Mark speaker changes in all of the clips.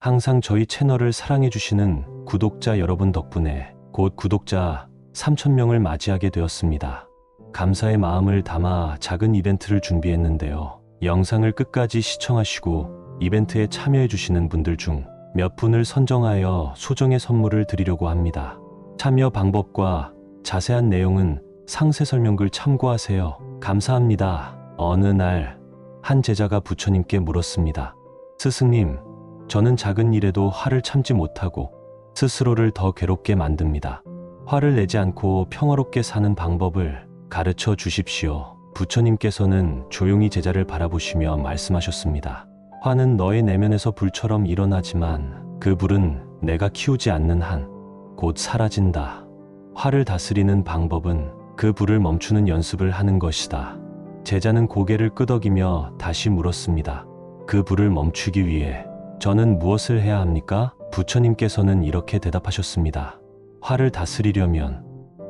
Speaker 1: 항상 저희 채널을 사랑해주시는 구독자 여러분 덕분에 곧 구독자 3,000명을 맞이하게 되었습니다. 감사의 마음을 담아 작은 이벤트를 준비했는데요. 영상을 끝까지 시청하시고 이벤트에 참여해주시는 분들 중 몇 분을 선정하여 소정의 선물을 드리려고 합니다. 참여 방법과 자세한 내용은 상세 설명글 참고하세요. 감사합니다. 어느 날 한 제자가 부처님께 물었습니다. 스승님, 저는 작은 일에도 화를 참지 못하고 스스로를 더 괴롭게 만듭니다. 화를 내지 않고 평화롭게 사는 방법을 가르쳐 주십시오. 부처님께서는 조용히 제자를 바라보시며 말씀하셨습니다. 화는 너의 내면에서 불처럼 일어나지만 그 불은 내가 키우지 않는 한 곧 사라진다. 화를 다스리는 방법은 그 불을 멈추는 연습을 하는 것이다. 제자는 고개를 끄덕이며 다시 물었습니다. 그 불을 멈추기 위해 저는 무엇을 해야 합니까? 부처님께서는 이렇게 대답하셨습니다. 화를 다스리려면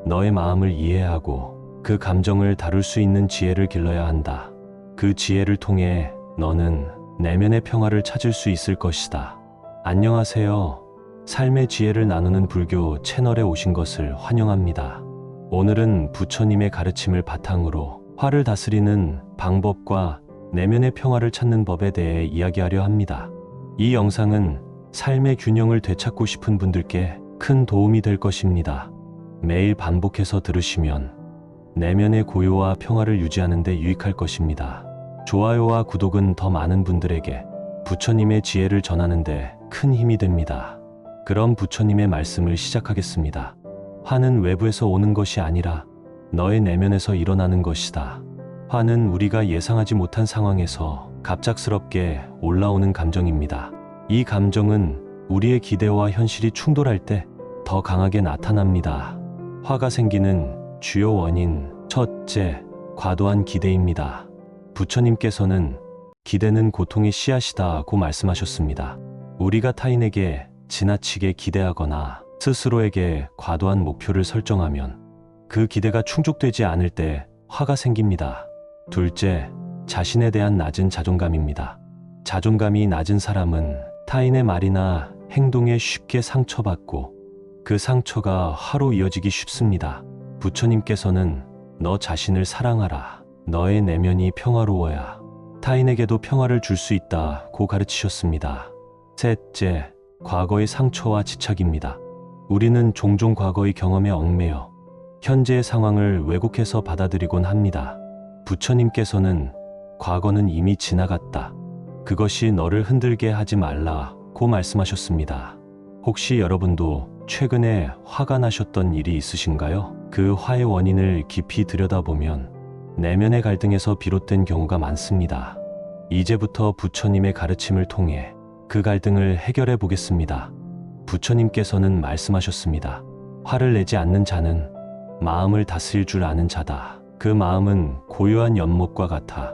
Speaker 1: 너의 마음을 이해하고 그 감정을 다룰 수 있는 지혜를 길러야 한다. 그 지혜를 통해 너는 내면의 평화를 찾을 수 있을 것이다. 안녕하세요. 삶의 지혜를 나누는 불교 채널에 오신 것을 환영합니다. 오늘은 부처님의 가르침을 바탕으로 화를 다스리는 방법과 내면의 평화를 찾는 법에 대해 이야기하려 합니다. 이 영상은 삶의 균형을 되찾고 싶은 분들께 큰 도움이 될 것입니다. 매일 반복해서 들으시면 내면의 고요와 평화를 유지하는 데 유익할 것입니다. 좋아요와 구독은 더 많은 분들에게 부처님의 지혜를 전하는 데 큰 힘이 됩니다. 그럼 부처님의 말씀을 시작하겠습니다. 화는 외부에서 오는 것이 아니라 너의 내면에서 일어나는 것이다. 화는 우리가 예상하지 못한 상황에서 갑작스럽게 올라오는 감정입니다. 이 감정은 우리의 기대와 현실이 충돌할 때 더 강하게 나타납니다. 화가 생기는 주요 원인, 첫째, 과도한 기대입니다. 부처님께서는 기대는 고통의 씨앗이다고 말씀하셨습니다. 우리가 타인에게 지나치게 기대하거나 스스로에게 과도한 목표를 설정하면 그 기대가 충족되지 않을 때 화가 생깁니다. 둘째, 자신에 대한 낮은 자존감입니다. 자존감이 낮은 사람은 타인의 말이나 행동에 쉽게 상처받고 그 상처가 화로 이어지기 쉽습니다. 부처님께서는 너 자신을 사랑하라. 너의 내면이 평화로워야 타인에게도 평화를 줄 수 있다고 가르치셨습니다. 셋째, 과거의 상처와 집착입니다. 우리는 종종 과거의 경험에 얽매여 현재의 상황을 왜곡해서 받아들이곤 합니다. 부처님께서는 과거는 이미 지나갔다. 그것이 너를 흔들게 하지 말라고 말씀하셨습니다. 혹시 여러분도 최근에 화가 나셨던 일이 있으신가요? 그 화의 원인을 깊이 들여다보면 내면의 갈등에서 비롯된 경우가 많습니다. 이제부터 부처님의 가르침을 통해 그 갈등을 해결해 보겠습니다. 부처님께서는 말씀하셨습니다. 화를 내지 않는 자는 마음을 다스릴 줄 아는 자다. 그 마음은 고요한 연못과 같아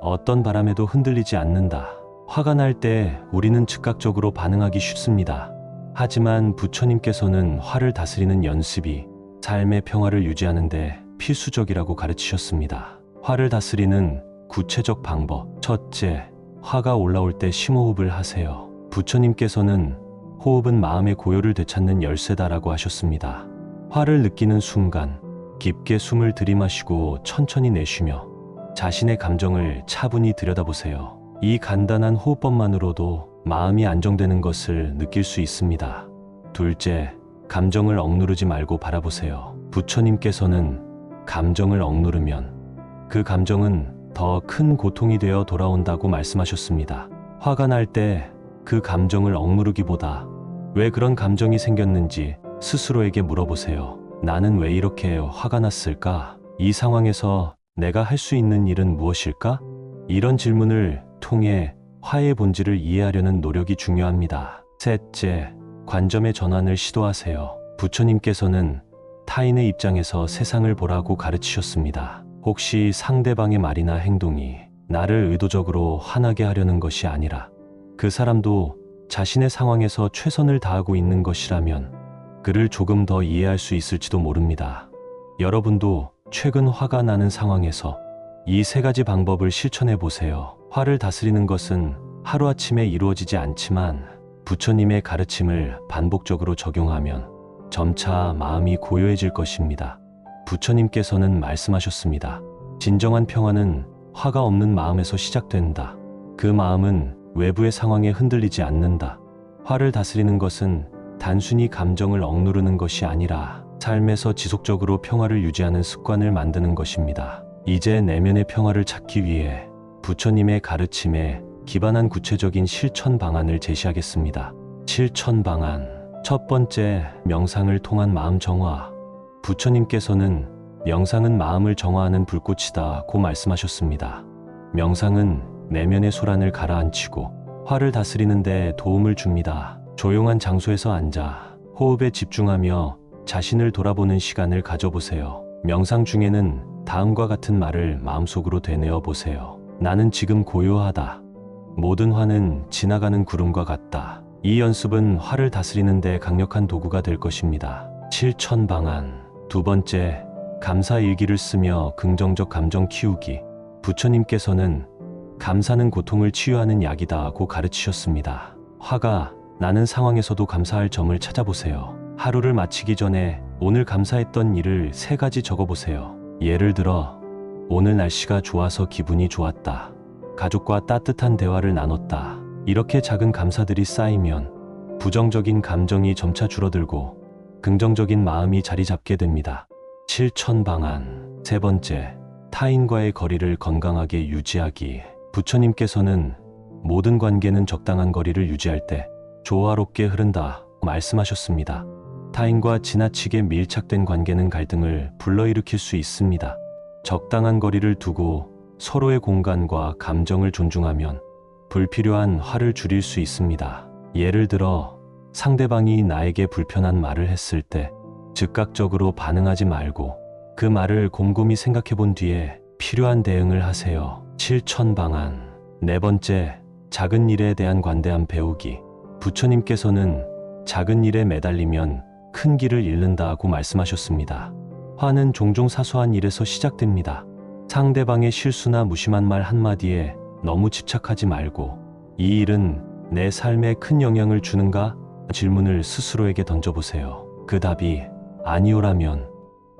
Speaker 1: 어떤 바람에도 흔들리지 않는다. 화가 날 때 우리는 즉각적으로 반응하기 쉽습니다. 하지만 부처님께서는 화를 다스리는 연습이 삶의 평화를 유지하는 데 필수적이라고 가르치셨습니다. 화를 다스리는 구체적 방법. 첫째, 화가 올라올 때 심호흡을 하세요. 부처님께서는 호흡은 마음의 고요를 되찾는 열쇠다라고 하셨습니다. 화를 느끼는 순간 깊게 숨을 들이마시고 천천히 내쉬며 자신의 감정을 차분히 들여다보세요. 이 간단한 호흡법만으로도 마음이 안정되는 것을 느낄 수 있습니다. 둘째, 감정을 억누르지 말고 바라보세요. 부처님께서는 감정을 억누르면 그 감정은 더 큰 고통이 되어 돌아온다고 말씀하셨습니다. 화가 날 때 그 감정을 억누르기보다 왜 그런 감정이 생겼는지 스스로에게 물어보세요. 나는 왜 이렇게 화가 났을까? 이 상황에서 내가 할 수 있는 일은 무엇일까? 이런 질문을 통해 화의 본질을 이해하려는 노력이 중요합니다. 셋째, 관점의 전환을 시도하세요. 부처님께서는 타인의 입장에서 세상을 보라고 가르치셨습니다. 혹시 상대방의 말이나 행동이 나를 의도적으로 화나게 하려는 것이 아니라 그 사람도 자신의 상황에서 최선을 다하고 있는 것이라면 그를 조금 더 이해할 수 있을지도 모릅니다. 여러분도 최근 화가 나는 상황에서 이 세 가지 방법을 실천해 보세요. 화를 다스리는 것은 하루아침에 이루어지지 않지만 부처님의 가르침을 반복적으로 적용하면 점차 마음이 고요해질 것입니다. 부처님께서는 말씀하셨습니다. 진정한 평화는 화가 없는 마음에서 시작된다. 그 마음은 외부의 상황에 흔들리지 않는다. 화를 다스리는 것은 단순히 감정을 억누르는 것이 아니라 삶에서 지속적으로 평화를 유지하는 습관을 만드는 것입니다. 이제 내면의 평화를 찾기 위해 부처님의 가르침에 기반한 구체적인 실천 방안을 제시하겠습니다. 실천 방안. 첫 번째, 명상을 통한 마음 정화. 부처님께서는 명상은 마음을 정화하는 불꽃이다고 말씀하셨습니다. 명상은 내면의 소란을 가라앉히고 화를 다스리는 데 도움을 줍니다. 조용한 장소에서 앉아 호흡에 집중하며 자신을 돌아보는 시간을 가져보세요. 명상 중에는 다음과 같은 말을 마음속으로 되뇌어 보세요. 나는 지금 고요하다. 모든 화는 지나가는 구름과 같다. 이 연습은 화를 다스리는 데 강력한 도구가 될 것입니다. 실천 방안. 두 번째, 감사 일기를 쓰며 긍정적 감정 키우기. 부처님께서는 감사는 고통을 치유하는 약이다고 가르치셨습니다. 화가 나는 상황에서도 감사할 점을 찾아보세요. 하루를 마치기 전에 오늘 감사했던 일을 3가지 적어보세요. 예를 들어, 오늘 날씨가 좋아서 기분이 좋았다. 가족과 따뜻한 대화를 나눴다. 이렇게 작은 감사들이 쌓이면 부정적인 감정이 점차 줄어들고 긍정적인 마음이 자리 잡게 됩니다. 실천 방안. 세 번째, 타인과의 거리를 건강하게 유지하기. 부처님께서는 모든 관계는 적당한 거리를 유지할 때 조화롭게 흐른다 말씀하셨습니다. 타인과 지나치게 밀착된 관계는 갈등을 불러일으킬 수 있습니다. 적당한 거리를 두고 서로의 공간과 감정을 존중하면 불필요한 화를 줄일 수 있습니다. 예를 들어, 상대방이 나에게 불편한 말을 했을 때 즉각적으로 반응하지 말고 그 말을 곰곰이 생각해 본 뒤에 필요한 대응을 하세요. 실천 방안. 네 번째, 작은 일에 대한 관대함 배우기. 부처님께서는 작은 일에 매달리면 큰 길을 잃는다고 말씀하셨습니다. 화는 종종 사소한 일에서 시작됩니다. 상대방의 실수나 무심한 말 한마디에 너무 집착하지 말고, 이 일은 내 삶에 큰 영향을 주는가? 질문을 스스로에게 던져보세요. 그 답이 아니오라면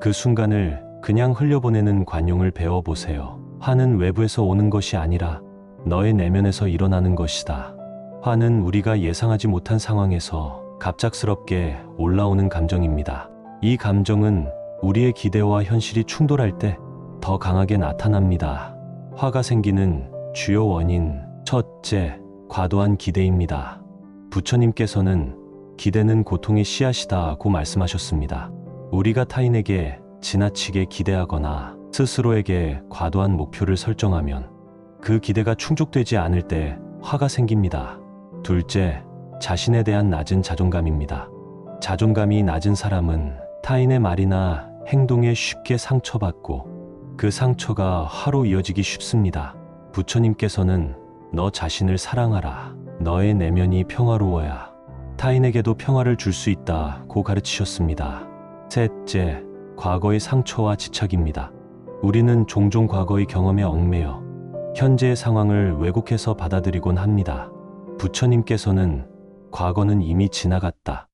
Speaker 1: 그 순간을 그냥 흘려보내는 관용을 배워보세요. 화는 외부에서 오는 것이 아니라 너의 내면에서 일어나는 것이다. 화는 우리가 예상하지 못한 상황에서 갑작스럽게 올라오는 감정입니다. 이 감정은 우리의 기대와 현실이 충돌할 때 더 강하게 나타납니다. 화가 생기는 주요 원인. 첫째, 과도한 기대입니다. 부처님께서는 기대는 고통의 씨앗이다고 말씀하셨습니다. 우리가 타인에게 지나치게 기대하거나 스스로에게 과도한 목표를 설정하면 그 기대가 충족되지 않을 때 화가 생깁니다. 둘째, 자신에 대한 낮은 자존감입니다. 자존감이 낮은 사람은 타인의 말이나 행동에 쉽게 상처받고 그 상처가 화로 이어지기 쉽습니다. 부처님께서는 너 자신을 사랑하라. 너의 내면이 평화로워야 타인에게도 평화를 줄 수 있다고 가르치셨습니다. 셋째, 과거의 상처와 집착입니다. 우리는 종종 과거의 경험에 얽매여 현재의 상황을 왜곡해서 받아들이곤 합니다. 부처님께서는 과거는 이미 지나갔다.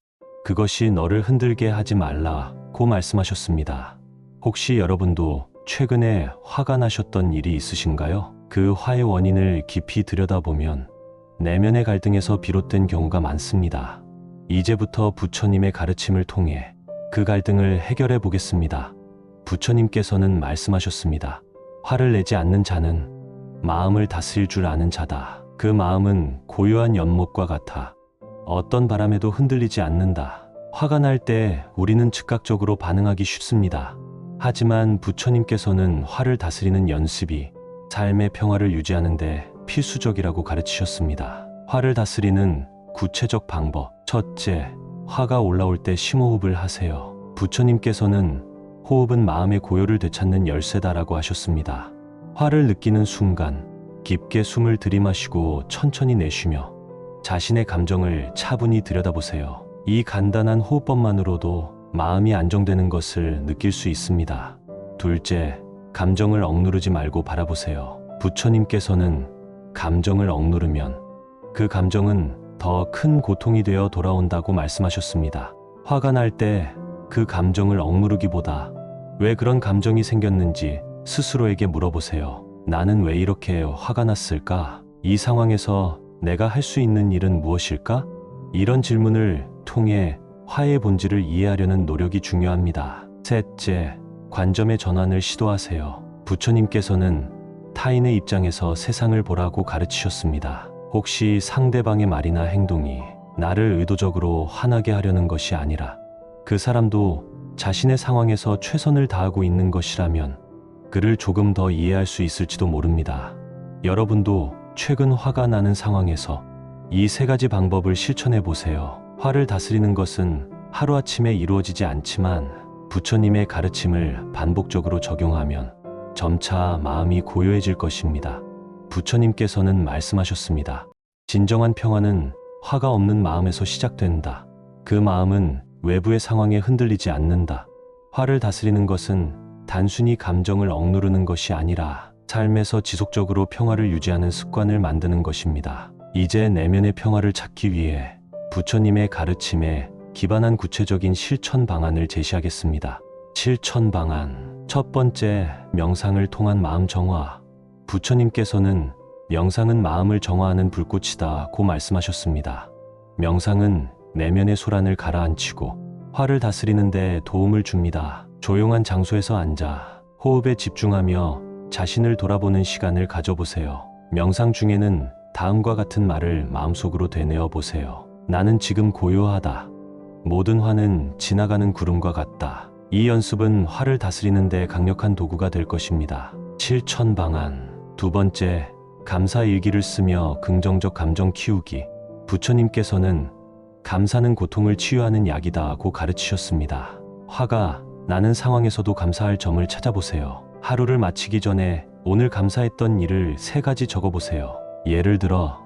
Speaker 1: 그것이 너를 흔들게 하지 말라고 말씀하셨습니다. 혹시 여러분도 최근에 화가 나셨던 일이 있으신가요? 그 화의 원인을 깊이 들여다보면 내면의 갈등에서 비롯된 경우가 많습니다. 이제부터 부처님의 가르침을 통해 그 갈등을 해결해 보겠습니다. 부처님께서는 말씀하셨습니다. 화를 내지 않는 자는 마음을 다스릴 줄 아는 자다. 그 마음은 고요한 연못과 같아 어떤 바람에도 흔들리지 않는다. 화가 날 때 우리는 즉각적으로 반응하기 쉽습니다. 하지만 부처님께서는 화를 다스리는 연습이 삶의 평화를 유지하는데 필수적이라고 가르치셨습니다. 화를 다스리는 구체적 방법. 첫째, 화가 올라올 때 심호흡을 하세요. 부처님께서는 호흡은 마음의 고요를 되찾는 열쇠다라고 하셨습니다. 화를 느끼는 순간 깊게 숨을 들이마시고 천천히 내쉬며 자신의 감정을 차분히 들여다보세요. 이 간단한 호흡법만으로도 마음이 안정되는 것을 느낄 수 있습니다. 둘째, 감정을 억누르지 말고 바라보세요. 부처님께서는 감정을 억누르면 그 감정은 더 큰 고통이 되어 돌아온다고 말씀하셨습니다. 화가 날 때 그 감정을 억누르기보다 왜 그런 감정이 생겼는지 스스로에게 물어보세요. 나는 왜 이렇게 화가 났을까? 이 상황에서 내가 할 수 있는 일은 무엇일까? 이런 질문을 통해 화의 본질을 이해하려는 노력이 중요합니다. 셋째, 관점의 전환을 시도하세요. 부처님께서는 타인의 입장에서 세상을 보라고 가르치셨습니다. 혹시 상대방의 말이나 행동이 나를 의도적으로 화나게 하려는 것이 아니라 그 사람도 자신의 상황에서 최선을 다하고 있는 것이라면 그를 조금 더 이해할 수 있을지도 모릅니다. 여러분도 최근 화가 나는 상황에서 이 세 가지 방법을 실천해 보세요. 화를 다스리는 것은 하루아침에 이루어지지 않지만 부처님의 가르침을 반복적으로 적용하면 점차 마음이 고요해질 것입니다. 부처님께서는 말씀하셨습니다. 진정한 평화는 화가 없는 마음에서 시작된다. 그 마음은 외부의 상황에 흔들리지 않는다. 화를 다스리는 것은 단순히 감정을 억누르는 것이 아니라 삶에서 지속적으로 평화를 유지하는 습관을 만드는 것입니다. 이제 내면의 평화를 찾기 위해 부처님의 가르침에 기반한 구체적인 실천 방안을 제시하겠습니다. 실천 방안. 첫 번째, 명상을 통한 마음 정화. 부처님께서는 명상은 마음을 정화하는 불꽃이다고 말씀하셨습니다. 명상은 내면의 소란을 가라앉히고 화를 다스리는 데 도움을 줍니다. 조용한 장소에서 앉아 호흡에 집중하며 자신을 돌아보는 시간을 가져보세요. 명상 중에는 다음과 같은 말을 마음속으로 되뇌어 보세요. 나는 지금 고요하다. 모든 화는 지나가는 구름과 같다. 이 연습은 화를 다스리는 데 강력한 도구가 될 것입니다. 실천 방안. 두 번째, 감사 일기를 쓰며 긍정적 감정 키우기. 부처님께서는 감사는 고통을 치유하는 약이다고 가르치셨습니다. 화가 나는 상황에서도 감사할 점을 찾아보세요. 하루를 마치기 전에 오늘 감사했던 일을 3가지 적어보세요. 예를 들어,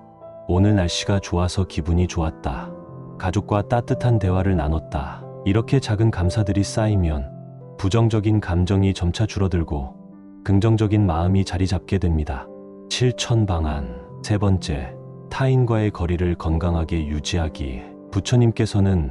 Speaker 1: 오늘 날씨가 좋아서 기분이 좋았다. 가족과 따뜻한 대화를 나눴다. 이렇게 작은 감사들이 쌓이면 부정적인 감정이 점차 줄어들고 긍정적인 마음이 자리 잡게 됩니다. 실천 방안. 세 번째, 타인과의 거리를 건강하게 유지하기. 부처님께서는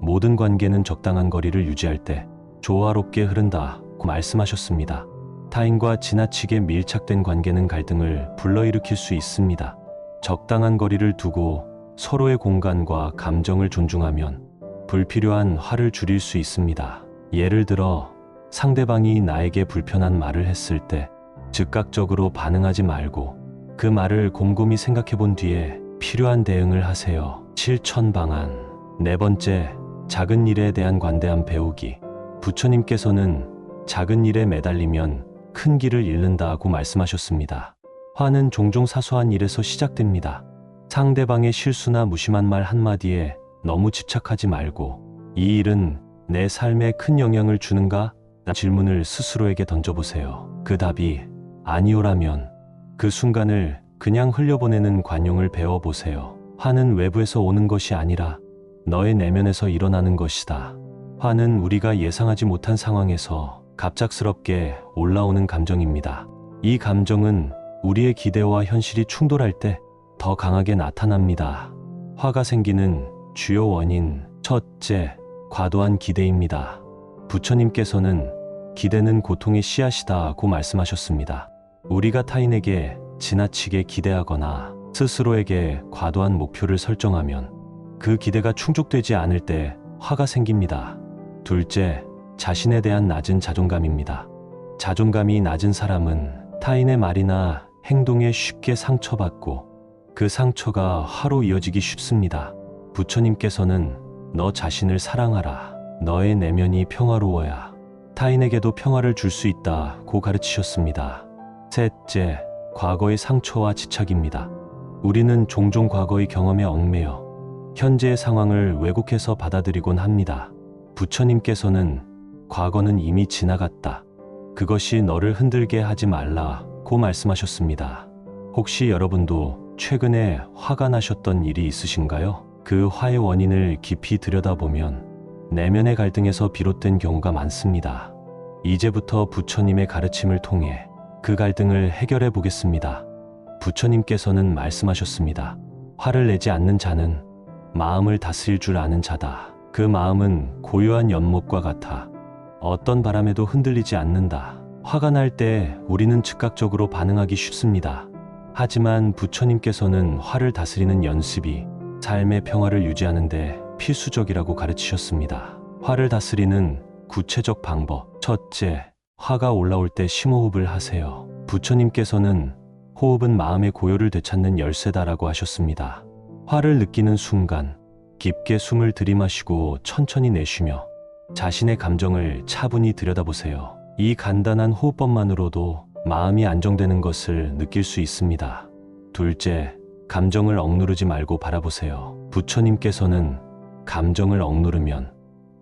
Speaker 1: 모든 관계는 적당한 거리를 유지할 때 조화롭게 흐른다고 말씀하셨습니다. 타인과 지나치게 밀착된 관계는 갈등을 불러일으킬 수 있습니다. 적당한 거리를 두고 서로의 공간과 감정을 존중하면 불필요한 화를 줄일 수 있습니다. 예를 들어, 상대방이 나에게 불편한 말을 했을 때 즉각적으로 반응하지 말고 그 말을 곰곰이 생각해 본 뒤에 필요한 대응을 하세요. 실천 방안. 네 번째, 작은 일에 대한 관대함 배우기. 부처님께서는 작은 일에 매달리면 큰 길을 잃는다고 말씀하셨습니다. 화는 종종 사소한 일에서 시작됩니다. 상대방의 실수나 무심한 말 한마디에 너무 집착하지 말고 이 일은 내 삶에 큰 영향을 주는가? 라는 질문을 스스로에게 던져보세요. 그 답이 아니오라면 그 순간을 그냥 흘려보내는 관용을 배워보세요. 화는 외부에서 오는 것이 아니라 너의 내면에서 일어나는 것이다. 화는 우리가 예상하지 못한 상황에서 갑작스럽게 올라오는 감정입니다. 이 감정은 우리의 기대와 현실이 충돌할 때 더 강하게 나타납니다. 화가 생기는 주요 원인. 첫째, 과도한 기대입니다. 부처님께서는 기대는 고통의 씨앗이다고 말씀하셨습니다. 우리가 타인에게 지나치게 기대하거나 스스로에게 과도한 목표를 설정하면 그 기대가 충족되지 않을 때 화가 생깁니다. 둘째, 자신에 대한 낮은 자존감입니다. 자존감이 낮은 사람은 타인의 말이나 행동에 쉽게 상처받고 그 상처가 화로 이어지기 쉽습니다. 부처님께서는 너 자신을 사랑하라. 너의 내면이 평화로워야 타인에게도 평화를 줄 수 있다고 가르치셨습니다. 셋째, 과거의 상처와 집착입니다. 우리는 종종 과거의 경험에 얽매여 현재의 상황을 왜곡해서 받아들이곤 합니다. 부처님께서는 과거는 이미 지나갔다. 그것이 너를 흔들게 하지 말라고 말씀하셨습니다. 혹시 여러분도 최근에 화가 나셨던 일이 있으신가요? 그 화의 원인을 깊이 들여다보면 내면의 갈등에서 비롯된 경우가 많습니다. 이제부터 부처님의 가르침을 통해 그 갈등을 해결해 보겠습니다. 부처님께서는 말씀하셨습니다. 화를 내지 않는 자는 마음을 다스릴 줄 아는 자다. 그 마음은 고요한 연못과 같아 어떤 바람에도 흔들리지 않는다. 화가 날 때 우리는 즉각적으로 반응하기 쉽습니다. 하지만 부처님께서는 화를 다스리는 연습이 삶의 평화를 유지하는데 필수적이라고 가르치셨습니다. 화를 다스리는 구체적 방법. 첫째, 화가 올라올 때 심호흡을 하세요. 부처님께서는 호흡은 마음의 고요를 되찾는 열쇠다라고 하셨습니다. 화를 느끼는 순간 깊게 숨을 들이마시고 천천히 내쉬며 자신의 감정을 차분히 들여다보세요. 이 간단한 호흡법만으로도 마음이 안정되는 것을 느낄 수 있습니다. 둘째, 감정을 억누르지 말고 바라보세요. 부처님께서는 감정을 억누르면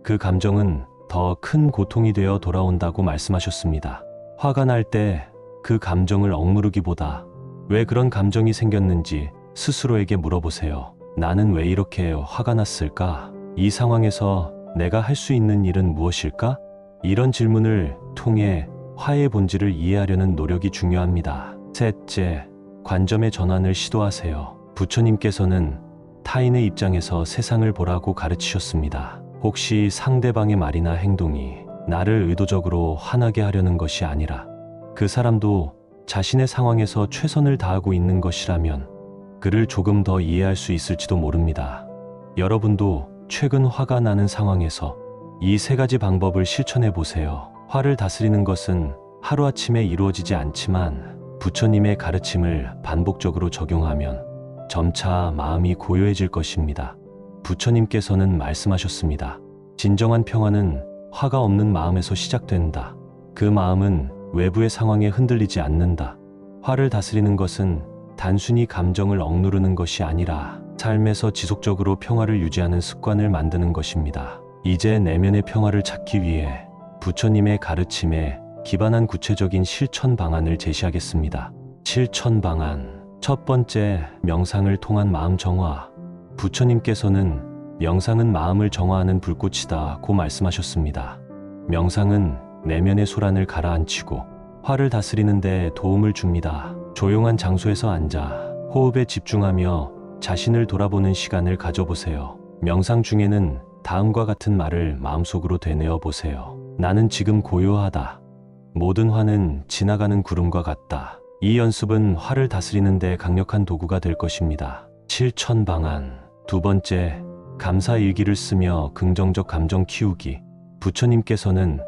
Speaker 1: 그 감정은 더 큰 고통이 되어 돌아온다고 말씀하셨습니다. 화가 날 때 그 감정을 억누르기보다 왜 그런 감정이 생겼는지 스스로에게 물어보세요. 나는 왜 이렇게 화가 났을까? 이 상황에서 내가 할 수 있는 일은 무엇일까? 이런 질문을 통해 화의 본질을 이해하려는 노력이 중요합니다. 셋째, 관점의 전환을 시도하세요. 부처님께서는 타인의 입장에서 세상을 보라고 가르치셨습니다. 혹시 상대방의 말이나 행동이 나를 의도적으로 화나게 하려는 것이 아니라 그 사람도 자신의 상황에서 최선을 다하고 있는 것이라면 그를 조금 더 이해할 수 있을지도 모릅니다. 여러분도 최근 화가 나는 상황에서 이 세 가지 방법을 실천해 보세요. 화를 다스리는 것은 하루아침에 이루어지지 않지만 부처님의 가르침을 반복적으로 적용하면 점차 마음이 고요해질 것입니다. 부처님께서는 말씀하셨습니다. 진정한 평화는 화가 없는 마음에서 시작된다. 그 마음은 외부의 상황에 흔들리지 않는다. 화를 다스리는 것은 단순히 감정을 억누르는 것이 아니라 삶에서 지속적으로 평화를 유지하는 습관을 만드는 것입니다. 이제 내면의 평화를 찾기 위해 부처님의 가르침에 기반한 구체적인 실천 방안을 제시하겠습니다. 실천 방안. 첫 번째, 명상을 통한 마음 정화. 부처님께서는 명상은 마음을 정화하는 불꽃이다고 말씀하셨습니다. 명상은 내면의 소란을 가라앉히고 화를 다스리는 데 도움을 줍니다. 조용한 장소에서 앉아 호흡에 집중하며 자신을 돌아보는 시간을 가져보세요. 명상 중에는 다음과 같은 말을 마음속으로 되뇌어 보세요. 나는 지금 고요하다. 모든 화는 지나가는 구름과 같다. 이 연습은 화를 다스리는 데 강력한 도구가 될 것입니다. 실천 방안. 두 번째, 감사 일기를 쓰며 긍정적 감정 키우기. 부처님께서는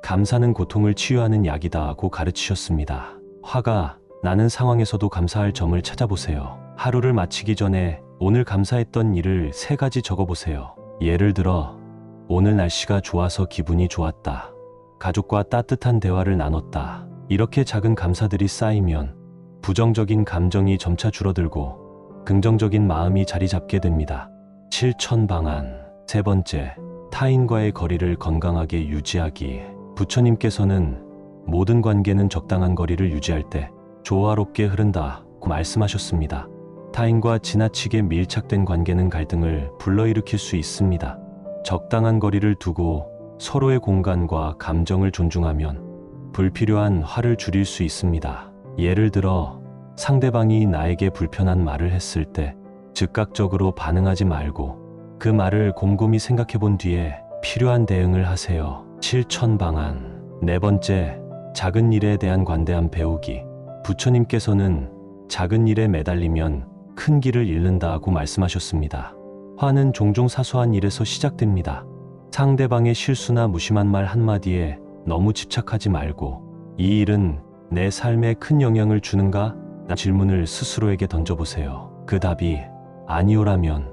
Speaker 1: 감사는 고통을 치유하는 약이다고 가르치셨습니다. 화가 나는 상황에서도 감사할 점을 찾아보세요. 하루를 마치기 전에 오늘 감사했던 일을 3가지 적어보세요. 예를 들어, 오늘 날씨가 좋아서 기분이 좋았다. 가족과 따뜻한 대화를 나눴다. 이렇게 작은 감사들이 쌓이면 부정적인 감정이 점차 줄어들고 긍정적인 마음이 자리 잡게 됩니다. 실천 방안. 세 번째, 타인과의 거리를 건강하게 유지하기. 부처님께서는 모든 관계는 적당한 거리를 유지할 때 조화롭게 흐른다고 말씀하셨습니다. 타인과 지나치게 밀착된 관계는 갈등을 불러일으킬 수 있습니다. 적당한 거리를 두고 서로의 공간과 감정을 존중하면 불필요한 화를 줄일 수 있습니다. 예를 들어, 상대방이 나에게 불편한 말을 했을 때 즉각적으로 반응하지 말고 그 말을 곰곰이 생각해 본 뒤에 필요한 대응을 하세요. 실천 방안. 네 번째, 작은 일에 대한 관대함 배우기. 부처님께서는 작은 일에 매달리면 큰 길을 잃는다고 말씀하셨습니다. 화는 종종 사소한 일에서 시작됩니다. 상대방의 실수나 무심한 말 한마디에 너무 집착하지 말고 이 일은 내 삶에 큰 영향을 주는가? 라는 질문을 스스로에게 던져보세요. 그 답이 아니오라면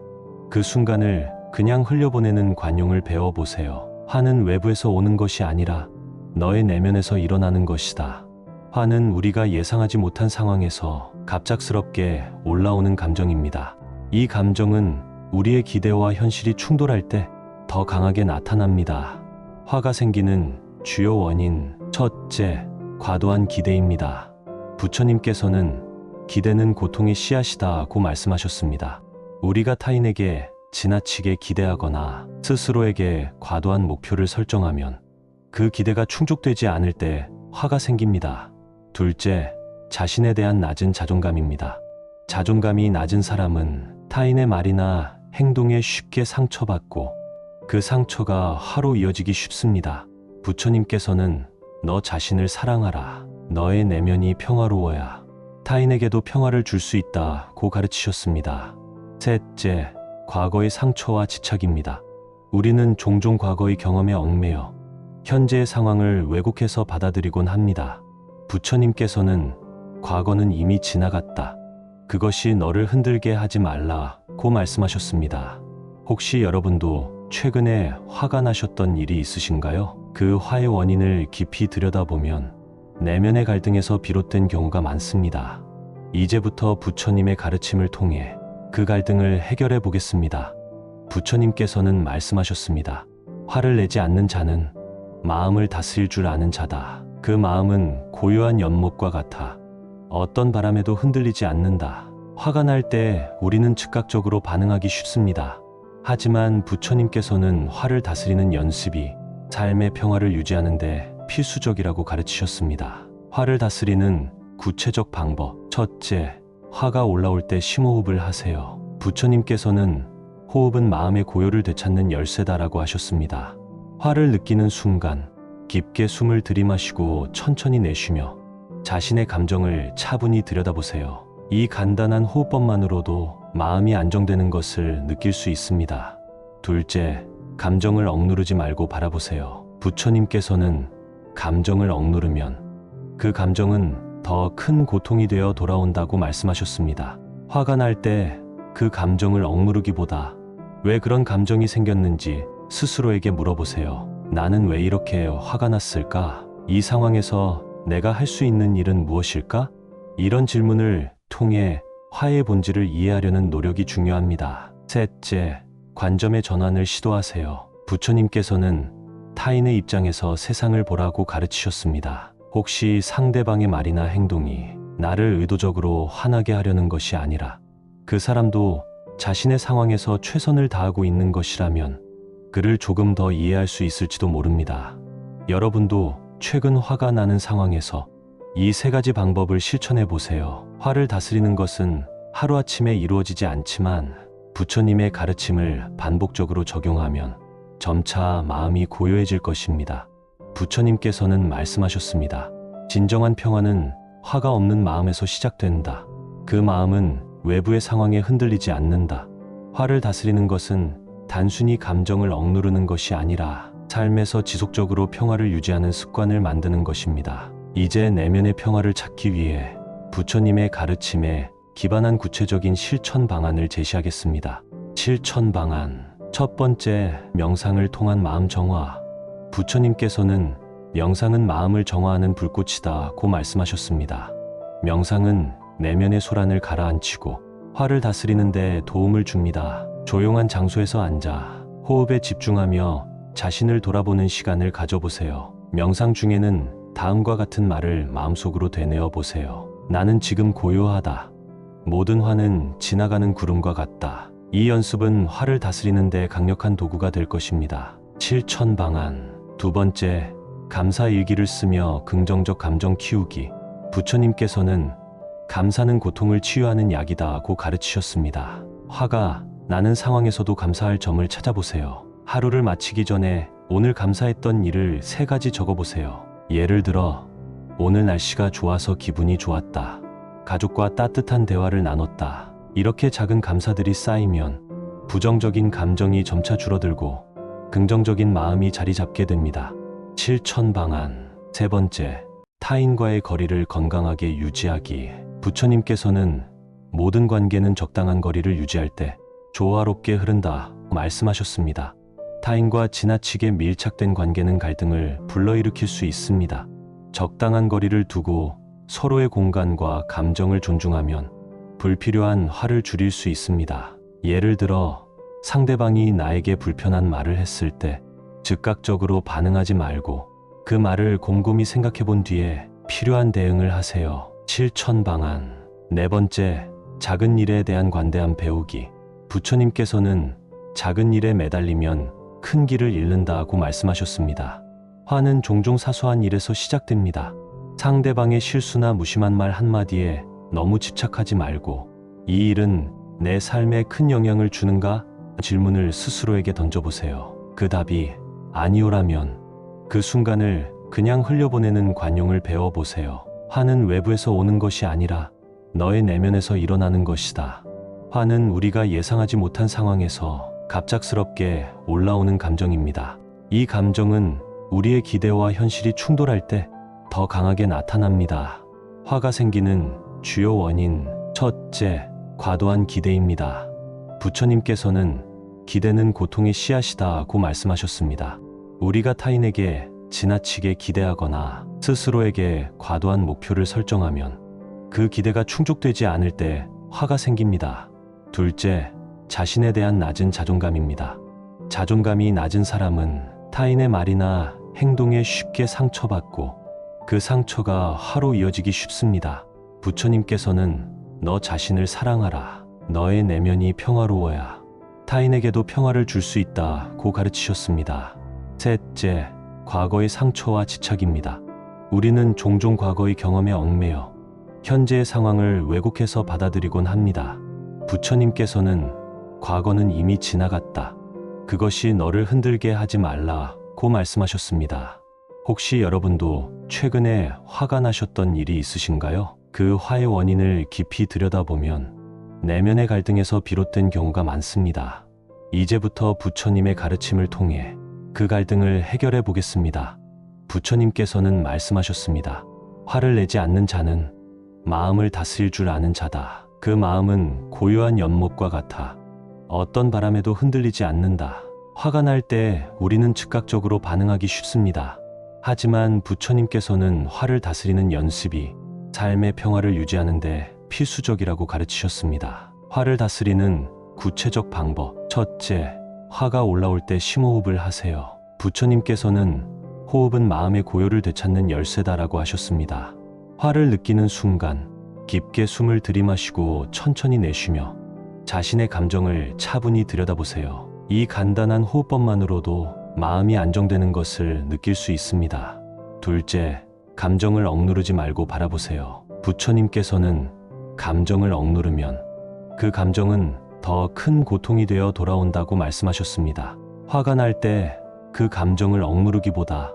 Speaker 1: 그 순간을 그냥 흘려보내는 관용을 배워보세요. 화는 외부에서 오는 것이 아니라 너의 내면에서 일어나는 것이다. 화는 우리가 예상하지 못한 상황에서 갑작스럽게 올라오는 감정입니다. 이 감정은 우리의 기대와 현실이 충돌할 때 더 강하게 나타납니다. 화가 생기는 주요 원인. 첫째, 과도한 기대입니다. 부처님께서는 기대는 고통의 씨앗이다고 말씀하셨습니다. 우리가 타인에게 지나치게 기대하거나 스스로에게 과도한 목표를 설정하면 그 기대가 충족되지 않을 때 화가 생깁니다. 둘째, 자신에 대한 낮은 자존감입니다. 자존감이 낮은 사람은 타인의 말이나 행동에 쉽게 상처받고 그 상처가 화로 이어지기 쉽습니다. 부처님께서는 너 자신을 사랑하라. 너의 내면이 평화로워야 타인에게도 평화를 줄 수 있다고 가르치셨습니다. 셋째, 과거의 상처와 집착입니다. 우리는 종종 과거의 경험에 얽매여 현재의 상황을 왜곡해서 받아들이곤 합니다. 부처님께서는 과거는 이미 지나갔다. 그것이 너를 흔들게 하지 말라고 말씀하셨습니다. 혹시 여러분도 최근에 화가 나셨던 일이 있으신가요? 그 화의 원인을 깊이 들여다보면 내면의 갈등에서 비롯된 경우가 많습니다. 이제부터 부처님의 가르침을 통해 그 갈등을 해결해 보겠습니다. 부처님께서는 말씀하셨습니다. 화를 내지 않는 자는 마음을 다스릴 줄 아는 자다. 그 마음은 고요한 연못과 같아 어떤 바람에도 흔들리지 않는다. 화가 날 때 우리는 즉각적으로 반응하기 쉽습니다. 하지만 부처님께서는 화를 다스리는 연습이 삶의 평화를 유지하는 데 필수적이라고 가르치셨습니다. 화를 다스리는 구체적 방법. 첫째, 화가 올라올 때 심호흡을 하세요. 부처님께서는 호흡은 마음의 고요를 되찾는 열쇠다라고 하셨습니다. 화를 느끼는 순간 깊게 숨을 들이마시고 천천히 내쉬며 자신의 감정을 차분히 들여다보세요. 이 간단한 호흡법만으로도 마음이 안정되는 것을 느낄 수 있습니다. 둘째, 감정을 억누르지 말고 바라보세요. 부처님께서는 감정을 억누르면 그 감정은 더 큰 고통이 되어 돌아온다고 말씀하셨습니다. 화가 날 때 그 감정을 억누르기보다 왜 그런 감정이 생겼는지 스스로에게 물어보세요. 나는 왜 이렇게 화가 났을까? 이 상황에서 내가 할 수 있는 일은 무엇일까? 이런 질문을 통해 화의 본질을 이해하려는 노력이 중요합니다. 셋째, 관점의 전환을 시도하세요. 부처님께서는 타인의 입장에서 세상을 보라고 가르치셨습니다. 혹시 상대방의 말이나 행동이 나를 의도적으로 화나게 하려는 것이 아니라 그 사람도 자신의 상황에서 최선을 다하고 있는 것이라면 그를 조금 더 이해할 수 있을지도 모릅니다. 여러분도 최근 화가 나는 상황에서 이 세 가지 방법을 실천해 보세요. 화를 다스리는 것은 하루아침에 이루어지지 않지만 부처님의 가르침을 반복적으로 적용하면 점차 마음이 고요해질 것입니다. 부처님께서는 말씀하셨습니다. 진정한 평화는 화가 없는 마음에서 시작된다. 그 마음은 외부의 상황에 흔들리지 않는다. 화를 다스리는 것은 단순히 감정을 억누르는 것이 아니라 삶에서 지속적으로 평화를 유지하는 습관을 만드는 것입니다. 이제 내면의 평화를 찾기 위해 부처님의 가르침에 기반한 구체적인 실천 방안을 제시하겠습니다. 실천 방안. 첫 번째, 명상을 통한 마음 정화. 부처님께서는 명상은 마음을 정화하는 불꽃이다고 말씀하셨습니다. 명상은 내면의 소란을 가라앉히고 화를 다스리는 데 도움을 줍니다. 조용한 장소에서 앉아 호흡에 집중하며 자신을 돌아보는 시간을 가져보세요. 명상 중에는 다음과 같은 말을 마음속으로 되뇌어 보세요. 나는 지금 고요하다. 모든 화는 지나가는 구름과 같다. 이 연습은 화를 다스리는 데 강력한 도구가 될 것입니다. 실천 방안. 두 번째, 감사 일기를 쓰며 긍정적 감정 키우기. 부처님께서는 감사는 고통을 치유하는 약이다고 가르치셨습니다. 화가 나는 상황에서도 감사할 점을 찾아보세요. 하루를 마치기 전에 오늘 감사했던 일을 3가지 적어보세요. 예를 들어, 오늘 날씨가 좋아서 기분이 좋았다. 가족과 따뜻한 대화를 나눴다. 이렇게 작은 감사들이 쌓이면 부정적인 감정이 점차 줄어들고 긍정적인 마음이 자리 잡게 됩니다. 실천 방안. 세 번째, 타인과의 거리를 건강하게 유지하기. 부처님께서는 모든 관계는 적당한 거리를 유지할 때 조화롭게 흐른다 말씀하셨습니다. 타인과 지나치게 밀착된 관계는 갈등을 불러일으킬 수 있습니다. 적당한 거리를 두고 서로의 공간과 감정을 존중하면 불필요한 화를 줄일 수 있습니다. 예를 들어 상대방이 나에게 불편한 말을 했을 때 즉각적으로 반응하지 말고 그 말을 곰곰이 생각해 본 뒤에 필요한 대응을 하세요. 실천 방안. 네 번째, 작은 일에 대한 관대함 배우기. 부처님께서는 작은 일에 매달리면 큰 길을 잃는다고 말씀하셨습니다. 화는 종종 사소한 일에서 시작됩니다. 상대방의 실수나 무심한 말 한마디에 너무 집착하지 말고 이 일은 내 삶에 큰 영향을 주는가? 질문을 스스로에게 던져보세요. 그 답이 아니오라면 그 순간을 그냥 흘려보내는 관용을 배워보세요. 화는 외부에서 오는 것이 아니라 너의 내면에서 일어나는 것이다. 화는 우리가 예상하지 못한 상황에서 갑작스럽게 올라오는 감정입니다. 이 감정은 우리의 기대와 현실이 충돌할 때 더 강하게 나타납니다. 화가 생기는 주요 원인, 첫째, 과도한 기대입니다. 부처님께서는 기대는 고통의 씨앗이다고 말씀하셨습니다. 우리가 타인에게 지나치게 기대하거나 스스로에게 과도한 목표를 설정하면 그 기대가 충족되지 않을 때 화가 생깁니다. 둘째, 자신에 대한 낮은 자존감입니다. 자존감이 낮은 사람은 타인의 말이나 행동에 쉽게 상처받고 그 상처가 화로 이어지기 쉽습니다. 부처님께서는 너 자신을 사랑하라. 너의 내면이 평화로워야 타인에게도 평화를 줄 수 있다고 가르치셨습니다. 셋째, 과거의 상처와 집착입니다. 우리는 종종 과거의 경험에 얽매여 현재의 상황을 왜곡해서 받아들이곤 합니다. 부처님께서는 과거는 이미 지나갔다. 그것이 너를 흔들게 하지 말라고 말씀하셨습니다. 혹시 여러분도 최근에 화가 나셨던 일이 있으신가요? 그 화의 원인을 깊이 들여다보면 내면의 갈등에서 비롯된 경우가 많습니다. 이제부터 부처님의 가르침을 통해 그 갈등을 해결해 보겠습니다. 부처님께서는 말씀하셨습니다. 화를 내지 않는 자는 마음을 다스릴 줄 아는 자다. 그 마음은 고요한 연못과 같아 어떤 바람에도 흔들리지 않는다. 화가 날 때 우리는 즉각적으로 반응하기 쉽습니다. 하지만 부처님께서는 화를 다스리는 연습이 삶의 평화를 유지하는데 필수적이라고 가르치셨습니다. 화를 다스리는 구체적 방법. 첫째, 화가 올라올 때 심호흡을 하세요. 부처님께서는 호흡은 마음의 고요를 되찾는 열쇠다라고 하셨습니다. 화를 느끼는 순간 깊게 숨을 들이마시고 천천히 내쉬며 자신의 감정을 차분히 들여다보세요. 이 간단한 호흡법만으로도 마음이 안정되는 것을 느낄 수 있습니다. 둘째, 감정을 억누르지 말고 바라보세요. 부처님께서는 감정을 억누르면 그 감정은 더 큰 고통이 되어 돌아온다고 말씀하셨습니다. 화가 날 때 그 감정을 억누르기보다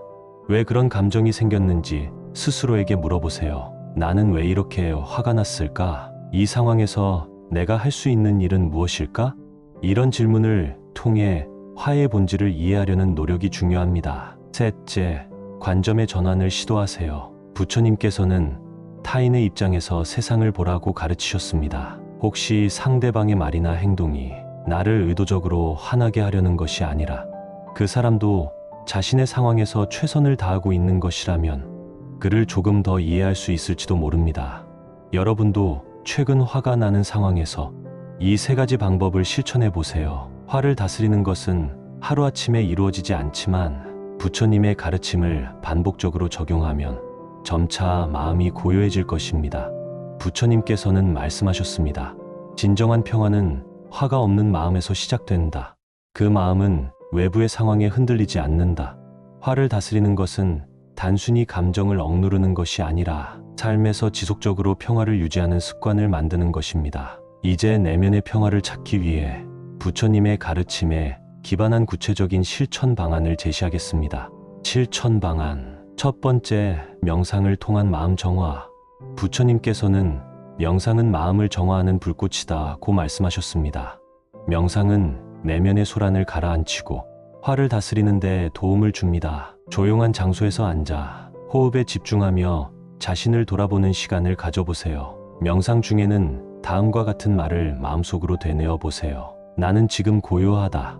Speaker 1: 왜 그런 감정이 생겼는지 스스로에게 물어보세요. 나는 왜 이렇게 화가 났을까? 이 상황에서 내가 할 수 있는 일은 무엇일까? 이런 질문을 통해 화의 본질을 이해하려는 노력이 중요합니다. 셋째, 관점의 전환을 시도하세요. 부처님께서는 타인의 입장에서 세상을 보라고 가르치셨습니다. 혹시 상대방의 말이나 행동이 나를 의도적으로 화나게 하려는 것이 아니라 그 사람도 자신의 상황에서 최선을 다하고 있는 것이라면 그를 조금 더 이해할 수 있을지도 모릅니다. 여러분도 최근 화가 나는 상황에서 이 세 가지 방법을 실천해 보세요. 화를 다스리는 것은 하루아침에 이루어지지 않지만 부처님의 가르침을 반복적으로 적용하면 점차 마음이 고요해질 것입니다. 부처님께서는 말씀하셨습니다. 진정한 평화는 화가 없는 마음에서 시작된다. 그 마음은 외부의 상황에 흔들리지 않는다. 화를 다스리는 것은 단순히 감정을 억누르는 것이 아니라 삶에서 지속적으로 평화를 유지하는 습관을 만드는 것입니다. 이제 내면의 평화를 찾기 위해 부처님의 가르침에 기반한 구체적인 실천 방안을 제시하겠습니다. 실천 방안. 첫 번째, 명상을 통한 마음 정화. 부처님께서는 명상은 마음을 정화하는 불꽃이다고 말씀하셨습니다. 명상은 내면의 소란을 가라앉히고 화를 다스리는 데 도움을 줍니다. 조용한 장소에서 앉아 호흡에 집중하며 자신을 돌아보는 시간을 가져보세요. 명상 중에는 다음과 같은 말을 마음속으로 되뇌어 보세요. 나는 지금 고요하다.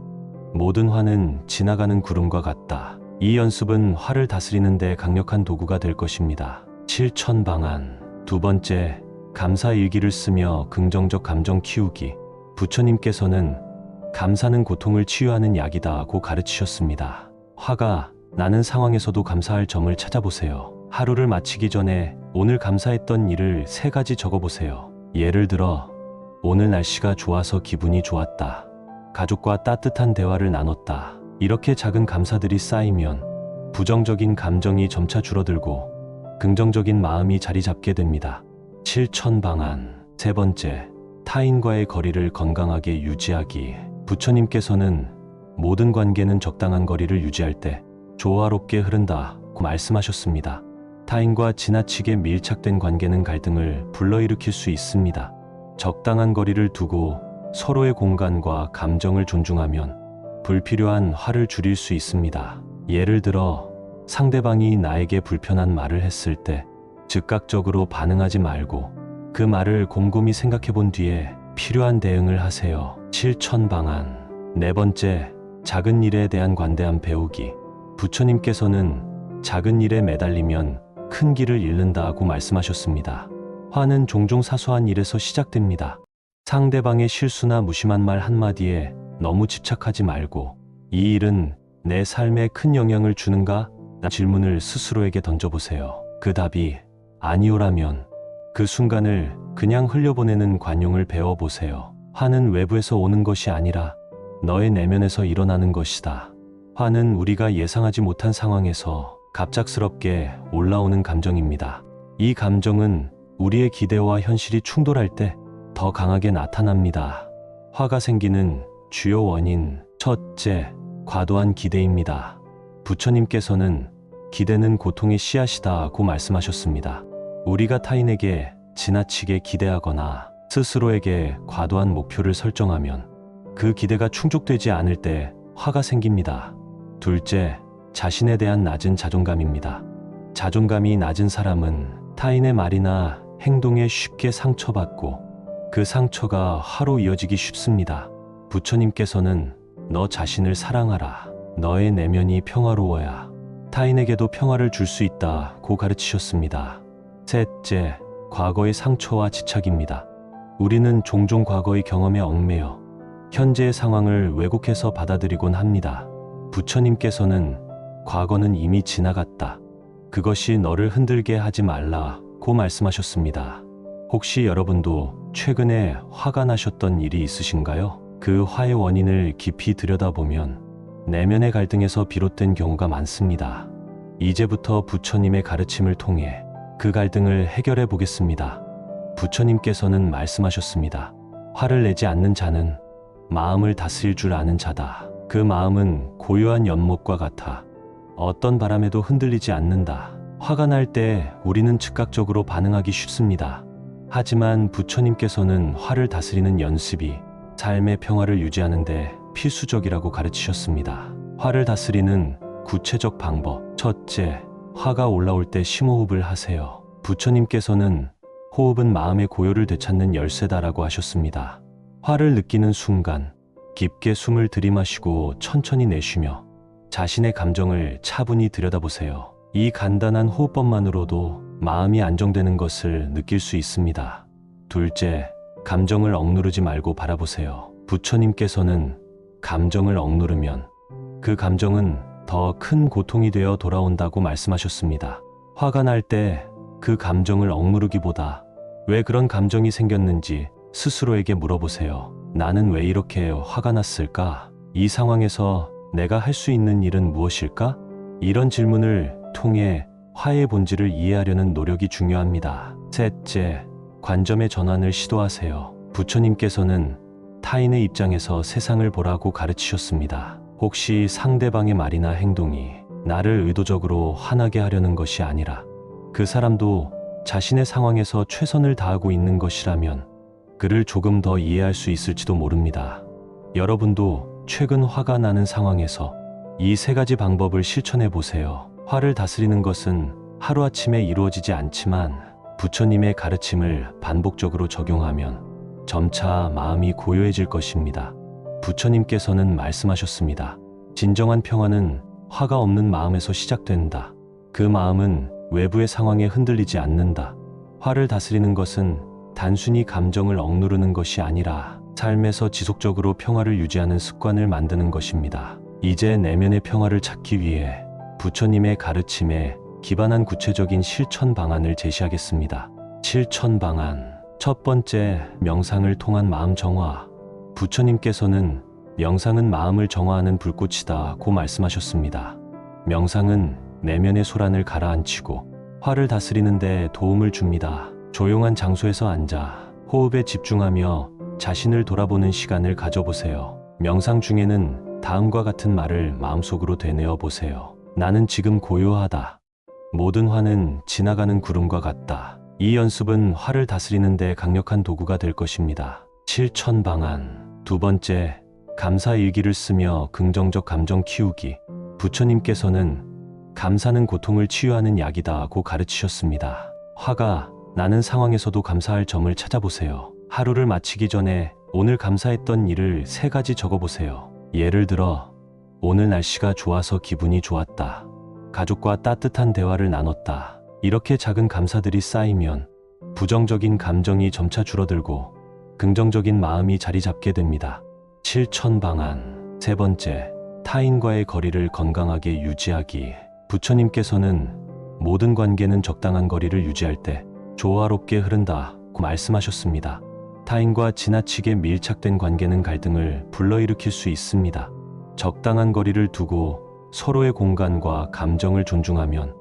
Speaker 1: 모든 화는 지나가는 구름과 같다. 이 연습은 화를 다스리는 데 강력한 도구가 될 것입니다. 실천 방안. 두 번째, 감사 일기를 쓰며 긍정적 감정 키우기. 부처님께서는 감사는 고통을 치유하는 약이다고 가르치셨습니다. 화가 나는 상황에서도 감사할 점을 찾아보세요. 하루를 마치기 전에 오늘 감사했던 일을 3가지 적어보세요. 예를 들어, 오늘 날씨가 좋아서 기분이 좋았다. 가족과 따뜻한 대화를 나눴다. 이렇게 작은 감사들이 쌓이면 부정적인 감정이 점차 줄어들고 긍정적인 마음이 자리 잡게 됩니다. 실천 방안. 세 번째, 타인과의 거리를 건강하게 유지하기. 부처님께서는 모든 관계는 적당한 거리를 유지할 때 조화롭게 흐른다고 말씀하셨습니다. 타인과 지나치게 밀착된 관계는 갈등을 불러일으킬 수 있습니다. 적당한 거리를 두고 서로의 공간과 감정을 존중하면 불필요한 화를 줄일 수 있습니다. 예를 들어 상대방이 나에게 불편한 말을 했을 때 즉각적으로 반응하지 말고 그 말을 곰곰이 생각해 본 뒤에 필요한 대응을 하세요. 실천 방안. 네 번째, 작은 일에 대한 관대함 배우기. 부처님께서는 작은 일에 매달리면 큰 길을 잃는다고 말씀하셨습니다. 화는 종종 사소한 일에서 시작됩니다. 상대방의 실수나 무심한 말 한마디에 너무 집착하지 말고 이 일은 내 삶에 큰 영향을 주는가? 라는 질문을 스스로에게 던져보세요. 그 답이 아니오라면 그 순간을 그냥 흘려보내는 관용을 배워보세요. 화는 외부에서 오는 것이 아니라 너의 내면에서 일어나는 것이다. 화는 우리가 예상하지 못한 상황에서 갑작스럽게 올라오는 감정입니다. 이 감정은 우리의 기대와 현실이 충돌할 때 더 강하게 나타납니다. 화가 생기는 주요 원인, 첫째, 과도한 기대입니다. 부처님께서는 기대는 고통의 씨앗이다고 말씀하셨습니다. 우리가 타인에게 지나치게 기대하거나 스스로에게 과도한 목표를 설정하면 그 기대가 충족되지 않을 때 화가 생깁니다. 둘째, 자신에 대한 낮은 자존감입니다. 자존감이 낮은 사람은 타인의 말이나 행동에 쉽게 상처받고 그 상처가 화로 이어지기 쉽습니다. 부처님께서는 너 자신을 사랑하라. 너의 내면이 평화로워야 타인에게도 평화를 줄 수 있다고 가르치셨습니다. 셋째, 과거의 상처와 집착입니다. 우리는 종종 과거의 경험에 얽매여 현재의 상황을 왜곡해서 받아들이곤 합니다. 부처님께서는 과거는 이미 지나갔다. 그것이 너를 흔들게 하지 말라고 말씀하셨습니다. 혹시 여러분도 최근에 화가 나셨던 일이 있으신가요? 그 화의 원인을 깊이 들여다보면 내면의 갈등에서 비롯된 경우가 많습니다. 이제부터 부처님의 가르침을 통해 그 갈등을 해결해 보겠습니다. 부처님께서는 말씀하셨습니다. 화를 내지 않는 자는 마음을 다스릴 줄 아는 자다. 그 마음은 고요한 연못과 같아 어떤 바람에도 흔들리지 않는다. 화가 날 때 우리는 즉각적으로 반응하기 쉽습니다. 하지만 부처님께서는 화를 다스리는 연습이 삶의 평화를 유지하는 데 필수적이라고 가르치셨습니다. 화를 다스리는 구체적 방법. 첫째, 화가 올라올 때 심호흡을 하세요. 부처님께서는 호흡은 마음의 고요를 되찾는 열쇠다라고 하셨습니다. 화를 느끼는 순간 깊게 숨을 들이마시고 천천히 내쉬며 자신의 감정을 차분히 들여다보세요. 이 간단한 호흡법만으로도 마음이 안정되는 것을 느낄 수 있습니다. 둘째, 감정을 억누르지 말고 바라보세요. 부처님께서는 감정을 억누르면 그 감정은 더 큰 고통이 되어 돌아온다고 말씀하셨습니다. 화가 날 때 그 감정을 억누르기보다 왜 그런 감정이 생겼는지 스스로에게 물어보세요. 나는 왜 이렇게 화가 났을까? 이 상황에서 내가 할 수 있는 일은 무엇일까? 이런 질문을 통해 화의 본질을 이해하려는 노력이 중요합니다. 셋째, 관점의 전환을 시도하세요. 부처님께서는 타인의 입장에서 세상을 보라고 가르치셨습니다. 혹시 상대방의 말이나 행동이 나를 의도적으로 화나게 하려는 것이 아니라 그 사람도 자신의 상황에서 최선을 다하고 있는 것이라면 그를 조금 더 이해할 수 있을지도 모릅니다. 여러분도 최근 화가 나는 상황에서 이 세 가지 방법을 실천해 보세요. 화를 다스리는 것은 하루아침에 이루어지지 않지만 부처님의 가르침을 반복적으로 적용하면 점차 마음이 고요해질 것입니다. 부처님께서는 말씀하셨습니다. 진정한 평화는 화가 없는 마음에서 시작된다. 그 마음은 외부의 상황에 흔들리지 않는다. 화를 다스리는 것은 단순히 감정을 억누르는 것이 아니라 삶에서 지속적으로 평화를 유지하는 습관을 만드는 것입니다. 이제 내면의 평화를 찾기 위해 부처님의 가르침에 기반한 구체적인 실천 방안을 제시하겠습니다. 실천 방안. 첫 번째, 명상을 통한 마음 정화. 부처님께서는 명상은 마음을 정화하는 불꽃이다고 말씀하셨습니다. 명상은 내면의 소란을 가라앉히고 화를 다스리는 데 도움을 줍니다. 조용한 장소에서 앉아 호흡에 집중하며 자신을 돌아보는 시간을 가져보세요. 명상 중에는 다음과 같은 말을 마음속으로 되뇌어 보세요. 나는 지금 고요하다. 모든 화는 지나가는 구름과 같다. 이 연습은 화를 다스리는 데 강력한 도구가 될 것입니다. 실천 방안. 두 번째, 감사 일기를 쓰며 긍정적 감정 키우기. 부처님께서는 감사는 고통을 치유하는 약이다고 가르치셨습니다. 화가 나는 상황에서도 감사할 점을 찾아보세요. 하루를 마치기 전에 오늘 감사했던 일을 3가지 적어보세요. 예를 들어, 오늘 날씨가 좋아서 기분이 좋았다. 가족과 따뜻한 대화를 나눴다. 이렇게 작은 감사들이 쌓이면 부정적인 감정이 점차 줄어들고 긍정적인 마음이 자리 잡게 됩니다. 실천 방안. 세 번째, 타인과의 거리를 건강하게 유지하기. 부처님께서는 모든 관계는 적당한 거리를 유지할 때 조화롭게 흐른다고 말씀하셨습니다. 타인과 지나치게 밀착된 관계는 갈등을 불러일으킬 수 있습니다. 적당한 거리를 두고 서로의 공간과 감정을 존중하면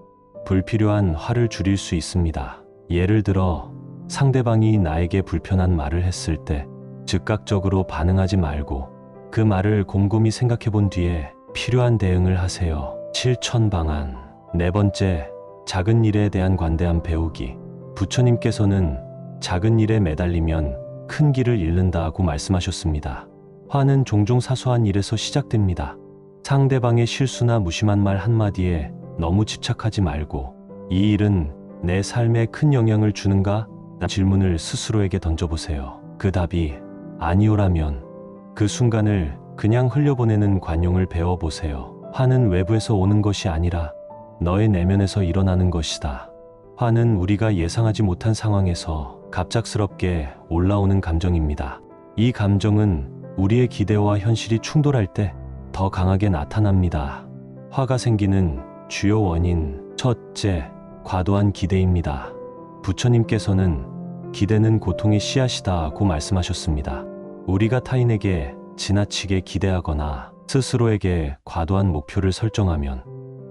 Speaker 1: 불필요한 화를 줄일 수 있습니다. 예를 들어, 상대방이 나에게 불편한 말을 했을 때 즉각적으로 반응하지 말고 그 말을 곰곰이 생각해 본 뒤에 필요한 대응을 하세요. 실천 방안. 네 번째, 작은 일에 대한 관대함 배우기. 부처님께서는 작은 일에 매달리면 큰 길을 잃는다고 말씀하셨습니다. 화는 종종 사소한 일에서 시작됩니다. 상대방의 실수나 무심한 말 한마디에 너무 집착하지 말고, 이 일은 내 삶에 큰 영향을 주는가? 라는 질문을 스스로에게 던져보세요. 그 답이 아니오라면 그 순간을 그냥 흘려보내는 관용을 배워보세요. 화는 외부에서 오는 것이 아니라 너의 내면에서 일어나는 것이다. 화는 우리가 예상하지 못한 상황에서 갑작스럽게 올라오는 감정입니다. 이 감정은 우리의 기대와 현실이 충돌할 때 더 강하게 나타납니다. 화가 생기는 주요 원인, 첫째, 과도한 기대입니다. 부처님께서는 기대는 고통의 씨앗이다고 말씀하셨습니다. 우리가 타인에게 지나치게 기대하거나 스스로에게 과도한 목표를 설정하면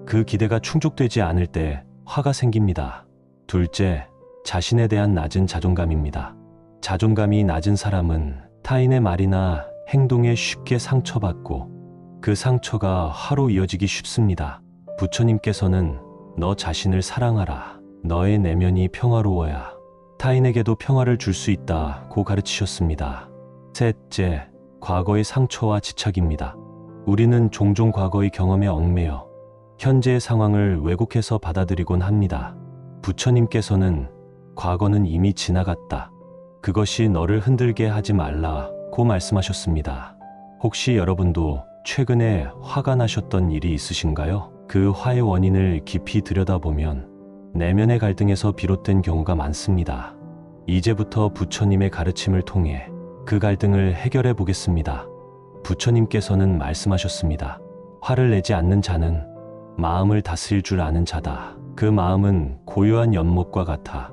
Speaker 1: 그 기대가 충족되지 않을 때 화가 생깁니다. 둘째, 자신에 대한 낮은 자존감입니다. 자존감이 낮은 사람은 타인의 말이나 행동에 쉽게 상처받고 그 상처가 화로 이어지기 쉽습니다. 부처님께서는 너 자신을 사랑하라. 너의 내면이 평화로워야 타인에게도 평화를 줄 수 있다고 가르치셨습니다. 셋째, 과거의 상처와 집착입니다. 우리는 종종 과거의 경험에 얽매여 현재의 상황을 왜곡해서 받아들이곤 합니다. 부처님께서는 과거는 이미 지나갔다. 그것이 너를 흔들게 하지 말라고 말씀하셨습니다. 혹시 여러분도 최근에 화가 나셨던 일이 있으신가요? 그 화의 원인을 깊이 들여다보면 내면의 갈등에서 비롯된 경우가 많습니다. 이제부터 부처님의 가르침을 통해 그 갈등을 해결해 보겠습니다. 부처님께서는 말씀하셨습니다. 화를 내지 않는 자는 마음을 다스릴 줄 아는 자다. 그 마음은 고요한 연못과 같아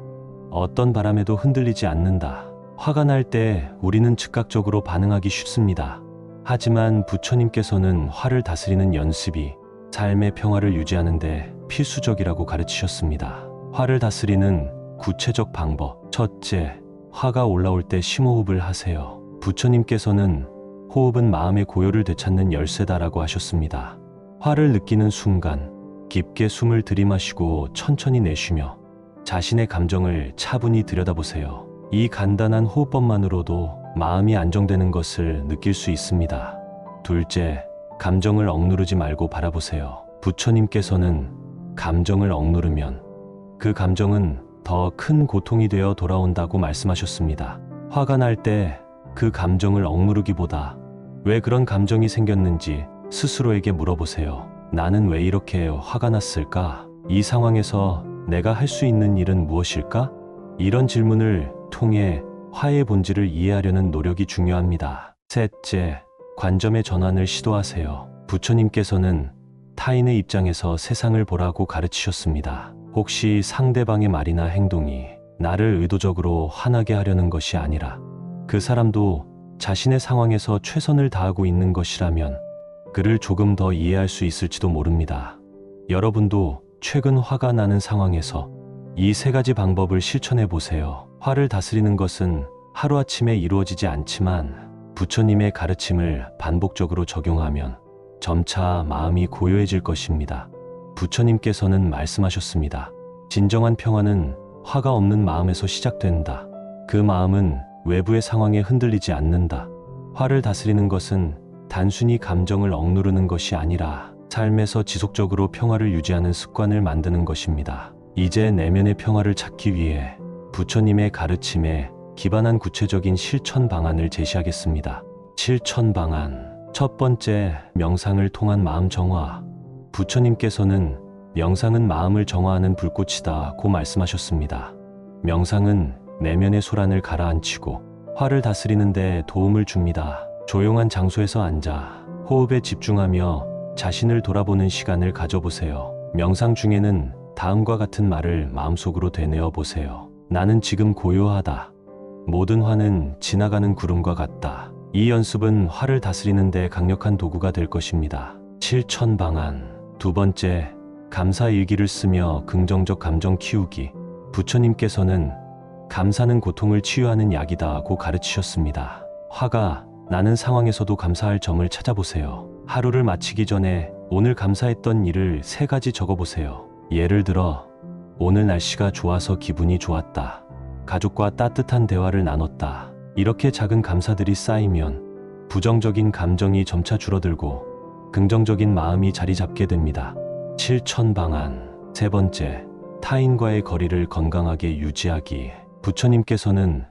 Speaker 1: 어떤 바람에도 흔들리지 않는다. 화가 날 때 우리는 즉각적으로 반응하기 쉽습니다. 하지만 부처님께서는 화를 다스리는 연습이 삶의 평화를 유지하는 데 필수적이라고 가르치셨습니다. 화를 다스리는 구체적 방법. 첫째, 화가 올라올 때 심호흡을 하세요. 부처님께서는 호흡은 마음의 고요를 되찾는 열쇠다라고 하셨습니다. 화를 느끼는 순간 깊게 숨을 들이마시고 천천히 내쉬며 자신의 감정을 차분히 들여다보세요. 이 간단한 호흡법만으로도 마음이 안정되는 것을 느낄 수 있습니다. 둘째, 감정을 억누르지 말고 바라보세요. 부처님께서는 감정을 억누르면 그 감정은 더 큰 고통이 되어 돌아온다고 말씀하셨습니다. 화가 날 때 그 감정을 억누르기보다 왜 그런 감정이 생겼는지 스스로에게 물어보세요. 나는 왜 이렇게 화가 났을까? 이 상황에서 내가 할 수 있는 일은 무엇일까? 이런 질문을 통해 화의 본질을 이해하려는 노력이 중요합니다. 셋째, 관점의 전환을 시도하세요. 부처님께서는 타인의 입장에서 세상을 보라고 가르치셨습니다. 혹시 상대방의 말이나 행동이 나를 의도적으로 화나게 하려는 것이 아니라 그 사람도 자신의 상황에서 최선을 다하고 있는 것이라면 그를 조금 더 이해할 수 있을지도 모릅니다. 여러분도 최근 화가 나는 상황에서 이 3가지 방법을 실천해 보세요. 화를 다스리는 것은 하루아침에 이루어지지 않지만 부처님의 가르침을 반복적으로 적용하면 점차 마음이 고요해질 것입니다. 부처님께서는 말씀하셨습니다. 진정한 평화는 화가 없는 마음에서 시작된다. 그 마음은 외부의 상황에 흔들리지 않는다. 화를 다스리는 것은 단순히 감정을 억누르는 것이 아니라 삶에서 지속적으로 평화를 유지하는 습관을 만드는 것입니다. 이제 내면의 평화를 찾기 위해 부처님의 가르침에 기반한 구체적인 실천 방안을 제시하겠습니다. 실천 방안. 첫 번째, 명상을 통한 마음 정화. 부처님께서는 명상은 마음을 정화하는 불꽃이다고 말씀하셨습니다. 명상은 내면의 소란을 가라앉히고 화를 다스리는 데 도움을 줍니다. 조용한 장소에서 앉아 호흡에 집중하며 자신을 돌아보는 시간을 가져보세요. 명상 중에는 다음과 같은 말을 마음속으로 되뇌어 보세요. 나는 지금 고요하다. 모든 화는 지나가는 구름과 같다. 이 연습은 화를 다스리는 데 강력한 도구가 될 것입니다. 실천 방안. 두 번째, 감사 일기를 쓰며 긍정적 감정 키우기. 부처님께서는 감사는 고통을 치유하는 약이다고 가르치셨습니다. 화가 나는 상황에서도 감사할 점을 찾아보세요. 하루를 마치기 전에 오늘 감사했던 일을 3가지 적어보세요. 예를 들어, 오늘 날씨가 좋아서 기분이 좋았다. 가족과 따뜻한 대화를 나눴다. 이렇게 작은 감사들이 쌓이면 부정적인 감정이 점차 줄어들고 긍정적인 마음이 자리 잡게 됩니다. 실천 방안. 세 번째, 타인과의 거리를 건강하게 유지하기. 부처님께서는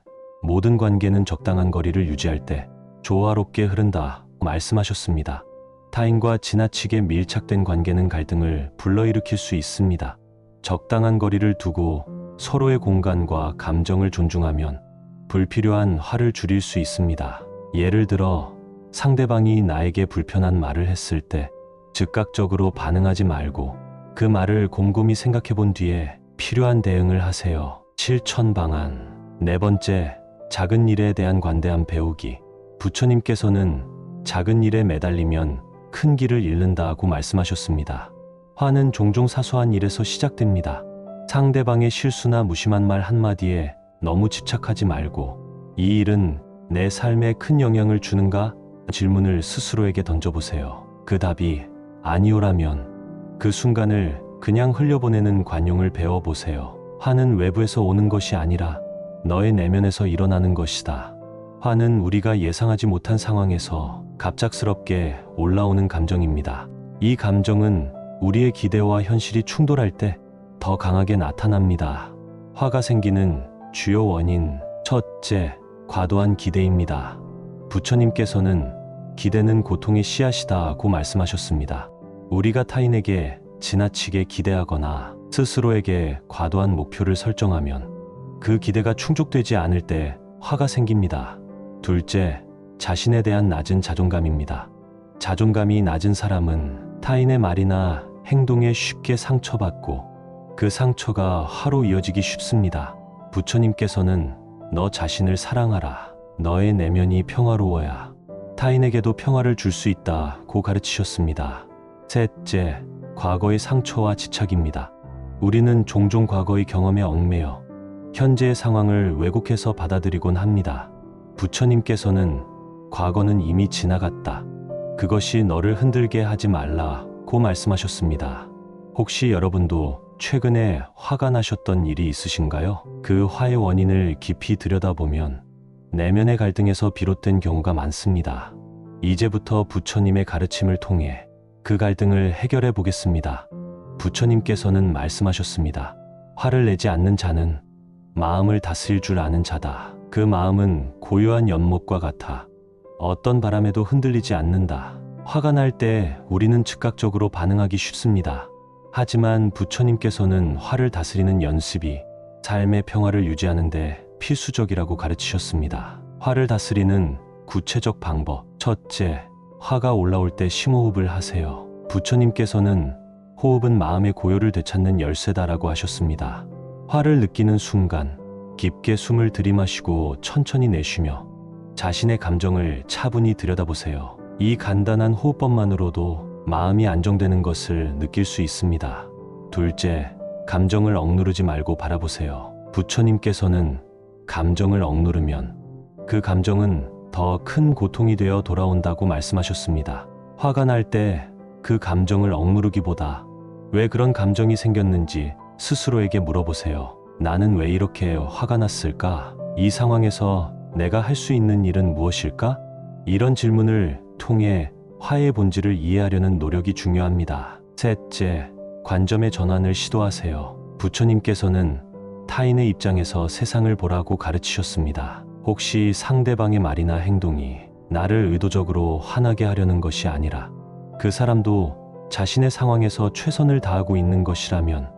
Speaker 1: 모든 관계는 적당한 거리를 유지할 때 조화롭게 흐른다 말씀하셨습니다. 타인과 지나치게 밀착된 관계는 갈등을 불러일으킬 수 있습니다. 적당한 거리를 두고 서로의 공간과 감정을 존중하면 불필요한 화를 줄일 수 있습니다. 예를 들어 상대방이 나에게 불편한 말을 했을 때 즉각적으로 반응하지 말고 그 말을 곰곰이 생각해 본 뒤에 필요한 대응을 하세요. 실천 방안. 네 번째, 작은 일에 대한 관대함 배우기. 부처님께서는 작은 일에 매달리면 큰 길을 잃는다고 말씀하셨습니다. 화는 종종 사소한 일에서 시작됩니다. 상대방의 실수나 무심한 말 한마디에 너무 집착하지 말고 이 일은 내 삶에 큰 영향을 주는가? 질문을 스스로에게 던져보세요. 그 답이 아니오라면 그 순간을 그냥 흘려보내는 관용을 배워보세요. 화는 외부에서 오는 것이 아니라 너의 내면에서 일어나는 것이다. 화는 우리가 예상하지 못한 상황에서 갑작스럽게 올라오는 감정입니다. 이 감정은 우리의 기대와 현실이 충돌할 때 더 강하게 나타납니다. 화가 생기는 주요 원인. 첫째, 과도한 기대입니다. 부처님께서는 기대는 고통의 씨앗이다고 말씀하셨습니다. 우리가 타인에게 지나치게 기대하거나 스스로에게 과도한 목표를 설정하면 그 기대가 충족되지 않을 때 화가 생깁니다. 둘째, 자신에 대한 낮은 자존감입니다. 자존감이 낮은 사람은 타인의 말이나 행동에 쉽게 상처받고 그 상처가 화로 이어지기 쉽습니다. 부처님께서는 너 자신을 사랑하라. 너의 내면이 평화로워야 타인에게도 평화를 줄 수 있다고 가르치셨습니다. 셋째, 과거의 상처와 집착입니다. 우리는 종종 과거의 경험에 얽매여 현재의 상황을 왜곡해서 받아들이곤 합니다. 부처님께서는 과거는 이미 지나갔다. 그것이 너를 흔들게 하지 말라고 말씀하셨습니다. 혹시 여러분도 최근에 화가 나셨던 일이 있으신가요? 그 화의 원인을 깊이 들여다보면 내면의 갈등에서 비롯된 경우가 많습니다. 이제부터 부처님의 가르침을 통해 그 갈등을 해결해 보겠습니다. 부처님께서는 말씀하셨습니다. 화를 내지 않는 자는 마음을 다스릴 줄 아는 자다. 그 마음은 고요한 연못과 같아 어떤 바람에도 흔들리지 않는다. 화가 날 때 우리는 즉각적으로 반응하기 쉽습니다. 하지만 부처님께서는 화를 다스리는 연습이 삶의 평화를 유지하는데 필수적이라고 가르치셨습니다. 화를 다스리는 구체적 방법. 첫째, 화가 올라올 때 심호흡을 하세요. 부처님께서는 호흡은 마음의 고요를 되찾는 열쇠다라고 하셨습니다. 화를 느끼는 순간 깊게 숨을 들이마시고 천천히 내쉬며 자신의 감정을 차분히 들여다보세요. 이 간단한 호흡법만으로도 마음이 안정되는 것을 느낄 수 있습니다. 둘째, 감정을 억누르지 말고 바라보세요. 부처님께서는 감정을 억누르면 그 감정은 더 큰 고통이 되어 돌아온다고 말씀하셨습니다. 화가 날 때 그 감정을 억누르기보다 왜 그런 감정이 생겼는지 스스로에게 물어보세요. 나는 왜 이렇게 화가 났을까? 이 상황에서 내가 할 수 있는 일은 무엇일까? 이런 질문을 통해 화의 본질을 이해하려는 노력이 중요합니다. 셋째, 관점의 전환을 시도하세요. 부처님께서는 타인의 입장에서 세상을 보라고 가르치셨습니다. 혹시 상대방의 말이나 행동이 나를 의도적으로 화나게 하려는 것이 아니라 그 사람도 자신의 상황에서 최선을 다하고 있는 것이라면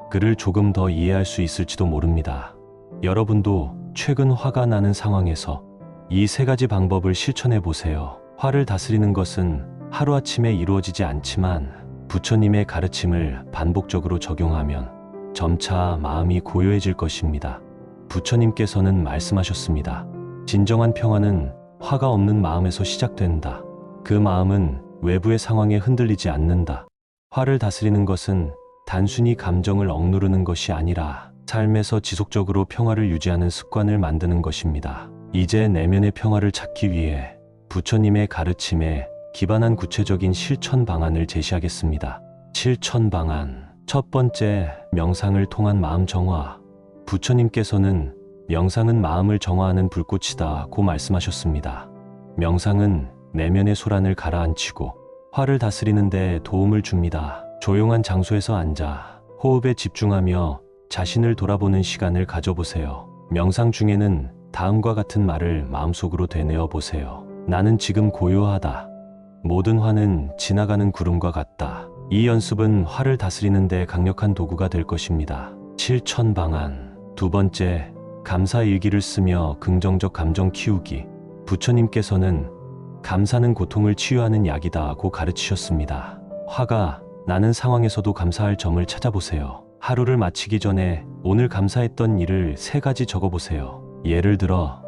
Speaker 1: 그를 조금 더 이해할 수 있을지도 모릅니다. 여러분도 최근 화가 나는 상황에서 이 세 가지 방법을 실천해 보세요. 화를 다스리는 것은 하루아침에 이루어지지 않지만 부처님의 가르침을 반복적으로 적용하면 점차 마음이 고요해질 것입니다. 부처님께서는 말씀하셨습니다. 진정한 평화는 화가 없는 마음에서 시작된다. 그 마음은 외부의 상황에 흔들리지 않는다. 화를 다스리는 것은 단순히 감정을 억누르는 것이 아니라 삶에서 지속적으로 평화를 유지하는 습관을 만드는 것입니다. 이제 내면의 평화를 찾기 위해 부처님의 가르침에 기반한 구체적인 실천 방안을 제시하겠습니다. 실천 방안. 첫 번째, 명상을 통한 마음 정화. 부처님께서는 명상은 마음을 정화하는 불꽃이다고 말씀하셨습니다. 명상은 내면의 소란을 가라앉히고 화를 다스리는 데 도움을 줍니다. 조용한 장소에서 앉아 호흡에 집중하며 자신을 돌아보는 시간을 가져보세요. 명상 중에는 다음과 같은 말을 마음속으로 되뇌어 보세요. 나는 지금 고요하다. 모든 화는 지나가는 구름과 같다. 이 연습은 화를 다스리는 데 강력한 도구가 될 것입니다. 실천 방안. 두 번째, 감사 일기를 쓰며 긍정적 감정 키우기. 부처님께서는 감사는 고통을 치유하는 약이다고 가르치셨습니다. 화가 나는 상황에서도 감사할 점을 찾아보세요. 하루를 마치기 전에 오늘 감사했던 일을 3가지 적어보세요. 예를 들어,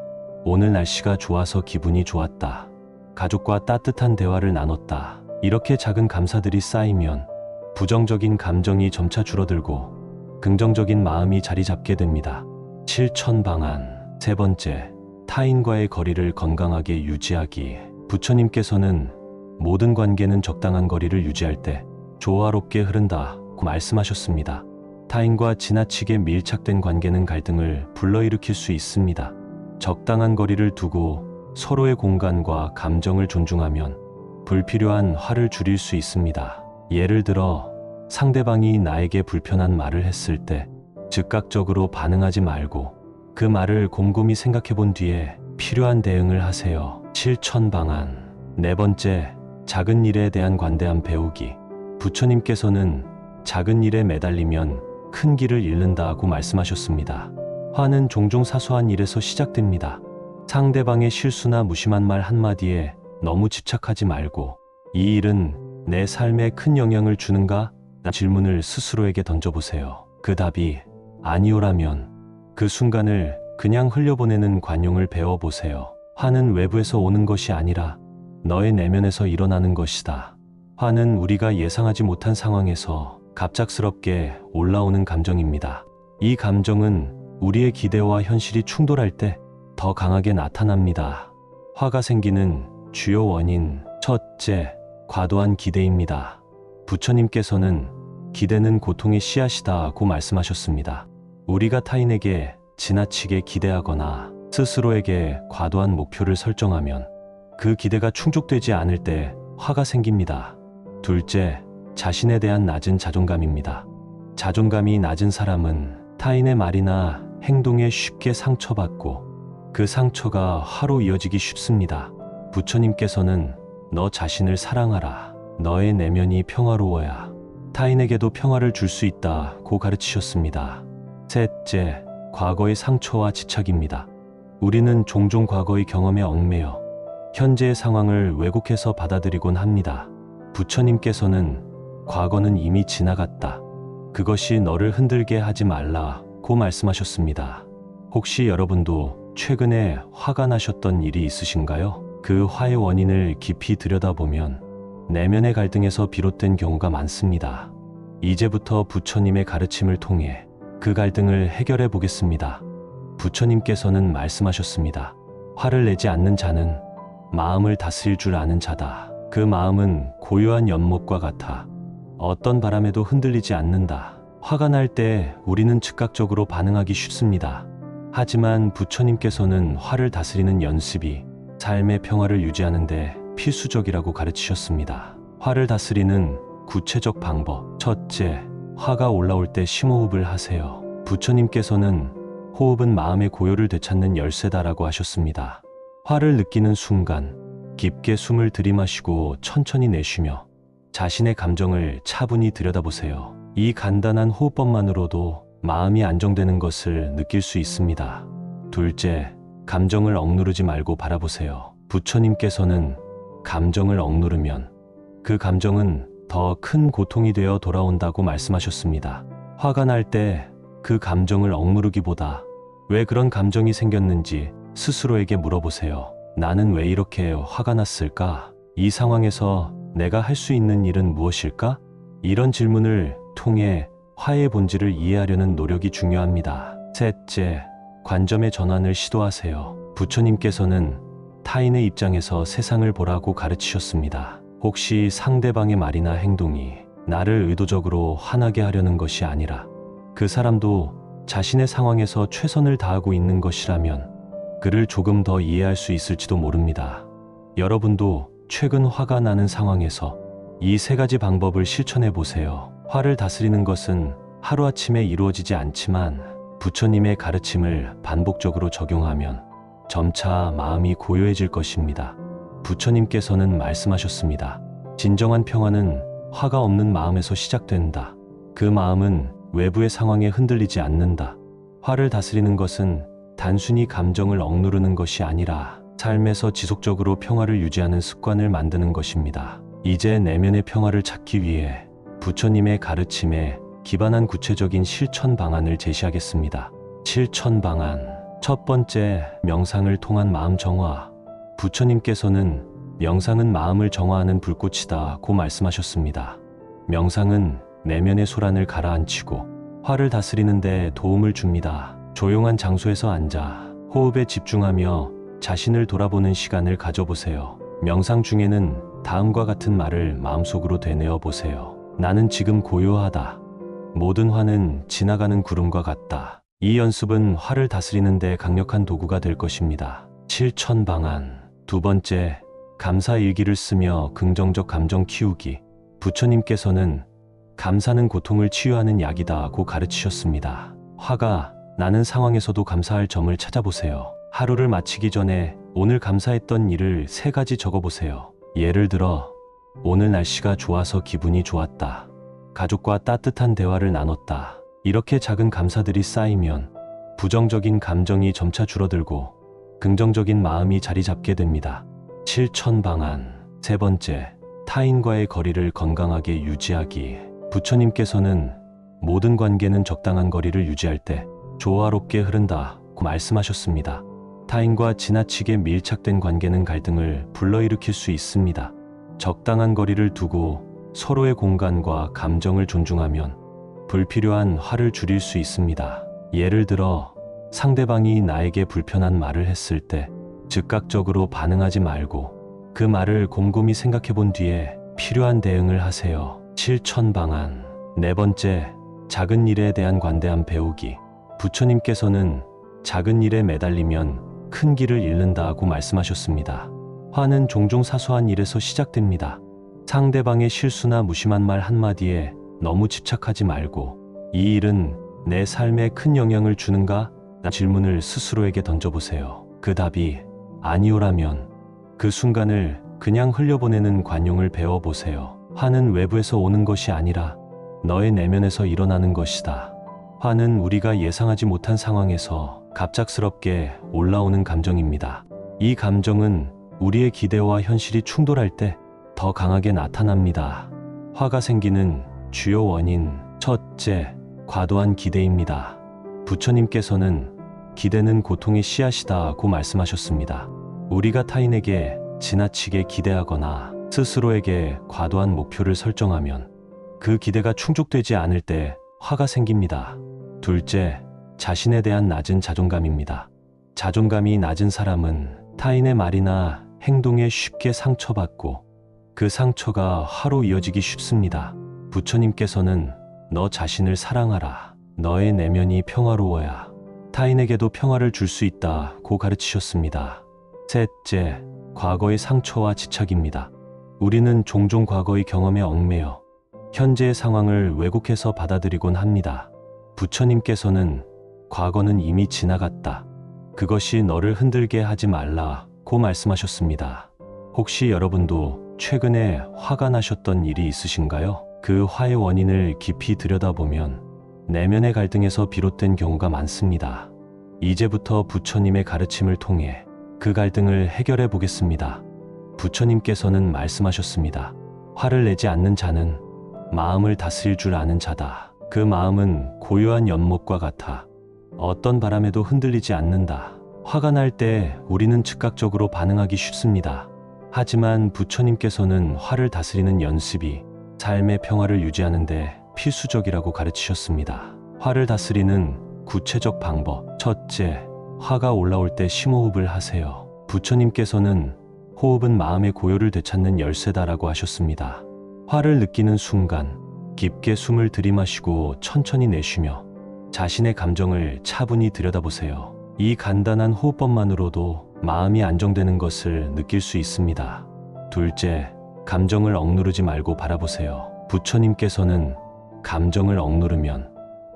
Speaker 1: 오늘 날씨가 좋아서 기분이 좋았다. 가족과 따뜻한 대화를 나눴다. 이렇게 작은 감사들이 쌓이면 부정적인 감정이 점차 줄어들고 긍정적인 마음이 자리 잡게 됩니다. 실천 방안. 세 번째, 타인과의 거리를 건강하게 유지하기. 부처님께서는 모든 관계는 적당한 거리를 유지할 때 조화롭게 흐른다고 말씀하셨습니다. 타인과 지나치게 밀착된 관계는 갈등을 불러일으킬 수 있습니다. 적당한 거리를 두고 서로의 공간과 감정을 존중하면 불필요한 화를 줄일 수 있습니다. 예를 들어, 상대방이 나에게 불편한 말을 했을 때 즉각적으로 반응하지 말고 그 말을 곰곰이 생각해 본 뒤에 필요한 대응을 하세요. 실천 방안. 네 번째, 작은 일에 대한 관대함 배우기. 부처님께서는 작은 일에 매달리면 큰 길을 잃는다고 말씀하셨습니다. 화는 종종 사소한 일에서 시작됩니다. 상대방의 실수나 무심한 말 한마디에 너무 집착하지 말고 이 일은 내 삶에 큰 영향을 주는가? 라는 질문을 스스로에게 던져보세요. 그 답이 아니오라면 그 순간을 그냥 흘려보내는 관용을 배워보세요. 화는 외부에서 오는 것이 아니라 너의 내면에서 일어나는 것이다. 화는 우리가 예상하지 못한 상황에서 갑작스럽게 올라오는 감정입니다. 이 감정은 우리의 기대와 현실이 충돌할 때 더 강하게 나타납니다. 화가 생기는 주요 원인. 첫째, 과도한 기대입니다. 부처님께서는 기대는 고통의 씨앗이다고 말씀하셨습니다. 우리가 타인에게 지나치게 기대하거나 스스로에게 과도한 목표를 설정하면 그 기대가 충족되지 않을 때 화가 생깁니다. 둘째, 자신에 대한 낮은 자존감입니다. 자존감이 낮은 사람은 타인의 말이나 행동에 쉽게 상처받고 그 상처가 화로 이어지기 쉽습니다. 부처님께서는 너 자신을 사랑하라. 너의 내면이 평화로워야 타인에게도 평화를 줄 수 있다고 가르치셨습니다. 셋째, 과거의 상처와 집착입니다. 우리는 종종 과거의 경험에 얽매여 현재의 상황을 왜곡해서 받아들이곤 합니다. 부처님께서는 과거는 이미 지나갔다. 그것이 너를 흔들게 하지 말라고 말씀하셨습니다. 혹시 여러분도 최근에 화가 나셨던 일이 있으신가요? 그 화의 원인을 깊이 들여다보면 내면의 갈등에서 비롯된 경우가 많습니다. 이제부터 부처님의 가르침을 통해 그 갈등을 해결해 보겠습니다. 부처님께서는 말씀하셨습니다. 화를 내지 않는 자는 마음을 다스릴 줄 아는 자다. 그 마음은 고요한 연못과 같아 어떤 바람에도 흔들리지 않는다. 화가 날 때 우리는 즉각적으로 반응하기 쉽습니다. 하지만 부처님께서는 화를 다스리는 연습이 삶의 평화를 유지하는데 필수적이라고 가르치셨습니다. 화를 다스리는 구체적 방법. 첫째, 화가 올라올 때 심호흡을 하세요. 부처님께서는 호흡은 마음의 고요를 되찾는 열쇠다라고 하셨습니다. 화를 느끼는 순간 깊게 숨을 들이마시고 천천히 내쉬며 자신의 감정을 차분히 들여다보세요. 이 간단한 호흡법만으로도 마음이 안정되는 것을 느낄 수 있습니다. 둘째, 감정을 억누르지 말고 바라보세요. 부처님께서는 감정을 억누르면 그 감정은 더 큰 고통이 되어 돌아온다고 말씀하셨습니다. 화가 날 때 그 감정을 억누르기보다 왜 그런 감정이 생겼는지 스스로에게 물어보세요. 나는 왜 이렇게 화가 났을까? 이 상황에서 내가 할 수 있는 일은 무엇일까? 이런 질문을 통해 화의 본질을 이해하려는 노력이 중요합니다. 셋째, 관점의 전환을 시도하세요. 부처님께서는 타인의 입장에서 세상을 보라고 가르치셨습니다. 혹시 상대방의 말이나 행동이 나를 의도적으로 화나게 하려는 것이 아니라 그 사람도 자신의 상황에서 최선을 다하고 있는 것이라면 그를 조금 더 이해할 수 있을지도 모릅니다. 여러분도 최근 화가 나는 상황에서 이 세 가지 방법을 실천해 보세요. 화를 다스리는 것은 하루아침에 이루어지지 않지만 부처님의 가르침을 반복적으로 적용하면 점차 마음이 고요해질 것입니다. 부처님께서는 말씀하셨습니다. 진정한 평화는 화가 없는 마음에서 시작된다. 그 마음은 외부의 상황에 흔들리지 않는다. 화를 다스리는 것은 단순히 감정을 억누르는 것이 아니라 삶에서 지속적으로 평화를 유지하는 습관을 만드는 것입니다. 이제 내면의 평화를 찾기 위해 부처님의 가르침에 기반한 구체적인 실천 방안을 제시하겠습니다. 실천 방안. 첫 번째, 명상을 통한 마음 정화. 부처님께서는 명상은 마음을 정화하는 불꽃이다고 말씀하셨습니다. 명상은 내면의 소란을 가라앉히고 화를 다스리는 데 도움을 줍니다. 조용한 장소에서 앉아 호흡에 집중하며 자신을 돌아보는 시간을 가져보세요. 명상 중에는 다음과 같은 말을 마음속으로 되뇌어 보세요. 나는 지금 고요하다. 모든 화는 지나가는 구름과 같다. 이 연습은 화를 다스리는 데 강력한 도구가 될 것입니다. 실천 방안. 두 번째, 감사 일기를 쓰며 긍정적 감정 키우기. 부처님께서는 감사는 고통을 치유하는 약이다고 가르치셨습니다. 화가 나는 상황에서도 감사할 점을 찾아보세요. 하루를 마치기 전에 오늘 감사했던 일을 3가지 적어보세요. 예를 들어, 오늘 날씨가 좋아서 기분이 좋았다. 가족과 따뜻한 대화를 나눴다. 이렇게 작은 감사들이 쌓이면 부정적인 감정이 점차 줄어들고 긍정적인 마음이 자리 잡게 됩니다. 실천 방안. 세 번째, 타인과의 거리를 건강하게 유지하기. 부처님께서는 모든 관계는 적당한 거리를 유지할 때 조화롭게 흐른다고 말씀하셨습니다. 타인과 지나치게 밀착된 관계는 갈등을 불러일으킬 수 있습니다. 적당한 거리를 두고 서로의 공간과 감정을 존중하면 불필요한 화를 줄일 수 있습니다. 예를 들어, 상대방이 나에게 불편한 말을 했을 때 즉각적으로 반응하지 말고 그 말을 곰곰이 생각해 본 뒤에 필요한 대응을 하세요. 실천 방안. 네 번째, 작은 일에 대한 관대함 배우기. 부처님께서는 작은 일에 매달리면 큰 길을 잃는다고 말씀하셨습니다. 화는 종종 사소한 일에서 시작됩니다. 상대방의 실수나 무심한 말 한마디에 너무 집착하지 말고 이 일은 내 삶에 큰 영향을 주는가? 라는 질문을 스스로에게 던져보세요. 그 답이 아니오라면 그 순간을 그냥 흘려보내는 관용을 배워보세요. 화는 외부에서 오는 것이 아니라 너의 내면에서 일어나는 것이다. 화는 우리가 예상하지 못한 상황에서 갑작스럽게 올라오는 감정입니다. 이 감정은 우리의 기대와 현실이 충돌할 때 더 강하게 나타납니다. 화가 생기는 주요 원인. 첫째, 과도한 기대입니다. 부처님께서는 기대는 고통의 씨앗이다고 말씀하셨습니다. 우리가 타인에게 지나치게 기대하거나 스스로에게 과도한 목표를 설정하면 그 기대가 충족되지 않을 때 화가 생깁니다. 둘째, 자신에 대한 낮은 자존감입니다. 자존감이 낮은 사람은 타인의 말이나 행동에 쉽게 상처받고 그 상처가 화로 이어지기 쉽습니다. 부처님께서는 너 자신을 사랑하라. 너의 내면이 평화로워야 타인에게도 평화를 줄 수 있다고 가르치셨습니다. 셋째, 과거의 상처와 집착입니다. 우리는 종종 과거의 경험에 얽매여 현재의 상황을 왜곡해서 받아들이곤 합니다. 부처님께서는 과거는 이미 지나갔다. 그것이 너를 흔들게 하지 말라고 말씀하셨습니다. 혹시 여러분도 최근에 화가 나셨던 일이 있으신가요? 그 화의 원인을 깊이 들여다보면 내면의 갈등에서 비롯된 경우가 많습니다. 이제부터 부처님의 가르침을 통해 그 갈등을 해결해 보겠습니다. 부처님께서는 말씀하셨습니다. 화를 내지 않는 자는 마음을 다스릴 줄 아는 자다. 그 마음은 고요한 연못과 같아 어떤 바람에도 흔들리지 않는다. 화가 날 때 우리는 즉각적으로 반응하기 쉽습니다. 하지만 부처님께서는 화를 다스리는 연습이 삶의 평화를 유지하는 데 필수적이라고 가르치셨습니다. 화를 다스리는 구체적 방법. 첫째, 화가 올라올 때 심호흡을 하세요. 부처님께서는 호흡은 마음의 고요를 되찾는 열쇠다라고 하셨습니다. 화를 느끼는 순간 깊게 숨을 들이마시고 천천히 내쉬며 자신의 감정을 차분히 들여다보세요. 이 간단한 호흡법만으로도 마음이 안정되는 것을 느낄 수 있습니다. 둘째, 감정을 억누르지 말고 바라보세요. 부처님께서는 감정을 억누르면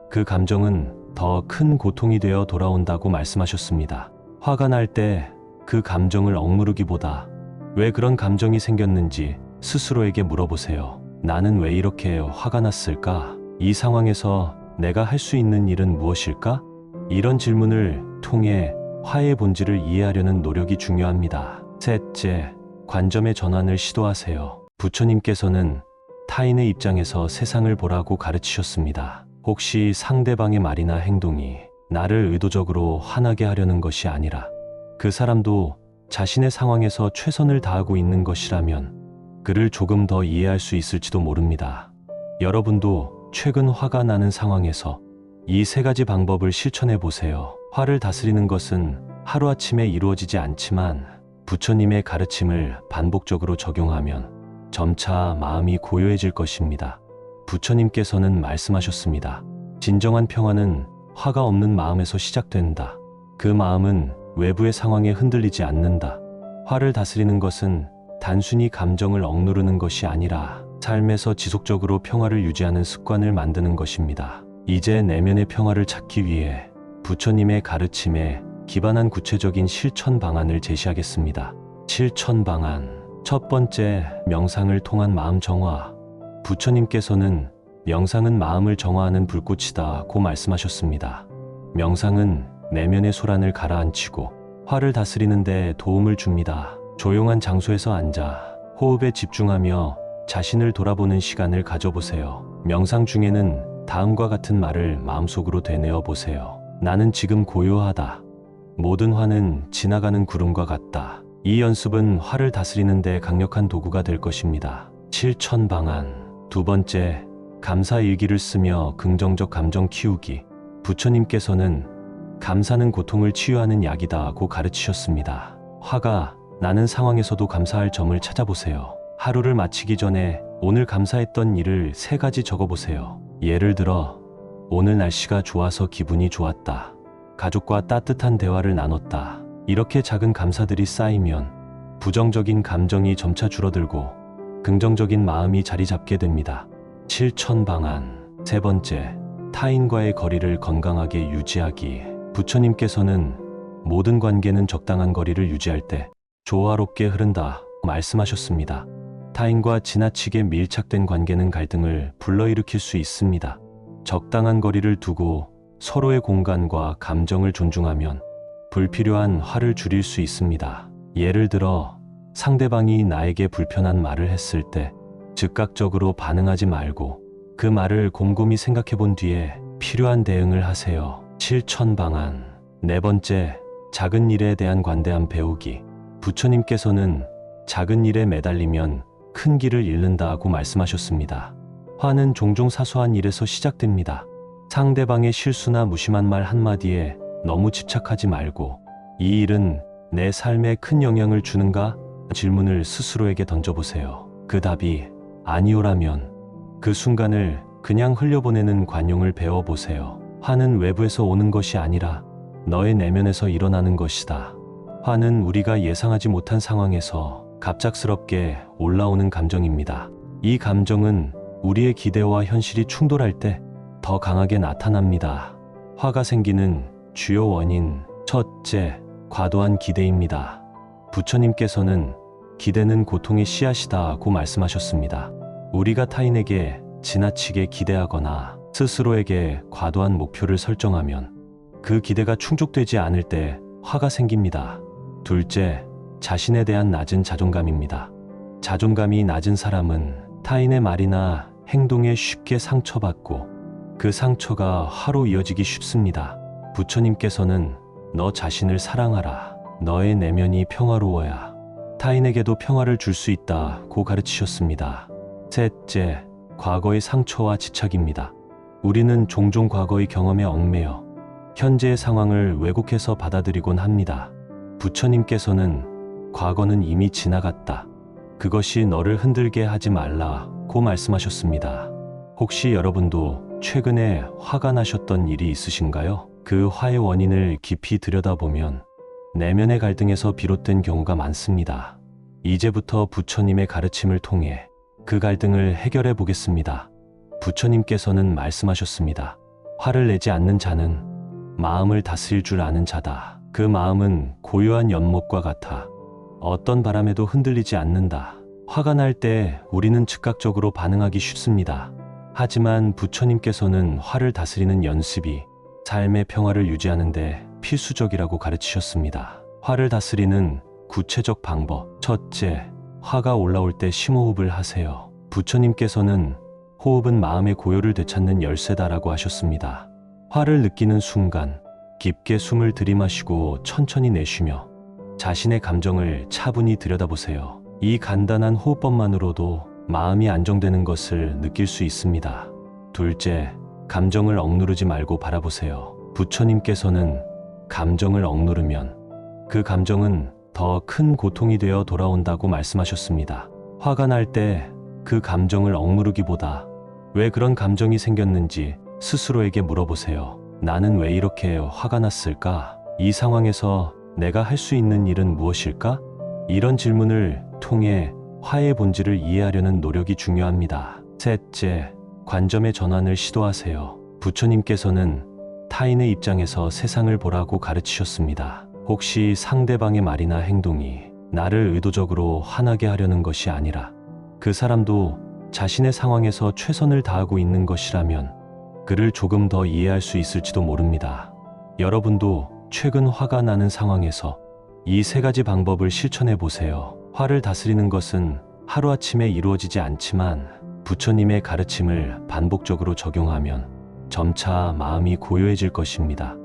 Speaker 1: 그 감정은 더 큰 고통이 되어 돌아온다고 말씀하셨습니다. 화가 날 때 그 감정을 억누르기보다 왜 그런 감정이 생겼는지 스스로에게 물어보세요. 나는 왜 이렇게 화가 났을까? 이 상황에서 내가 할 수 있는 일은 무엇일까? 이런 질문을 통해 화의 본질을 이해하려는 노력이 중요합니다. 셋째, 관점의 전환을 시도하세요. 부처님께서는 타인의 입장에서 세상을 보라고 가르치셨습니다. 혹시 상대방의 말이나 행동이 나를 의도적으로 화나게 하려는 것이 아니라 그 사람도 자신의 상황에서 최선을 다하고 있는 것이라면 그를 조금 더 이해할 수 있을지도 모릅니다. 여러분도 최근 화가 나는 상황에서 이 세 가지 방법을 실천해 보세요. 화를 다스리는 것은 하루아침에 이루어지지 않지만 부처님의 가르침을 반복적으로 적용하면 점차 마음이 고요해질 것입니다. 부처님께서는 말씀하셨습니다. 진정한 평화는 화가 없는 마음에서 시작된다. 그 마음은 외부의 상황에 흔들리지 않는다. 화를 다스리는 것은 단순히 감정을 억누르는 것이 아니라 삶에서 지속적으로 평화를 유지하는 습관을 만드는 것입니다. 이제 내면의 평화를 찾기 위해 부처님의 가르침에 기반한 구체적인 실천 방안을 제시하겠습니다. 실천 방안. 첫 번째, 명상을 통한 마음 정화. 부처님께서는 명상은 마음을 정화하는 불꽃이다고 말씀하셨습니다. 명상은 내면의 소란을 가라앉히고 화를 다스리는 데 도움을 줍니다. 조용한 장소에서 앉아 호흡에 집중하며 자신을 돌아보는 시간을 가져보세요. 명상 중에는 다음과 같은 말을 마음속으로 되뇌어 보세요. 나는 지금 고요하다. 모든 화는 지나가는 구름과 같다. 이 연습은 화를 다스리는 데 강력한 도구가 될 것입니다. 실천 방안. 두 번째, 감사 일기를 쓰며 긍정적 감정 키우기. 부처님께서는 감사는 고통을 치유하는 약이다고 가르치셨습니다. 화가 나는 상황에서도 감사할 점을 찾아보세요. 하루를 마치기 전에 오늘 감사했던 일을 3가지 적어보세요. 예를 들어, 오늘 날씨가 좋아서 기분이 좋았다. 가족과 따뜻한 대화를 나눴다. 이렇게 작은 감사들이 쌓이면 부정적인 감정이 점차 줄어들고 긍정적인 마음이 자리 잡게 됩니다. 실천 방안. 세 번째, 타인과의 거리를 건강하게 유지하기. 부처님께서는 모든 관계는 적당한 거리를 유지할 때 조화롭게 흐른다 말씀하셨습니다. 타인과 지나치게 밀착된 관계는 갈등을 불러일으킬 수 있습니다. 적당한 거리를 두고 서로의 공간과 감정을 존중하면 불필요한 화를 줄일 수 있습니다. 예를 들어 상대방이 나에게 불편한 말을 했을 때 즉각적으로 반응하지 말고 그 말을 곰곰이 생각해 본 뒤에 필요한 대응을 하세요. 실천 방안. 네 번째, 작은 일에 대한 관대함 배우기. 부처님께서는 작은 일에 매달리면 큰 길을 잃는다고 말씀하셨습니다. 화는 종종 사소한 일에서 시작됩니다. 상대방의 실수나 무심한 말 한마디에 너무 집착하지 말고 이 일은 내 삶에 큰 영향을 주는가? 질문을 스스로에게 던져보세요. 그 답이 아니오라면 그 순간을 그냥 흘려보내는 관용을 배워보세요. 화는 외부에서 오는 것이 아니라 너의 내면에서 일어나는 것이다. 화는 우리가 예상하지 못한 상황에서 갑작스럽게 올라오는 감정입니다. 이 감정은 우리의 기대와 현실이 충돌할 때 더 강하게 나타납니다. 화가 생기는 주요 원인, 첫째, 과도한 기대입니다. 부처님께서는 기대는 고통의 씨앗이다고 말씀하셨습니다. 우리가 타인에게 지나치게 기대하거나 스스로에게 과도한 목표를 설정하면 그 기대가 충족되지 않을 때 화가 생깁니다. 둘째, 자신에 대한 낮은 자존감입니다. 자존감이 낮은 사람은 타인의 말이나 행동에 쉽게 상처받고 그 상처가 화로 이어지기 쉽습니다. 부처님께서는 너 자신을 사랑하라. 너의 내면이 평화로워야 타인에게도 평화를 줄 수 있다고 가르치셨습니다. 셋째, 과거의 상처와 집착입니다. 우리는 종종 과거의 경험에 얽매여 현재의 상황을 왜곡해서 받아들이곤 합니다. 부처님께서는 과거는 이미 지나갔다. 그것이 너를 흔들게 하지 말라고 말씀하셨습니다. 혹시 여러분도 최근에 화가 나셨던 일이 있으신가요? 그 화의 원인을 깊이 들여다보면 내면의 갈등에서 비롯된 경우가 많습니다. 이제부터 부처님의 가르침을 통해 그 갈등을 해결해 보겠습니다. 부처님께서는 말씀하셨습니다. 화를 내지 않는 자는 마음을 다스릴 줄 아는 자다. 그 마음은 고요한 연못과 같아 어떤 바람에도 흔들리지 않는다. 화가 날 때 우리는 즉각적으로 반응하기 쉽습니다. 하지만 부처님께서는 화를 다스리는 연습이 삶의 평화를 유지하는데 필수적이라고 가르치셨습니다. 화를 다스리는 구체적 방법. 첫째, 화가 올라올 때 심호흡을 하세요. 부처님께서는 호흡은 마음의 고요를 되찾는 열쇠다라고 하셨습니다. 화를 느끼는 순간 깊게 숨을 들이마시고 천천히 내쉬며 자신의 감정을 차분히 들여다보세요. 이 간단한 호흡법만으로도 마음이 안정되는 것을 느낄 수 있습니다. 둘째, 감정을 억누르지 말고 바라보세요. 부처님께서는 감정을 억누르면 그 감정은 더 큰 고통이 되어 돌아온다고 말씀하셨습니다. 화가 날 때 그 감정을 억누르기보다 왜 그런 감정이 생겼는지 스스로에게 물어보세요. 나는 왜 이렇게 화가 났을까? 이 상황에서 내가 할 수 있는 일은 무엇일까? 이런 질문을 통해 화의 본질을 이해하려는 노력이 중요합니다. 셋째, 관점의 전환을 시도하세요. 부처님께서는 타인의 입장에서 세상을 보라고 가르치셨습니다. 혹시 상대방의 말이나 행동이 나를 의도적으로 화나게 하려는 것이 아니라 그 사람도 자신의 상황에서 최선을 다하고 있는 것이라면 그를 조금 더 이해할 수 있을지도 모릅니다. 여러분도 최근 화가 나는 상황에서 이 세 가지 방법을 실천해 보세요. 화를 다스리는 것은 하루아침에 이루어지지 않지만 부처님의 가르침을 반복적으로 적용하면 점차 마음이 고요해질 것입니다.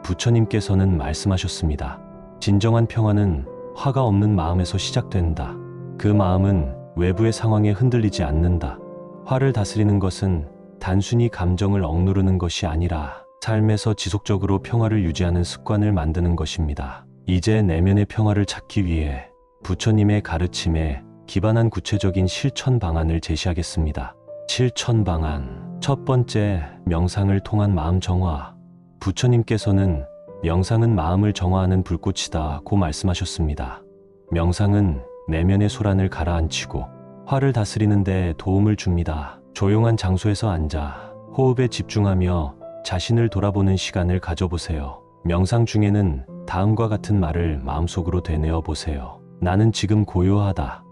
Speaker 1: 부처님께서는 말씀하셨습니다. 진정한 평화는 화가 없는 마음에서 시작된다. 그 마음은 외부의 상황에 흔들리지 않는다. 화를 다스리는 것은 단순히 감정을 억누르는 것이 아니라 삶에서 지속적으로 평화를 유지하는 습관을 만드는 것입니다. 이제 내면의 평화를 찾기 위해 부처님의 가르침에 기반한 구체적인 실천 방안을 제시하겠습니다. 실천 방안. 첫 번째, 명상을 통한 마음 정화. 부처님께서는 명상은 마음을 정화하는 불꽃이다고 말씀하셨습니다. 명상은 내면의 소란을 가라앉히고 화를 다스리는 데 도움을 줍니다. 조용한 장소에서 앉아 호흡에 집중하며 자신을 돌아보는 시간을 가져보세요. 명상 중에는 다음과 같은 말을 마음속으로 되뇌어 보세요. 나는 지금 고요하다.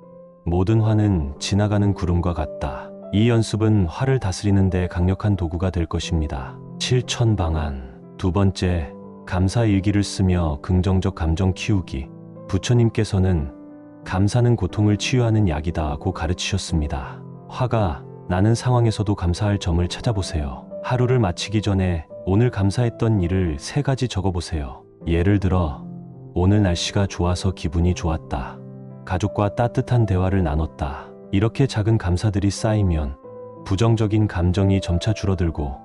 Speaker 1: 모든 화는 지나가는 구름과 같다. 이 연습은 화를 다스리는 데 강력한 도구가 될 것입니다. 실천 방안. 두 번째, 감사 일기를 쓰며 긍정적 감정 키우기. 부처님께서는 감사는 고통을 치유하는 약이다고 가르치셨습니다. 화가 나는 상황에서도 감사할 점을 찾아보세요. 하루를 마치기 전에 오늘 감사했던 일을 3가지 적어보세요. 예를 들어, 오늘 날씨가 좋아서 기분이 좋았다. 가족과 따뜻한 대화를 나눴다. 이렇게 작은 감사들이 쌓이면 부정적인 감정이 점차 줄어들고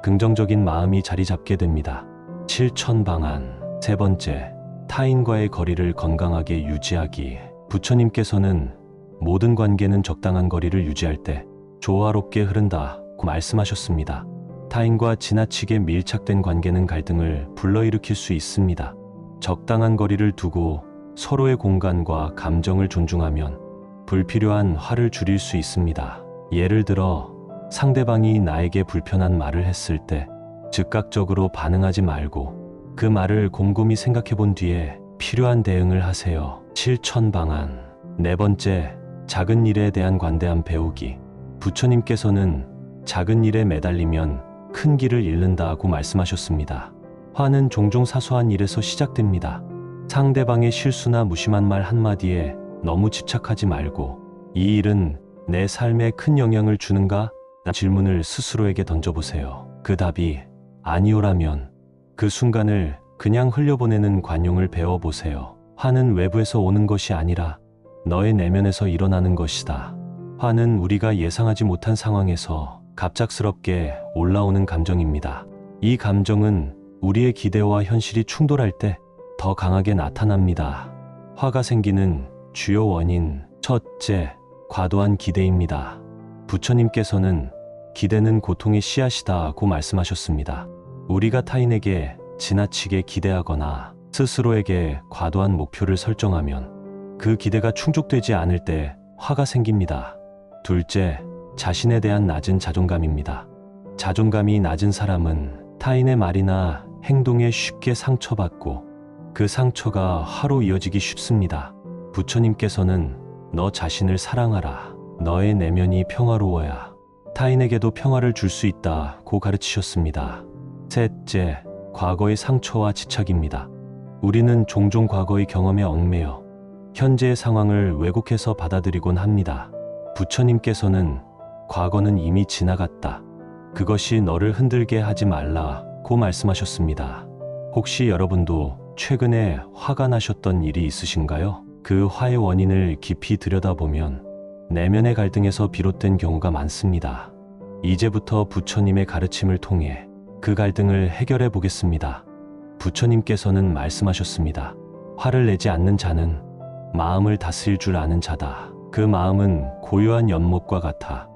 Speaker 1: 긍정적인 마음이 자리 잡게 됩니다. 실천 방안. 세 번째, 타인과의 거리를 건강하게 유지하기. 부처님께서는 모든 관계는 적당한 거리를 유지할 때 조화롭게 흐른다고 말씀하셨습니다. 타인과 지나치게 밀착된 관계는 갈등을 불러일으킬 수 있습니다. 적당한 거리를 두고 서로의 공간과 감정을 존중하면 불필요한 화를 줄일 수 있습니다. 예를 들어 상대방이 나에게 불편한 말을 했을 때 즉각적으로 반응하지 말고 그 말을 곰곰이 생각해 본 뒤에 필요한 대응을 하세요. 실천 방안. 네 번째, 작은 일에 대한 관대함 배우기. 부처님께서는 작은 일에 매달리면 큰 길을 잃는다고 말씀하셨습니다. 화는 종종 사소한 일에서 시작됩니다. 상대방의 실수나 무심한 말 한마디에 너무 집착하지 말고 이 일은 내 삶에 큰 영향을 주는가? 라는 질문을 스스로에게 던져보세요. 그 답이 아니오라면 그 순간을 그냥 흘려보내는 관용을 배워보세요. 화는 외부에서 오는 것이 아니라 너의 내면에서 일어나는 것이다. 화는 우리가 예상하지 못한 상황에서 갑작스럽게 올라오는 감정입니다. 이 감정은 우리의 기대와 현실이 충돌할 때 더 강하게 나타납니다. 화가 생기는 주요 원인, 첫째, 과도한 기대입니다. 부처님께서는 기대는 고통의 씨앗이다고 말씀하셨습니다. 우리가 타인에게 지나치게 기대하거나 스스로에게 과도한 목표를 설정하면 그 기대가 충족되지 않을 때 화가 생깁니다. 둘째, 자신에 대한 낮은 자존감입니다. 자존감이 낮은 사람은 타인의 말이나 행동에 쉽게 상처받고 그 상처가 화로 이어지기 쉽습니다. 부처님께서는 너 자신을 사랑하라. 너의 내면이 평화로워야 타인에게도 평화를 줄 수 있다고 가르치셨습니다. 셋째, 과거의 상처와 집착입니다. 우리는 종종 과거의 경험에 얽매여 현재의 상황을 왜곡해서 받아들이곤 합니다. 부처님께서는 과거는 이미 지나갔다. 그것이 너를 흔들게 하지 말라고 말씀하셨습니다. 혹시 여러분도 최근에 화가 나셨던 일이 있으신가요? 그 화의 원인을 깊이 들여다보면 내면의 갈등에서 비롯된 경우가 많습니다. 이제부터 부처님의 가르침을 통해 그 갈등을 해결해 보겠습니다. 부처님께서는 말씀하셨습니다. 화를 내지 않는 자는 마음을 다스릴 줄 아는 자다. 그 마음은 고요한 연못과 같아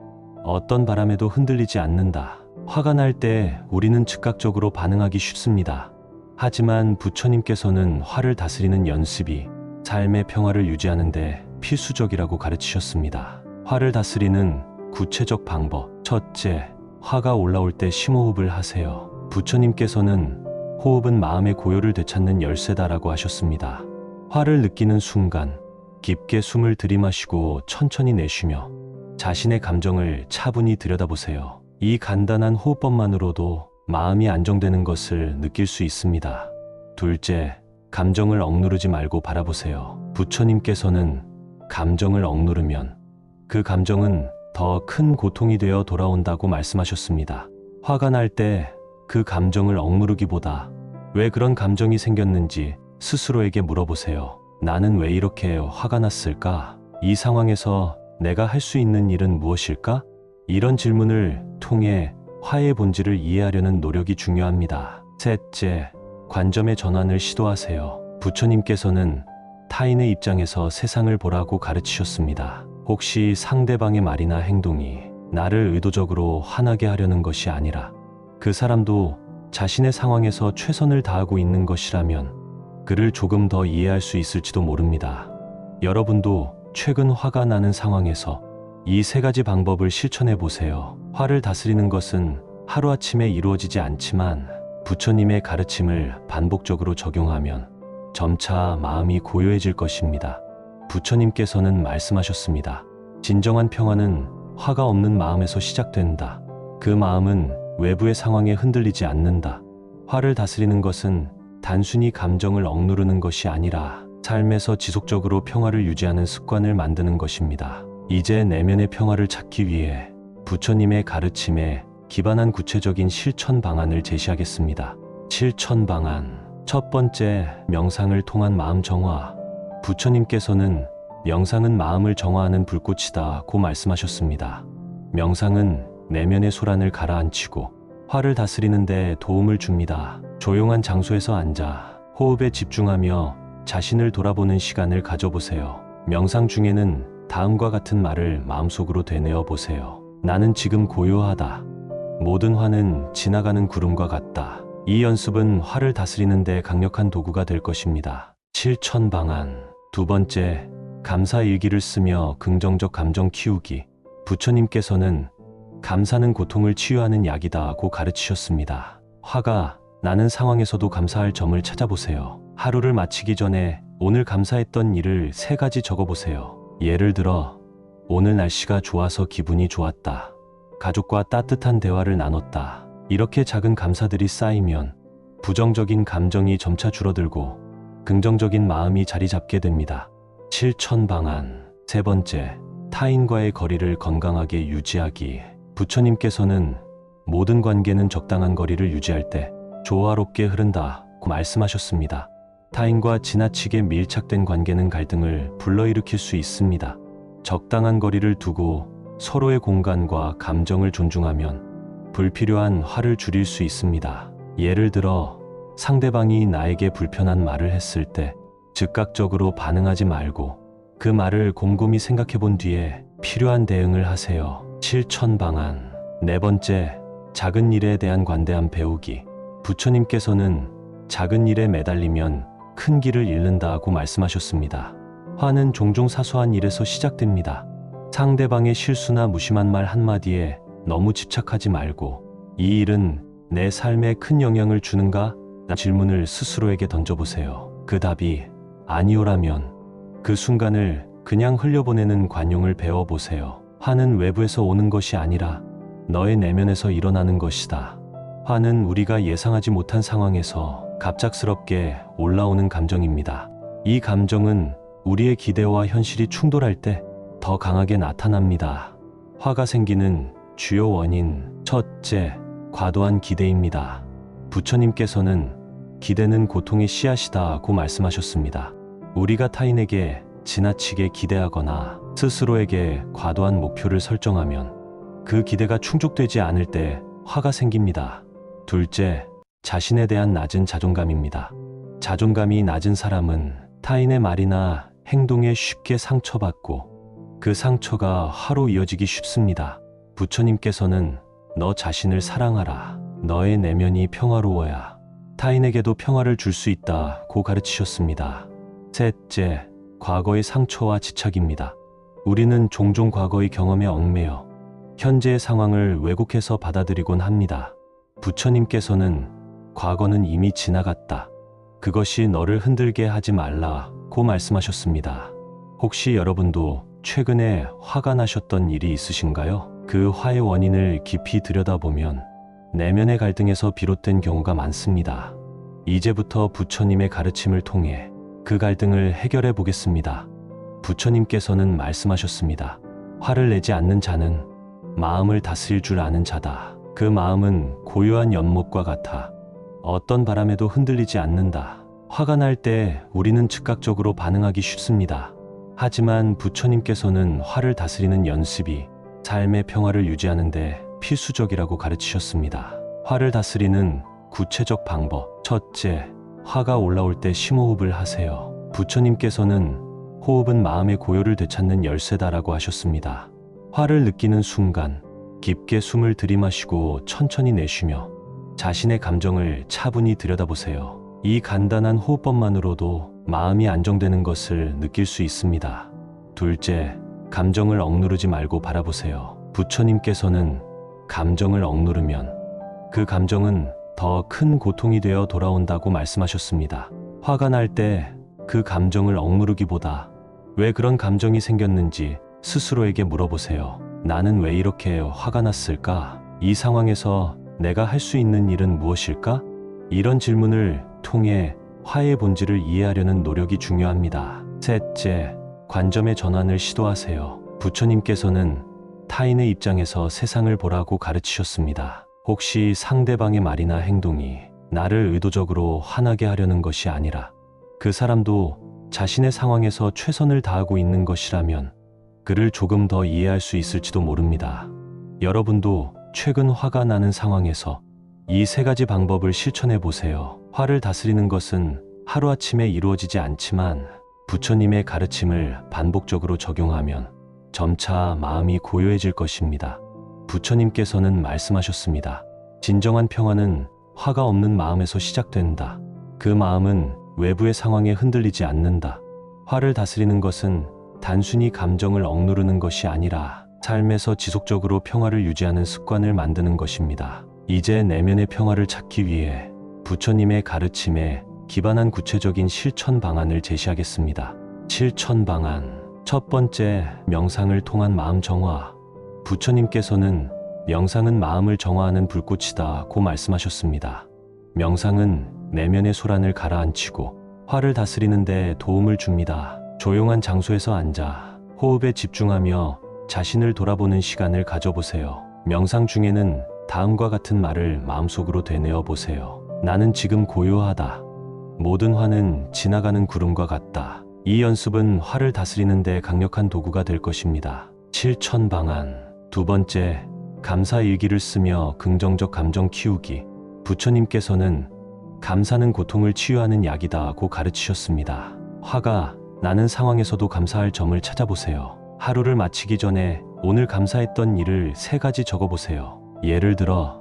Speaker 1: 어떤 바람에도 흔들리지 않는다. 화가 날 때 우리는 즉각적으로 반응하기 쉽습니다. 하지만 부처님께서는 화를 다스리는 연습이 삶의 평화를 유지하는 데 필수적이라고 가르치셨습니다. 화를 다스리는 구체적 방법. 첫째, 화가 올라올 때 심호흡을 하세요. 부처님께서는 호흡은 마음의 고요를 되찾는 열쇠다라고 하셨습니다. 화를 느끼는 순간 깊게 숨을 들이마시고 천천히 내쉬며 자신의 감정을 차분히 들여다보세요. 이 간단한 호흡법만으로도 마음이 안정되는 것을 느낄 수 있습니다. 둘째, 감정을 억누르지 말고 바라보세요. 부처님께서는 감정을 억누르면 그 감정은 더 큰 고통이 되어 돌아온다고 말씀하셨습니다. 화가 날 때 그 감정을 억누르기보다 왜 그런 감정이 생겼는지 스스로에게 물어보세요. 나는 왜 이렇게 화가 났을까? 이 상황에서 내가 할 수 있는 일은 무엇일까? 이런 질문을 통해 화의 본질을 이해하려는 노력이 중요합니다. 셋째, 관점의 전환을 시도하세요. 부처님께서는 타인의 입장에서 세상을 보라고 가르치셨습니다. 혹시 상대방의 말이나 행동이 나를 의도적으로 화나게 하려는 것이 아니라 그 사람도 자신의 상황에서 최선을 다하고 있는 것이라면 그를 조금 더 이해할 수 있을지도 모릅니다. 여러분도 최근 화가 나는 상황에서 이 세 가지 방법을 실천해 보세요. 화를 다스리는 것은 하루아침에 이루어지지 않지만 부처님의 가르침을 반복적으로 적용하면 점차 마음이 고요해질 것입니다. 부처님께서는 말씀하셨습니다. 진정한 평화는 화가 없는 마음에서 시작된다. 그 마음은 외부의 상황에 흔들리지 않는다. 화를 다스리는 것은 단순히 감정을 억누르는 것이 아니라 삶에서 지속적으로 평화를 유지하는 습관을 만드는 것입니다. 이제 내면의 평화를 찾기 위해 부처님의 가르침에 기반한 구체적인 실천 방안을 제시하겠습니다. 실천 방안. 첫 번째, 명상을 통한 마음 정화. 부처님께서는 명상은 마음을 정화하는 불꽃이다고 말씀하셨습니다. 명상은 내면의 소란을 가라앉히고 화를 다스리는 데 도움을 줍니다. 조용한 장소에서 앉아 호흡에 집중하며 자신을 돌아보는 시간을 가져보세요. 명상 중에는 다음과 같은 말을 마음속으로 되뇌어 보세요. 나는 지금 고요하다. 모든 화는 지나가는 구름과 같다. 이 연습은 화를 다스리는 데 강력한 도구가 될 것입니다. 실천 방안. 두 번째, 감사 일기를 쓰며 긍정적 감정 키우기. 부처님께서는 감사는 고통을 치유하는 약이다고 가르치셨습니다. 화가 나는 상황에서도 감사할 점을 찾아보세요. 하루를 마치기 전에 오늘 감사했던 일을 3가지 적어보세요. 예를 들어, 오늘 날씨가 좋아서 기분이 좋았다. 가족과 따뜻한 대화를 나눴다. 이렇게 작은 감사들이 쌓이면 부정적인 감정이 점차 줄어들고 긍정적인 마음이 자리 잡게 됩니다. 실천 방안. 세 번째, 타인과의 거리를 건강하게 유지하기. 부처님께서는 모든 관계는 적당한 거리를 유지할 때 조화롭게 흐른다고 말씀하셨습니다. 타인과 지나치게 밀착된 관계는 갈등을 불러일으킬 수 있습니다. 적당한 거리를 두고 서로의 공간과 감정을 존중하면 불필요한 화를 줄일 수 있습니다. 예를 들어, 상대방이 나에게 불편한 말을 했을 때 즉각적으로 반응하지 말고 그 말을 곰곰이 생각해 본 뒤에 필요한 대응을 하세요. 실천 방안. 네 번째, 작은 일에 대한 관대함 배우기. 부처님께서는 작은 일에 매달리면 큰 길을 잃는다고 말씀하셨습니다. 화는 종종 사소한 일에서 시작됩니다. 상대방의 실수나 무심한 말 한마디에 너무 집착하지 말고 이 일은 내 삶에 큰 영향을 주는가? 라는 질문을 스스로에게 던져보세요. 그 답이 아니오라면 그 순간을 그냥 흘려보내는 관용을 배워보세요. 화는 외부에서 오는 것이 아니라 너의 내면에서 일어나는 것이다. 화는 우리가 예상하지 못한 상황에서 갑작스럽게 올라오는 감정입니다. 이 감정은 우리의 기대와 현실이 충돌할 때 더 강하게 나타납니다. 화가 생기는 주요 원인. 첫째, 과도한 기대입니다. 부처님께서는 기대는 고통의 씨앗이다고 말씀하셨습니다. 우리가 타인에게 지나치게 기대하거나 스스로에게 과도한 목표를 설정하면 그 기대가 충족되지 않을 때 화가 생깁니다. 둘째, 자신에 대한 낮은 자존감입니다. 자존감이 낮은 사람은 타인의 말이나 행동에 쉽게 상처받고 그 상처가 화로 이어지기 쉽습니다. 부처님께서는 너 자신을 사랑하라. 너의 내면이 평화로워야 타인에게도 평화를 줄 수 있다고 가르치셨습니다. 셋째, 과거의 상처와 집착입니다. 우리는 종종 과거의 경험에 얽매여 현재의 상황을 왜곡해서 받아들이곤 합니다. 부처님께서는 과거는 이미 지나갔다. 그것이 너를 흔들게 하지 말라고 말씀하셨습니다. 혹시 여러분도 최근에 화가 나셨던 일이 있으신가요? 그 화의 원인을 깊이 들여다보면 내면의 갈등에서 비롯된 경우가 많습니다. 이제부터 부처님의 가르침을 통해 그 갈등을 해결해 보겠습니다. 부처님께서는 말씀하셨습니다. 화를 내지 않는 자는 마음을 다스릴 줄 아는 자다. 그 마음은 고요한 연못과 같아 어떤 바람에도 흔들리지 않는다. 화가 날 때 우리는 즉각적으로 반응하기 쉽습니다. 하지만 부처님께서는 화를 다스리는 연습이 삶의 평화를 유지하는 데 필수적이라고 가르치셨습니다. 화를 다스리는 구체적 방법. 첫째, 화가 올라올 때 심호흡을 하세요. 부처님께서는 호흡은 마음의 고요를 되찾는 열쇠다라고 하셨습니다. 화를 느끼는 순간 깊게 숨을 들이마시고 천천히 내쉬며 자신의 감정을 차분히 들여다보세요. 이 간단한 호흡법만으로도 마음이 안정되는 것을 느낄 수 있습니다. 둘째, 감정을 억누르지 말고 바라보세요. 부처님께서는 감정을 억누르면 그 감정은 더 큰 고통이 되어 돌아온다고 말씀하셨습니다. 화가 날 때 그 감정을 억누르기보다 왜 그런 감정이 생겼는지 스스로에게 물어보세요. 나는 왜 이렇게 화가 났을까? 이 상황에서 내가 할 수 있는 일은 무엇일까? 이런 질문을 통해 화의 본질을 이해하려는 노력이 중요합니다. 셋째, 관점의 전환을 시도하세요. 부처님께서는 타인의 입장에서 세상을 보라고 가르치셨습니다. 혹시 상대방의 말이나 행동이 나를 의도적으로 화나게 하려는 것이 아니라 그 사람도 자신의 상황에서 최선을 다하고 있는 것이라면 그를 조금 더 이해할 수 있을지도 모릅니다. 여러분도 최근 화가 나는 상황에서 이 3가지 방법을 실천해 보세요. 화를 다스리는 것은 하루아침에 이루어지지 않지만 부처님의 가르침을 반복적으로 적용하면 점차 마음이 고요해질 것입니다. 부처님께서는 말씀하셨습니다. 진정한 평화는 화가 없는 마음에서 시작된다. 그 마음은 외부의 상황에 흔들리지 않는다. 화를 다스리는 것은 단순히 감정을 억누르는 것이 아니라 삶에서 지속적으로 평화를 유지하는 습관을 만드는 것입니다. 이제 내면의 평화를 찾기 위해 부처님의 가르침에 기반한 구체적인 실천 방안을 제시하겠습니다. 실천 방안. 첫 번째, 명상을 통한 마음 정화. 부처님께서는 명상은 마음을 정화하는 불꽃이다고 말씀하셨습니다. 명상은 내면의 소란을 가라앉히고 화를 다스리는 데 도움을 줍니다. 조용한 장소에서 앉아 호흡에 집중하며 자신을 돌아보는 시간을 가져보세요. 명상 중에는 다음과 같은 말을 마음속으로 되뇌어 보세요. 나는 지금 고요하다. 모든 화는 지나가는 구름과 같다. 이 연습은 화를 다스리는 데 강력한 도구가 될 것입니다. 실천 방안. 두 번째, 감사 일기를 쓰며 긍정적 감정 키우기. 부처님께서는 감사는 고통을 치유하는 약이다고 가르치셨습니다. 화가 나는 상황에서도 감사할 점을 찾아보세요. 하루를 마치기 전에 오늘 감사했던 일을 3가지 적어보세요. 예를 들어,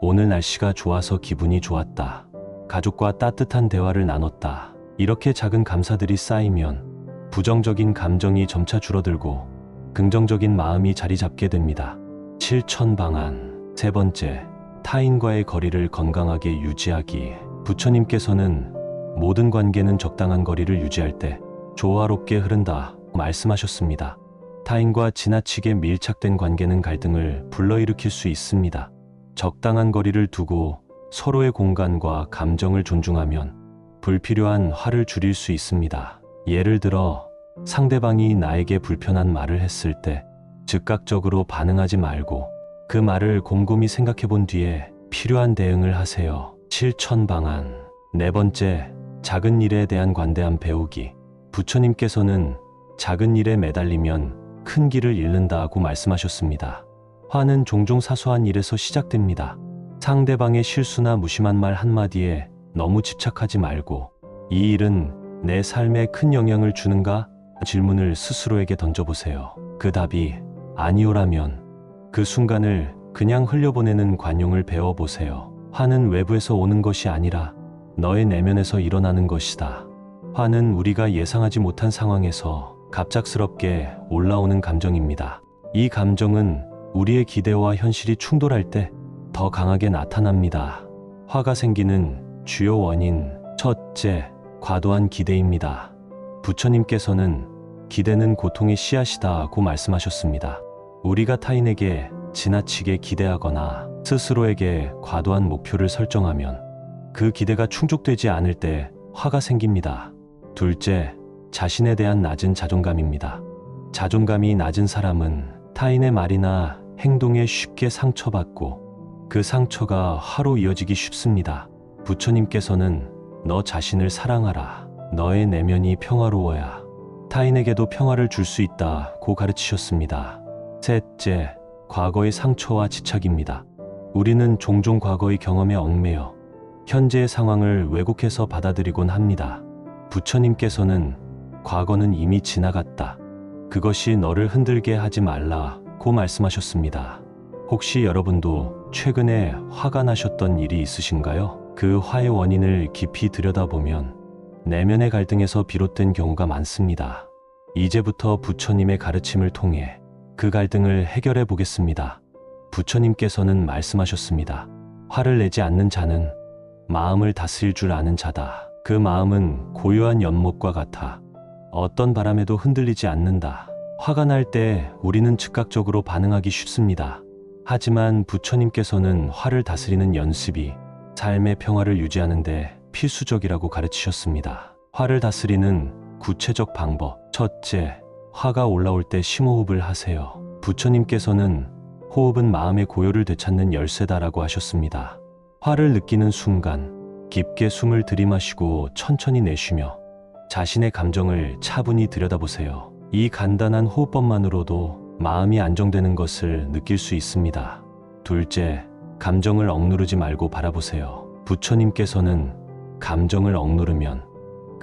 Speaker 1: 오늘 날씨가 좋아서 기분이 좋았다. 가족과 따뜻한 대화를 나눴다. 이렇게 작은 감사들이 쌓이면 부정적인 감정이 점차 줄어들고 긍정적인 마음이 자리 잡게 됩니다. 실천 방안. 세 번째, 타인과의 거리를 건강하게 유지하기. 부처님께서는 모든 관계는 적당한 거리를 유지할 때 조화롭게 흐른다 말씀하셨습니다. 타인과 지나치게 밀착된 관계는 갈등을 불러일으킬 수 있습니다. 적당한 거리를 두고 서로의 공간과 감정을 존중하면 불필요한 화를 줄일 수 있습니다. 예를 들어, 상대방이 나에게 불편한 말을 했을 때 즉각적으로 반응하지 말고 그 말을 곰곰이 생각해 본 뒤에 필요한 대응을 하세요. 실천 방안. 네 번째, 작은 일에 대한 관대함 배우기. 부처님께서는 작은 일에 매달리면 큰 길을 잃는다고 말씀하셨습니다. 화는 종종 사소한 일에서 시작됩니다. 상대방의 실수나 무심한 말 한마디에 너무 집착하지 말고, 이 일은 내 삶에 큰 영향을 주는가? 질문을 스스로에게 던져보세요. 그 답이 아니오라면 그 순간을 그냥 흘려보내는 관용을 배워보세요. 화는 외부에서 오는 것이 아니라 너의 내면에서 일어나는 것이다. 화는 우리가 예상하지 못한 상황에서 갑작스럽게 올라오는 감정입니다. 이 감정은 우리의 기대와 현실이 충돌할 때 더 강하게 나타납니다. 화가 생기는 주요 원인, 첫째, 과도한 기대입니다. 부처님께서는 기대는 고통의 씨앗이다고 말씀하셨습니다. 우리가 타인에게 지나치게 기대하거나 스스로에게 과도한 목표를 설정하면 그 기대가 충족되지 않을 때 화가 생깁니다. 둘째, 자신에 대한 낮은 자존감입니다. 자존감이 낮은 사람은 타인의 말이나 행동에 쉽게 상처받고 그 상처가 화로 이어지기 쉽습니다. 부처님께서는 너 자신을 사랑하라. 너의 내면이 평화로워야 타인에게도 평화를 줄 수 있다고 가르치셨습니다. 셋째, 과거의 상처와 집착입니다. 우리는 종종 과거의 경험에 얽매여 현재의 상황을 왜곡해서 받아들이곤 합니다. 부처님께서는 과거는 이미 지나갔다. 그것이 너를 흔들게 하지 말라고 말씀하셨습니다. 혹시 여러분도 최근에 화가 나셨던 일이 있으신가요? 그 화의 원인을 깊이 들여다보면 내면의 갈등에서 비롯된 경우가 많습니다. 이제부터 부처님의 가르침을 통해 그 갈등을 해결해 보겠습니다. 부처님께서는 말씀하셨습니다. 화를 내지 않는 자는 마음을 다스릴 줄 아는 자다. 그 마음은 고요한 연못과 같아 어떤 바람에도 흔들리지 않는다. 화가 날 때 우리는 즉각적으로 반응하기 쉽습니다. 하지만 부처님께서는 화를 다스리는 연습이 삶의 평화를 유지하는데 필수적이라고 가르치셨습니다. 화를 다스리는 구체적 방법. 첫째, 화가 올라올 때 심호흡을 하세요. 부처님께서는 호흡은 마음의 고요를 되찾는 열쇠다라고 하셨습니다. 화를 느끼는 순간 깊게 숨을 들이마시고 천천히 내쉬며 자신의 감정을 차분히 들여다보세요. 이 간단한 호흡법만으로도 마음이 안정되는 것을 느낄 수 있습니다. 둘째, 감정을 억누르지 말고 바라보세요. 부처님께서는 감정을 억누르면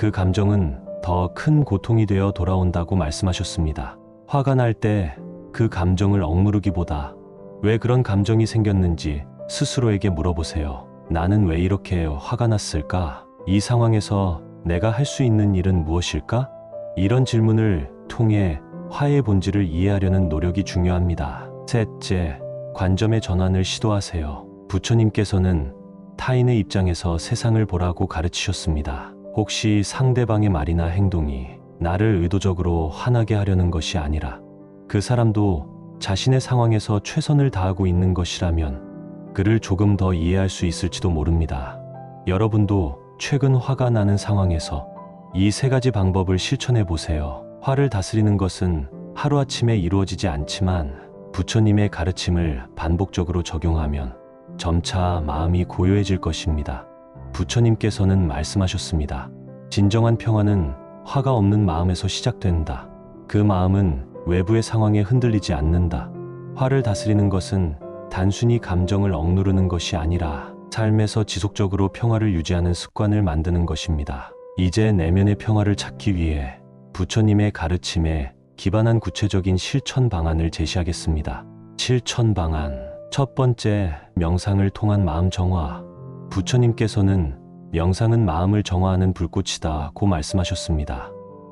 Speaker 1: 그 감정은 더 큰 고통이 되어 돌아온다고 말씀하셨습니다. 화가 날 때 그 감정을 억누르기보다 왜 그런 감정이 생겼는지 스스로에게 물어보세요. 나는 왜 이렇게 화가 났을까? 이 상황에서 내가 할 수 있는 일은 무엇일까? 이런 질문을 통해 화의 본질을 이해하려는 노력이 중요합니다. 셋째, 관점의 전환을 시도하세요. 부처님께서는 타인의 입장에서 세상을 보라고 가르치셨습니다. 혹시 상대방의 말이나 행동이 나를 의도적으로 화나게 하려는 것이 아니라 그 사람도 자신의 상황에서 최선을 다하고 있는 것이라면 그를 조금 더 이해할 수 있을지도 모릅니다. 여러분도 최근 화가 나는 상황에서 이 세 가지 방법을 실천해 보세요. 화를 다스리는 것은 하루아침에 이루어지지 않지만 부처님의 가르침을 반복적으로 적용하면 점차 마음이 고요해질 것입니다. 부처님께서는 말씀하셨습니다. 진정한 평화는 화가 없는 마음에서 시작된다. 그 마음은 외부의 상황에 흔들리지 않는다. 화를 다스리는 것은 단순히 감정을 억누르는 것이 아니라 삶에서 지속적으로 평화를 유지하는 습관을 만드는 것입니다. 이제 내면의 평화를 찾기 위해 부처님의 가르침에 기반한 구체적인 실천 방안을 제시하겠습니다. 실천 방안. 첫 번째, 명상을 통한 마음 정화. 부처님께서는 명상은 마음을 정화하는 불꽃이다고 말씀하셨습니다.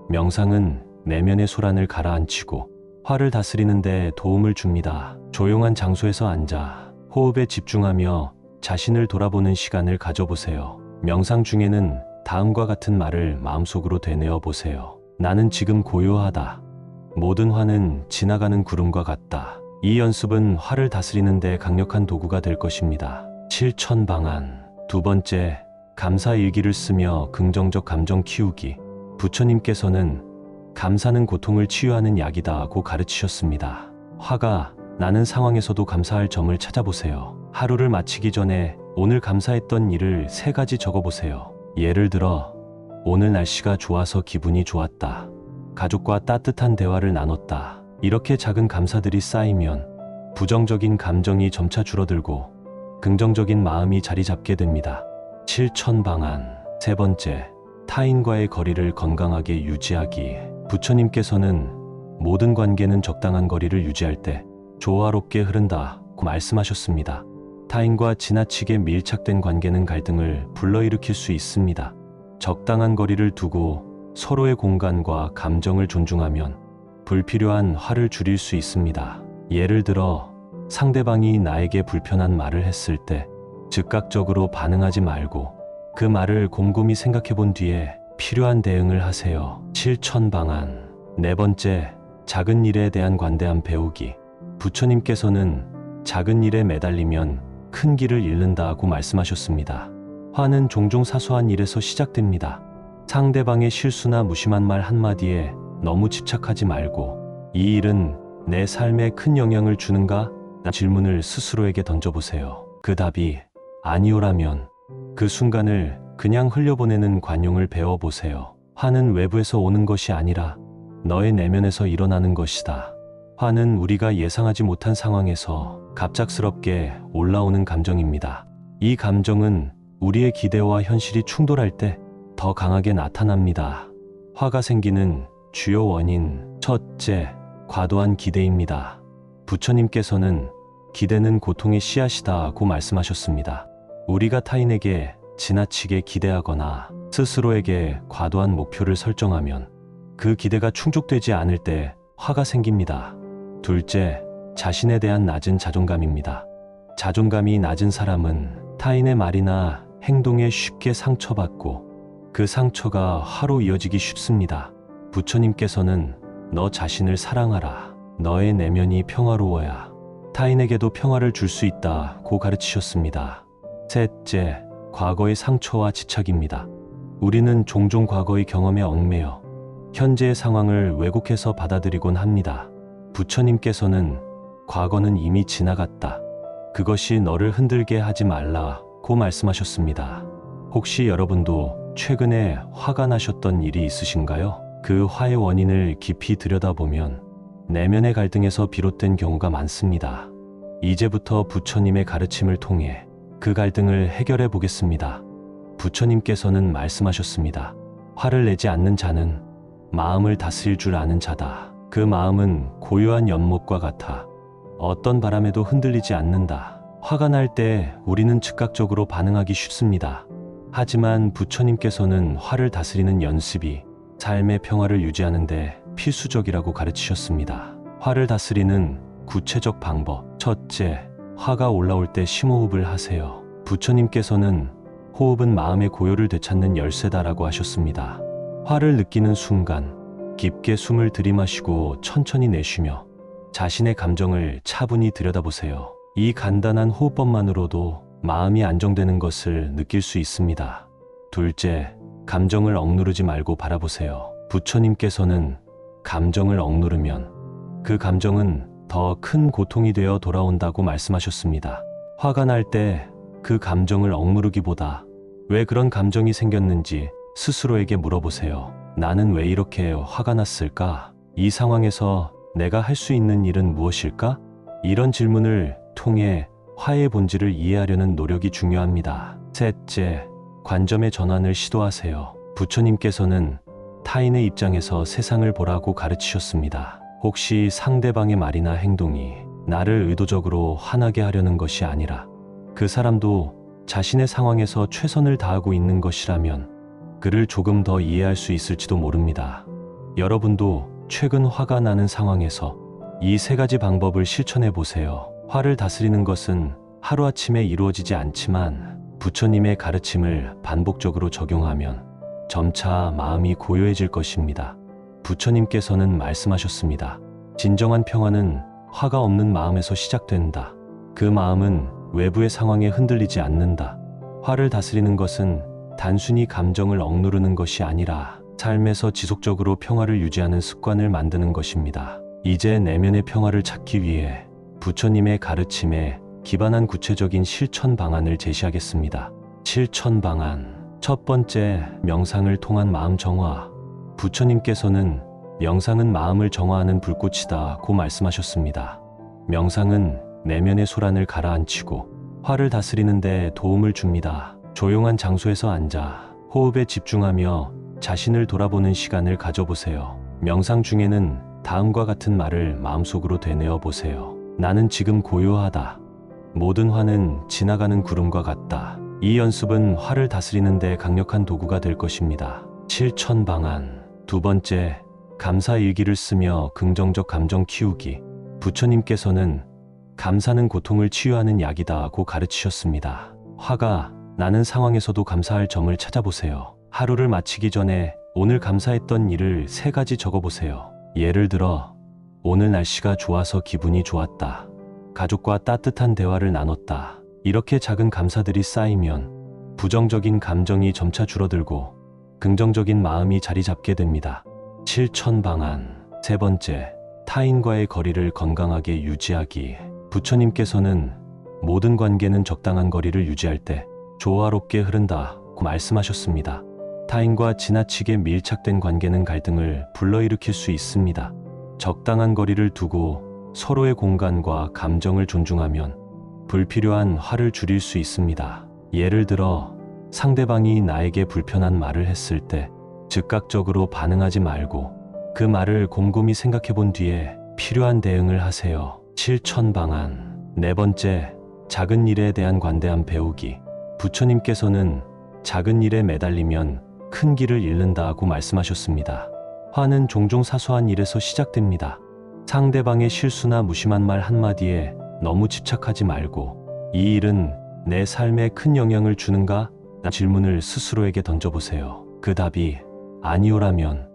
Speaker 1: 명상은 내면의 소란을 가라앉히고 화를 다스리는 데 도움을 줍니다. 조용한 장소에서 앉아 호흡에 집중하며 자신을 돌아보는 시간을 가져보세요. 명상 중에는 다음과 같은 말을 마음속으로 되뇌어 보세요. 나는 지금 고요하다. 모든 화는 지나가는 구름과 같다. 이 연습은 화를 다스리는 데 강력한 도구가 될 것입니다. 실천 방안. 두 번째, 감사 일기를 쓰며 긍정적 감정 키우기. 부처님께서는 감사는 고통을 치유하는 약이다고 가르치셨습니다. 화가 나는 상황에서도 감사할 점을 찾아보세요. 하루를 마치기 전에 오늘 감사했던 일을 3가지 적어보세요. 예를 들어, 오늘 날씨가 좋아서 기분이 좋았다. 가족과 따뜻한 대화를 나눴다. 이렇게 작은 감사들이 쌓이면 부정적인 감정이 점차 줄어들고 긍정적인 마음이 자리 잡게 됩니다. 실천 방안. 세 번째, 타인과의 거리를 건강하게 유지하기. 부처님께서는 모든 관계는 적당한 거리를 유지할 때 조화롭게 흐른다고 말씀하셨습니다. 타인과 지나치게 밀착된 관계는 갈등을 불러일으킬 수 있습니다. 적당한 거리를 두고 서로의 공간과 감정을 존중하면 불필요한 화를 줄일 수 있습니다. 예를 들어, 상대방이 나에게 불편한 말을 했을 때 즉각적으로 반응하지 말고 그 말을 곰곰이 생각해 본 뒤에 필요한 대응을 하세요. 실천 방안. 네 번째, 작은 일에 대한 관대함 배우기. 부처님께서는 작은 일에 매달리면 큰 길을 잃는다고 말씀하셨습니다. 화는 종종 사소한 일에서 시작됩니다. 상대방의 실수나 무심한 말 한마디에 너무 집착하지 말고 이 일은 내 삶에 큰 영향을 주는가? 라는 질문을 스스로에게 던져보세요. 그 답이 아니오라면 그 순간을 그냥 흘려보내는 관용을 배워보세요. 화는 외부에서 오는 것이 아니라 너의 내면에서 일어나는 것이다. 화는 우리가 예상하지 못한 상황에서 갑작스럽게 올라오는 감정입니다. 이 감정은 우리의 기대와 현실이 충돌할 때 더 강하게 나타납니다. 화가 생기는 주요 원인. 첫째, 과도한 기대입니다. 부처님께서는 기대는 고통의 씨앗이다고 말씀하셨습니다. 우리가 타인에게 지나치게 기대하거나 스스로에게 과도한 목표를 설정하면 그 기대가 충족되지 않을 때 화가 생깁니다. 둘째, 자신에 대한 낮은 자존감입니다. 자존감이 낮은 사람은 타인의 말이나 행동에 쉽게 상처받고 그 상처가 화로 이어지기 쉽습니다. 부처님께서는 너 자신을 사랑하라. 너의 내면이 평화로워야 타인에게도 평화를 줄 수 있다고 가르치셨습니다. 셋째, 과거의 상처와 집착입니다. 우리는 종종 과거의 경험에 얽매여 현재의 상황을 왜곡해서 받아들이곤 합니다. 부처님께서는 과거는 이미 지나갔다. 그것이 너를 흔들게 하지 말라고 말씀하셨습니다. 혹시 여러분도 최근에 화가 나셨던 일이 있으신가요? 그 화의 원인을 깊이 들여다보면 내면의 갈등에서 비롯된 경우가 많습니다. 이제부터 부처님의 가르침을 통해 그 갈등을 해결해 보겠습니다. 부처님께서는 말씀하셨습니다. 화를 내지 않는 자는 마음을 다스릴 줄 아는 자다. 그 마음은 고요한 연못과 같아 어떤 바람에도 흔들리지 않는다. 화가 날 때 우리는 즉각적으로 반응하기 쉽습니다. 하지만 부처님께서는 화를 다스리는 연습이 삶의 평화를 유지하는데 필수적이라고 가르치셨습니다. 화를 다스리는 구체적 방법. 첫째, 화가 올라올 때 심호흡을 하세요. 부처님께서는 호흡은 마음의 고요를 되찾는 열쇠다라고 하셨습니다. 화를 느끼는 순간 깊게 숨을 들이마시고 천천히 내쉬며 자신의 감정을 차분히 들여다보세요. 이 간단한 호흡법만으로도 마음이 안정되는 것을 느낄 수 있습니다. 둘째, 감정을 억누르지 말고 바라보세요. 부처님께서는 감정을 억누르면 그 감정은 더 큰 고통이 되어 돌아온다고 말씀하셨습니다. 화가 날 때 그 감정을 억누르기보다 왜 그런 감정이 생겼는지 스스로에게 물어보세요. 나는 왜 이렇게 화가 났을까? 이 상황에서 내가 할 수 있는 일은 무엇일까? 이런 질문을 통해 화의 본질을 이해하려는 노력이 중요합니다. 셋째, 관점의 전환을 시도하세요. 부처님께서는 타인의 입장에서 세상을 보라고 가르치셨습니다. 혹시 상대방의 말이나 행동이 나를 의도적으로 화나게 하려는 것이 아니라 그 사람도 자신의 상황에서 최선을 다하고 있는 것이라면 그를 조금 더 이해할 수 있을지도 모릅니다. 여러분도 최근 화가 나는 상황에서 이 세 가지 방법을 실천해 보세요. 화를 다스리는 것은 하루아침에 이루어지지 않지만 부처님의 가르침을 반복적으로 적용하면 점차 마음이 고요해질 것입니다. 부처님께서는 말씀하셨습니다. 진정한 평화는 화가 없는 마음에서 시작된다. 그 마음은 외부의 상황에 흔들리지 않는다. 화를 다스리는 것은 단순히 감정을 억누르는 것이 아니라 삶에서 지속적으로 평화를 유지하는 습관을 만드는 것입니다. 이제 내면의 평화를 찾기 위해 부처님의 가르침에 기반한 구체적인 실천 방안을 제시하겠습니다. 실천 방안. 첫 번째, 명상을 통한 마음 정화. 부처님께서는 명상은 마음을 정화하는 불꽃이다고 말씀하셨습니다. 명상은 내면의 소란을 가라앉히고 화를 다스리는 데 도움을 줍니다. 조용한 장소에서 앉아 호흡에 집중하며 자신을 돌아보는 시간을 가져보세요. 명상 중에는 다음과 같은 말을 마음속으로 되뇌어 보세요. 나는 지금 고요하다. 모든 화는 지나가는 구름과 같다. 이 연습은 화를 다스리는 데 강력한 도구가 될 것입니다. 실천 방안. 두 번째, 감사 일기를 쓰며 긍정적 감정 키우기. 부처님께서는 감사는 고통을 치유하는 약이다고 가르치셨습니다. 화가 나는 상황에서도 감사할 점을 찾아보세요. 하루를 마치기 전에 오늘 감사했던 일을 3가지 적어보세요. 예를 들어, 오늘 날씨가 좋아서 기분이 좋았다. 가족과 따뜻한 대화를 나눴다. 이렇게 작은 감사들이 쌓이면 부정적인 감정이 점차 줄어들고 긍정적인 마음이 자리 잡게 됩니다. 실천 방안. 세 번째, 타인과의 거리를 건강하게 유지하기. 부처님께서는 모든 관계는 적당한 거리를 유지할 때 조화롭게 흐른다고 말씀하셨습니다. 타인과 지나치게 밀착된 관계는 갈등을 불러일으킬 수 있습니다. 적당한 거리를 두고 서로의 공간과 감정을 존중하면 불필요한 화를 줄일 수 있습니다. 예를 들어, 상대방이 나에게 불편한 말을 했을 때 즉각적으로 반응하지 말고 그 말을 곰곰이 생각해 본 뒤에 필요한 대응을 하세요. 실천 방안. 네 번째, 작은 일에 대한 관대함 배우기. 부처님께서는 작은 일에 매달리면 큰 길을 잃는다고 말씀하셨습니다. 화는 종종 사소한 일에서 시작됩니다. 상대방의 실수나 무심한 말 한마디에 너무 집착하지 말고 이 일은 내 삶에 큰 영향을 주는가? 라는 질문을 스스로에게 던져보세요. 그 답이 아니오라면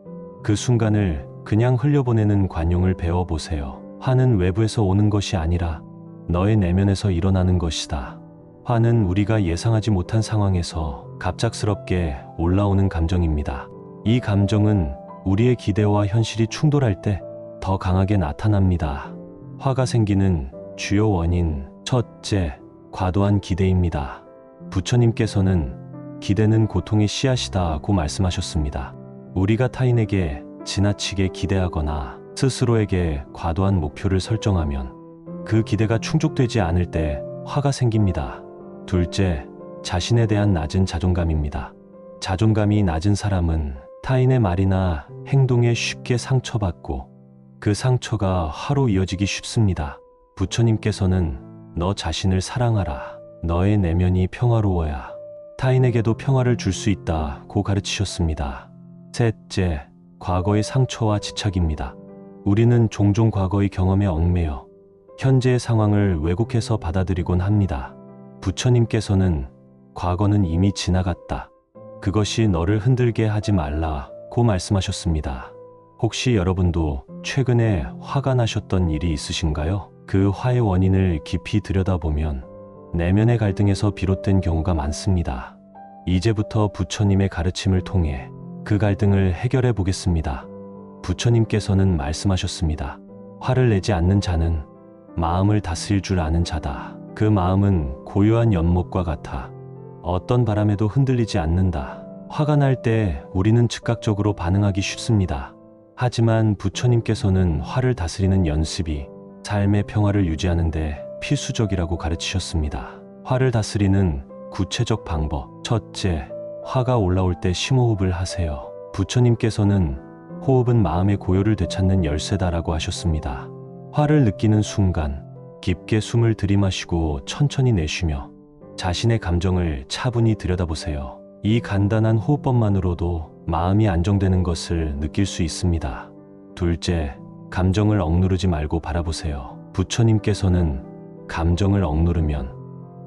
Speaker 1: 그 순간을 그냥 흘려보내는 관용을 배워보세요. 화는 외부에서 오는 것이 아니라 너의 내면에서 일어나는 것이다. 화는 우리가 예상하지 못한 상황에서 갑작스럽게 올라오는 감정입니다. 이 감정은 우리의 기대와 현실이 충돌할 때 더 강하게 나타납니다. 화가 생기는 주요 원인. 첫째, 과도한 기대입니다. 부처님께서는 기대는 고통의 씨앗이다고 말씀하셨습니다. 우리가 타인에게 지나치게 기대하거나 스스로에게 과도한 목표를 설정하면 그 기대가 충족되지 않을 때 화가 생깁니다. 둘째, 자신에 대한 낮은 자존감입니다. 자존감이 낮은 사람은 타인의 말이나 행동에 쉽게 상처받고 그 상처가 화로 이어지기 쉽습니다. 부처님께서는 너 자신을 사랑하라. 너의 내면이 평화로워야 타인에게도 평화를 줄 수 있다고 가르치셨습니다. 셋째, 과거의 상처와 집착입니다. 우리는 종종 과거의 경험에 얽매여 현재의 상황을 왜곡해서 받아들이곤 합니다. 부처님께서는 과거는 이미 지나갔다. 그것이 너를 흔들게 하지 말라고 말씀하셨습니다. 혹시 여러분도 최근에 화가 나셨던 일이 있으신가요? 그 화의 원인을 깊이 들여다보면 내면의 갈등에서 비롯된 경우가 많습니다. 이제부터 부처님의 가르침을 통해 그 갈등을 해결해 보겠습니다. 부처님께서는 말씀하셨습니다. 화를 내지 않는 자는 마음을 다스릴 줄 아는 자다. 그 마음은 고요한 연못과 같아 어떤 바람에도 흔들리지 않는다. 화가 날 때 우리는 즉각적으로 반응하기 쉽습니다. 하지만 부처님께서는 화를 다스리는 연습이 삶의 평화를 유지하는데 필수적이라고 가르치셨습니다. 화를 다스리는 구체적 방법. 첫째, 화가 올라올 때 심호흡을 하세요. 부처님께서는 호흡은 마음의 고요를 되찾는 열쇠다라고 하셨습니다. 화를 느끼는 순간 깊게 숨을 들이마시고 천천히 내쉬며 자신의 감정을 차분히 들여다보세요. 이 간단한 호흡법만으로도 마음이 안정되는 것을 느낄 수 있습니다. 둘째, 감정을 억누르지 말고 바라보세요. 부처님께서는 감정을 억누르면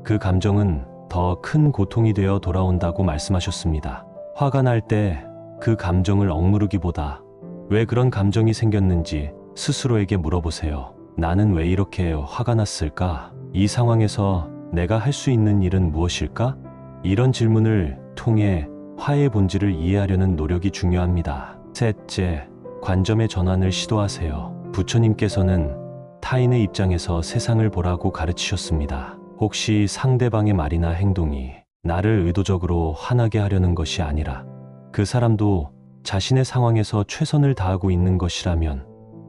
Speaker 1: 그 감정은 더 큰 고통이 되어 돌아온다고 말씀하셨습니다. 화가 날 때 그 감정을 억누르기보다 왜 그런 감정이 생겼는지 스스로에게 물어보세요. 나는 왜 이렇게 화가 났을까? 이 상황에서 내가 할 수 있는 일은 무엇일까? 이런 질문을 통해 화의 본질을 이해하려는 노력이 중요합니다. 셋째, 관점의 전환을 시도하세요. 부처님께서는 타인의 입장에서 세상을 보라고 가르치셨습니다. 혹시 상대방의 말이나 행동이 나를 의도적으로 화나게 하려는 것이 아니라 그 사람도 자신의 상황에서 최선을 다하고 있는 것이라면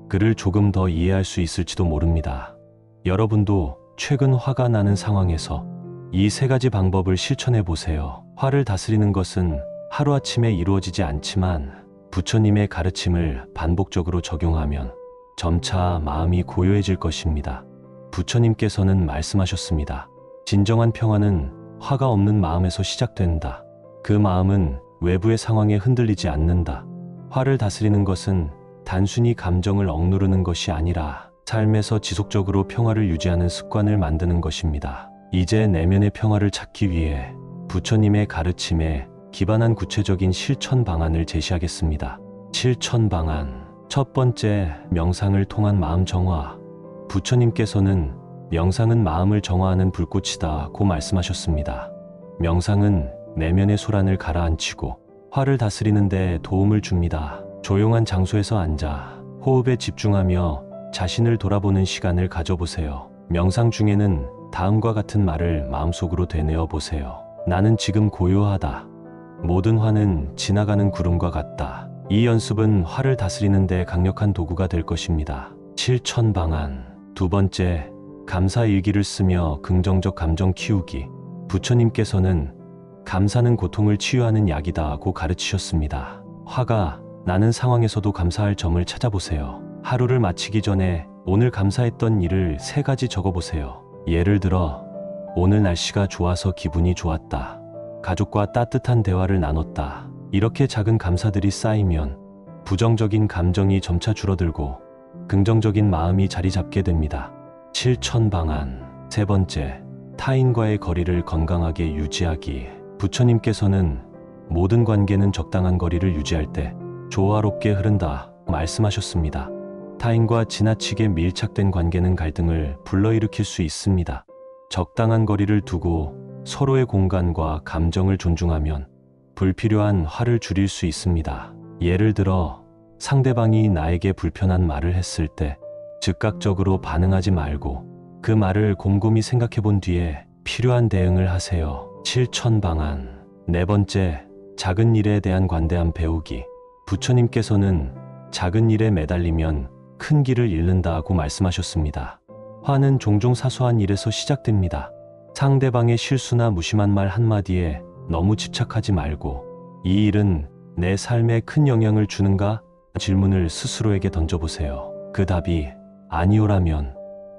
Speaker 1: 그를 조금 더 이해할 수 있을지도 모릅니다. 여러분도 최근 화가 나는 상황에서 이 세 가지 방법을 실천해 보세요. 화를 다스리는 것은 하루아침에 이루어지지 않지만 부처님의 가르침을 반복적으로 적용하면 점차 마음이 고요해질 것입니다. 부처님께서는 말씀하셨습니다. 진정한 평화는 화가 없는 마음에서 시작된다. 그 마음은 외부의 상황에 흔들리지 않는다. 화를 다스리는 것은 단순히 감정을 억누르는 것이 아니라 삶에서 지속적으로 평화를 유지하는 습관을 만드는 것입니다. 이제 내면의 평화를 찾기 위해 부처님의 가르침에 기반한 구체적인 실천 방안을 제시하겠습니다. 실천 방안. 첫 번째, 명상을 통한 마음 정화. 부처님께서는 명상은 마음을 정화하는 불꽃이다고 말씀하셨습니다. 명상은 내면의 소란을 가라앉히고 화를 다스리는 데 도움을 줍니다. 조용한 장소에서 앉아 호흡에 집중하며 자신을 돌아보는 시간을 가져보세요. 명상 중에는 다음과 같은 말을 마음속으로 되뇌어 보세요. 나는 지금 고요하다. 모든 화는 지나가는 구름과 같다. 이 연습은 화를 다스리는 데 강력한 도구가 될 것입니다. 실천 방안. 두 번째, 감사 일기를 쓰며 긍정적 감정 키우기. 부처님께서는 감사는 고통을 치유하는 약이다고 가르치셨습니다. 화가 나는 상황에서도 감사할 점을 찾아보세요. 하루를 마치기 전에 오늘 감사했던 일을 3가지 적어보세요. 예를 들어, 오늘 날씨가 좋아서 기분이 좋았다. 가족과 따뜻한 대화를 나눴다. 이렇게 작은 감사들이 쌓이면 부정적인 감정이 점차 줄어들고 긍정적인 마음이 자리 잡게 됩니다. 실천 방안. 세 번째, 타인과의 거리를 건강하게 유지하기. 부처님께서는 모든 관계는 적당한 거리를 유지할 때 조화롭게 흐른다 말씀하셨습니다. 타인과 지나치게 밀착된 관계는 갈등을 불러일으킬 수 있습니다. 적당한 거리를 두고 서로의 공간과 감정을 존중하면 불필요한 화를 줄일 수 있습니다. 예를 들어 상대방이 나에게 불편한 말을 했을 때 즉각적으로 반응하지 말고 그 말을 곰곰이 생각해 본 뒤에 필요한 대응을 하세요. 실천 방안. 네 번째, 작은 일에 대한 관대함 배우기. 부처님께서는 작은 일에 매달리면 큰 길을 잃는다고 말씀하셨습니다. 화는 종종 사소한 일에서 시작됩니다. 상대방의 실수나 무심한 말 한마디에 너무 집착하지 말고 이 일은 내 삶에 큰 영향을 주는가? 질문을 스스로에게 던져보세요. 그 답이 아니오라면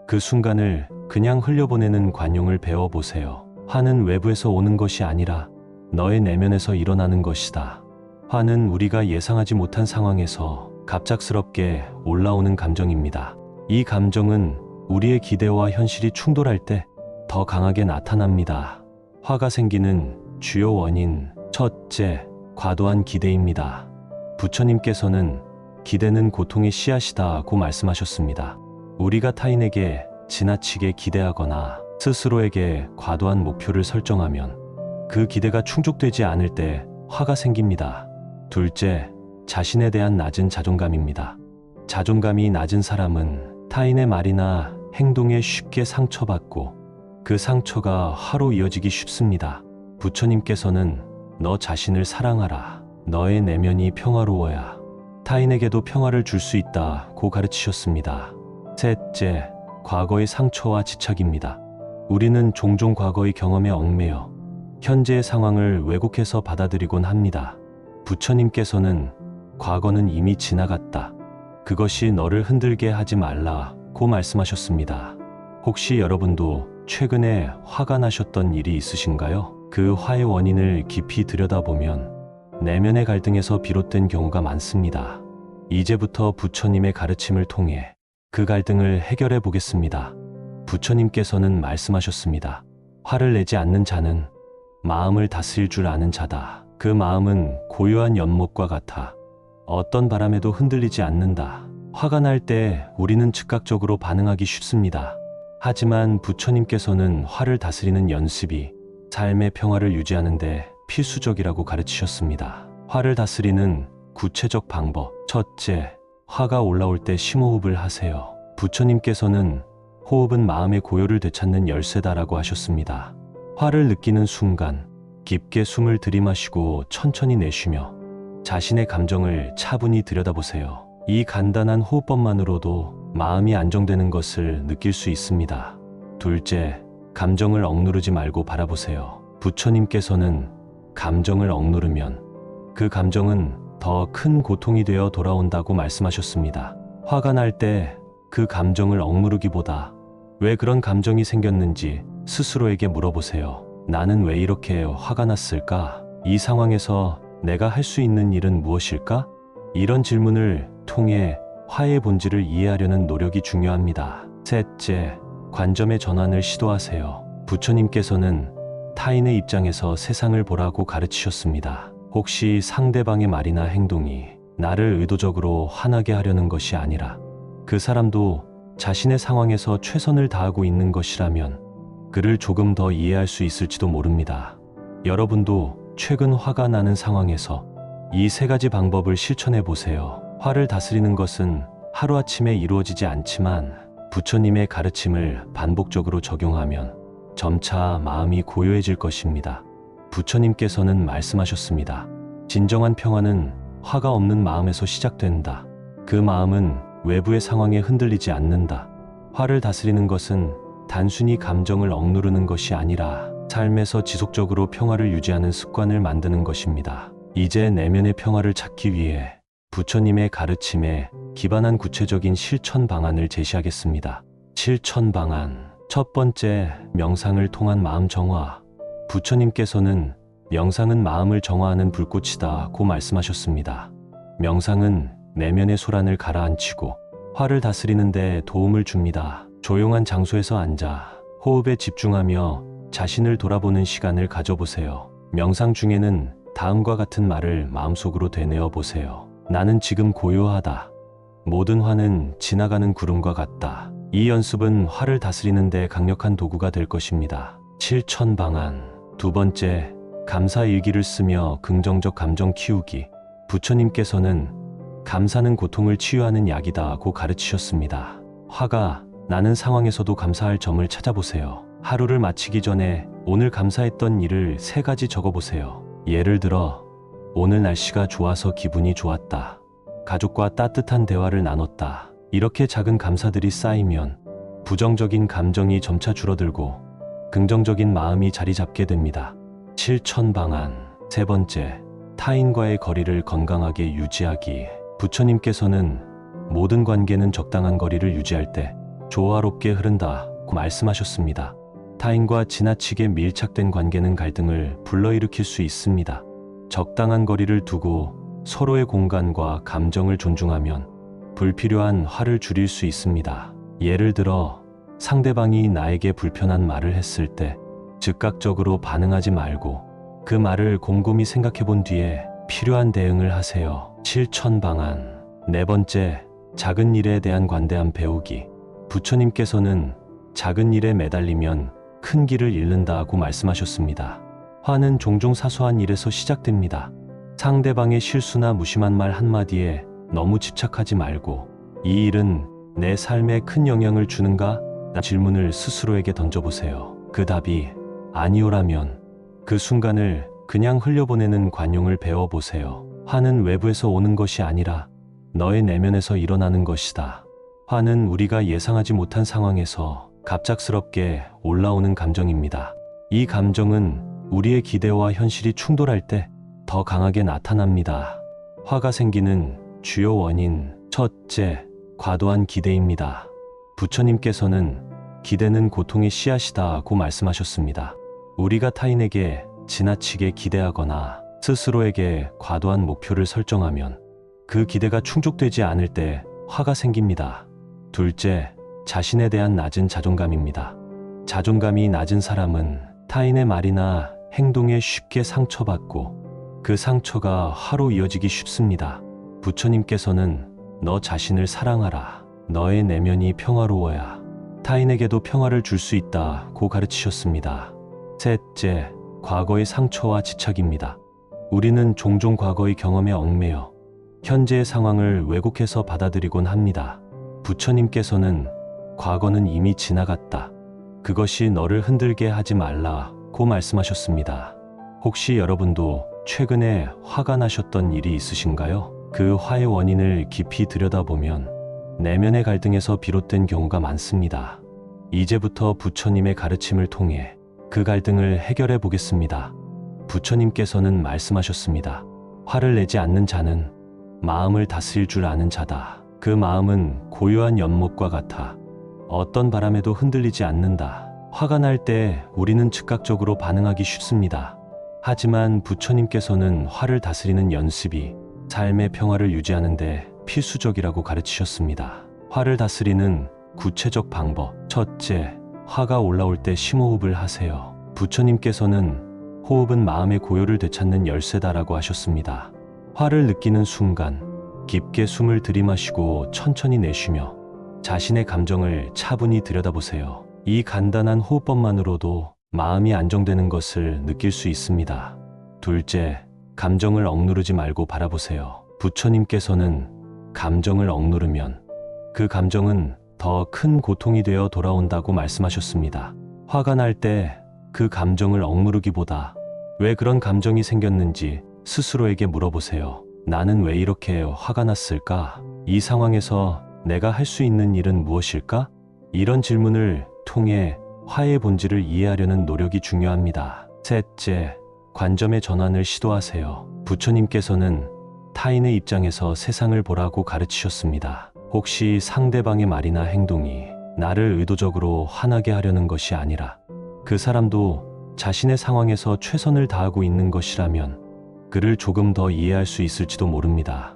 Speaker 1: 그 순간을 그냥 흘려보내는 관용을 배워보세요. 화는 외부에서 오는 것이 아니라 너의 내면에서 일어나는 것이다. 화는 우리가 예상하지 못한 상황에서 갑작스럽게 올라오는 감정입니다. 이 감정은 우리의 기대와 현실이 충돌할 때 더 강하게 나타납니다. 화가 생기는 주요 원인, 첫째, 과도한 기대입니다. 부처님께서는 기대는 고통의 씨앗이다고 말씀하셨습니다. 우리가 타인에게 지나치게 기대하거나 스스로에게 과도한 목표를 설정하면 그 기대가 충족되지 않을 때 화가 생깁니다. 둘째, 자신에 대한 낮은 자존감입니다. 자존감이 낮은 사람은 타인의 말이나 행동에 쉽게 상처받고 그 상처가 화로 이어지기 쉽습니다. 부처님께서는 너 자신을 사랑하라. 너의 내면이 평화로워야 타인에게도 평화를 줄 수 있다고 가르치셨습니다. 셋째, 과거의 상처와 집착입니다. 우리는 종종 과거의 경험에 얽매여 현재의 상황을 왜곡해서 받아들이곤 합니다. 부처님께서는 과거는 이미 지나갔다. 그것이 너를 흔들게 하지 말라고 말씀하셨습니다. 혹시 여러분도 최근에 화가 나셨던 일이 있으신가요? 그 화의 원인을 깊이 들여다보면 내면의 갈등에서 비롯된 경우가 많습니다. 이제부터 부처님의 가르침을 통해 그 갈등을 해결해 보겠습니다. 부처님께서는 말씀하셨습니다. 화를 내지 않는 자는 마음을 다스릴 줄 아는 자다. 그 마음은 고요한 연못과 같아 어떤 바람에도 흔들리지 않는다. 화가 날 때 우리는 즉각적으로 반응하기 쉽습니다. 하지만 부처님께서는 화를 다스리는 연습이 삶의 평화를 유지하는 데 필수적이라고 가르치셨습니다. 화를 다스리는 구체적 방법. 첫째, 화가 올라올 때 심호흡을 하세요. 부처님께서는 호흡은 마음의 고요를 되찾는 열쇠다라고 하셨습니다. 화를 느끼는 순간 깊게 숨을 들이마시고 천천히 내쉬며 자신의 감정을 차분히 들여다보세요. 이 간단한 호흡법만으로도 마음이 안정되는 것을 느낄 수 있습니다. 둘째, 감정을 억누르지 말고 바라보세요. 부처님께서는 감정을 억누르면 그 감정은 더 큰 고통이 되어 돌아온다고 말씀하셨습니다. 화가 날 때 그 감정을 억누르기보다 왜 그런 감정이 생겼는지 스스로에게 물어보세요. 나는 왜 이렇게 화가 났을까? 이 상황에서 내가 할 수 있는 일은 무엇일까? 이런 질문을 통해 화의 본질을 이해하려는 노력이 중요합니다. 셋째, 관점의 전환을 시도하세요. 부처님께서는 타인의 입장에서 세상을 보라고 가르치셨습니다. 혹시 상대방의 말이나 행동이 나를 의도적으로 화나게 하려는 것이 아니라 그 사람도 자신의 상황에서 최선을 다하고 있는 것이라면 그를 조금 더 이해할 수 있을지도 모릅니다. 여러분도 최근 화가 나는 상황에서 이 세 가지 방법을 실천해 보세요. 화를 다스리는 것은 하루아침에 이루어지지 않지만 부처님의 가르침을 반복적으로 적용하면 점차 마음이 고요해질 것입니다. 부처님께서는 말씀하셨습니다. 진정한 평화는 화가 없는 마음에서 시작된다. 그 마음은 외부의 상황에 흔들리지 않는다. 화를 다스리는 것은 단순히 감정을 억누르는 것이 아니라 삶에서 지속적으로 평화를 유지하는 습관을 만드는 것입니다. 이제 내면의 평화를 찾기 위해 부처님의 가르침에 기반한 구체적인 실천 방안을 제시하겠습니다. 실천 방안. 첫 번째, 명상을 통한 마음 정화. 부처님께서는 명상은 마음을 정화하는 불꽃이다고 말씀하셨습니다. 명상은 내면의 소란을 가라앉히고 화를 다스리는 데 도움을 줍니다. 조용한 장소에서 앉아 호흡에 집중하며 자신을 돌아보는 시간을 가져보세요. 명상 중에는 다음과 같은 말을 마음속으로 되뇌어 보세요. 나는 지금 고요하다. 모든 화는 지나가는 구름과 같다. 이 연습은 화를 다스리는 데 강력한 도구가 될 것입니다. 실천 방안. 두 번째, 감사 일기를 쓰며 긍정적 감정 키우기. 부처님께서는 감사는 고통을 치유하는 약이다고 가르치셨습니다. 화가 나는 상황에서도 감사할 점을 찾아보세요. 하루를 마치기 전에 오늘 감사했던 일을 3가지 적어보세요. 예를 들어, 오늘 날씨가 좋아서 기분이 좋았다. 가족과 따뜻한 대화를 나눴다. 이렇게 작은 감사들이 쌓이면 부정적인 감정이 점차 줄어들고 긍정적인 마음이 자리 잡게 됩니다. 실천 방안. 세 번째, 타인과의 거리를 건강하게 유지하기. 부처님께서는 모든 관계는 적당한 거리를 유지할 때 조화롭게 흐른다고 말씀하셨습니다. 타인과 지나치게 밀착된 관계는 갈등을 불러일으킬 수 있습니다. 적당한 거리를 두고 서로의 공간과 감정을 존중하면 불필요한 화를 줄일 수 있습니다. 예를 들어 상대방이 나에게 불편한 말을 했을 때 즉각적으로 반응하지 말고 그 말을 곰곰이 생각해 본 뒤에 필요한 대응을 하세요. 실천 방안. 네 번째, 작은 일에 대한 관대함 배우기. 부처님께서는 작은 일에 매달리면 큰 길을 잃는다고 말씀하셨습니다. 화는 종종 사소한 일에서 시작됩니다. 상대방의 실수나 무심한 말 한마디에 너무 집착하지 말고 이 일은 내 삶에 큰 영향을 주는가? 라는 질문을 스스로에게 던져보세요. 그 답이 아니오라면 그 순간을 그냥 흘려보내는 관용을 배워보세요. 화는 외부에서 오는 것이 아니라 너의 내면에서 일어나는 것이다. 화는 우리가 예상하지 못한 상황에서 갑작스럽게 올라오는 감정입니다. 이 감정은 우리의 기대와 현실이 충돌할 때 더 강하게 나타납니다. 화가 생기는 주요 원인, 첫째, 과도한 기대입니다. 부처님께서는 기대는 고통의 씨앗이다고 말씀하셨습니다. 우리가 타인에게 지나치게 기대하거나 스스로에게 과도한 목표를 설정하면 그 기대가 충족되지 않을 때 화가 생깁니다. 둘째, 자신에 대한 낮은 자존감입니다. 자존감이 낮은 사람은 타인의 말이나 행동에 쉽게 상처받고 그 상처가 화로 이어지기 쉽습니다. 부처님께서는 너 자신을 사랑하라. 너의 내면이 평화로워야 타인에게도 평화를 줄 수 있다고 가르치셨습니다. 셋째, 과거의 상처와 집착입니다. 우리는 종종 과거의 경험에 얽매여 현재의 상황을 왜곡해서 받아들이곤 합니다. 부처님께서는 과거는 이미 지나갔다. 그것이 너를 흔들게 하지 말라고 말씀하셨습니다. 혹시 여러분도 최근에 화가 나셨던 일이 있으신가요? 그 화의 원인을 깊이 들여다보면 내면의 갈등에서 비롯된 경우가 많습니다. 이제부터 부처님의 가르침을 통해 그 갈등을 해결해 보겠습니다. 부처님께서는 말씀하셨습니다. 화를 내지 않는 자는 마음을 다스릴 줄 아는 자다. 그 마음은 고요한 연못과 같아 어떤 바람에도 흔들리지 않는다. 화가 날 때 우리는 즉각적으로 반응하기 쉽습니다. 하지만 부처님께서는 화를 다스리는 연습이 삶의 평화를 유지하는 데 필수적이라고 가르치셨습니다. 화를 다스리는 구체적 방법. 첫째, 화가 올라올 때 심호흡을 하세요. 부처님께서는 호흡은 마음의 고요를 되찾는 열쇠다라고 하셨습니다. 화를 느끼는 순간 깊게 숨을 들이마시고 천천히 내쉬며 자신의 감정을 차분히 들여다보세요. 이 간단한 호흡법만으로도 마음이 안정되는 것을 느낄 수 있습니다. 둘째, 감정을 억누르지 말고 바라보세요. 부처님께서는 감정을 억누르면 그 감정은 더 큰 고통이 되어 돌아온다고 말씀하셨습니다. 화가 날 때 그 감정을 억누르기보다 왜 그런 감정이 생겼는지 스스로에게 물어보세요. 나는 왜 이렇게 화가 났을까? 이 상황에서 내가 할 수 있는 일은 무엇일까? 이런 질문을 통해 화의 본질을 이해하려는 노력이 중요합니다. 셋째, 관점의 전환을 시도하세요. 부처님께서는 타인의 입장에서 세상을 보라고 가르치셨습니다. 혹시 상대방의 말이나 행동이 나를 의도적으로 화나게 하려는 것이 아니라 그 사람도 자신의 상황에서 최선을 다하고 있는 것이라면 그를 조금 더 이해할 수 있을지도 모릅니다.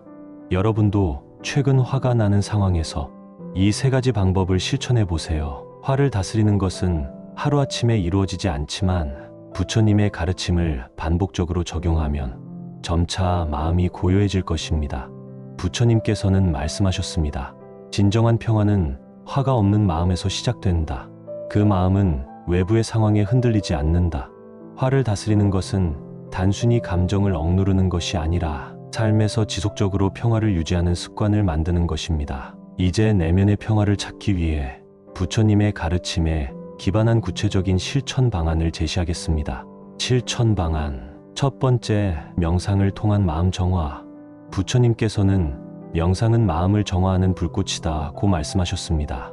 Speaker 1: 여러분도 최근 화가 나는 상황에서 이 세 가지 방법을 실천해 보세요. 화를 다스리는 것은 하루아침에 이루어지지 않지만 부처님의 가르침을 반복적으로 적용하면 점차 마음이 고요해질 것입니다. 부처님께서는 말씀하셨습니다. 진정한 평화는 화가 없는 마음에서 시작된다. 그 마음은 외부의 상황에 흔들리지 않는다. 화를 다스리는 것은 단순히 감정을 억누르는 것이 아니라 삶에서 지속적으로 평화를 유지하는 습관을 만드는 것입니다. 이제 내면의 평화를 찾기 위해 부처님의 가르침에 기반한 구체적인 실천 방안을 제시하겠습니다. 실천 방안. 첫 번째, 명상을 통한 마음 정화. 부처님께서는 명상은 마음을 정화하는 불꽃이다고 말씀하셨습니다.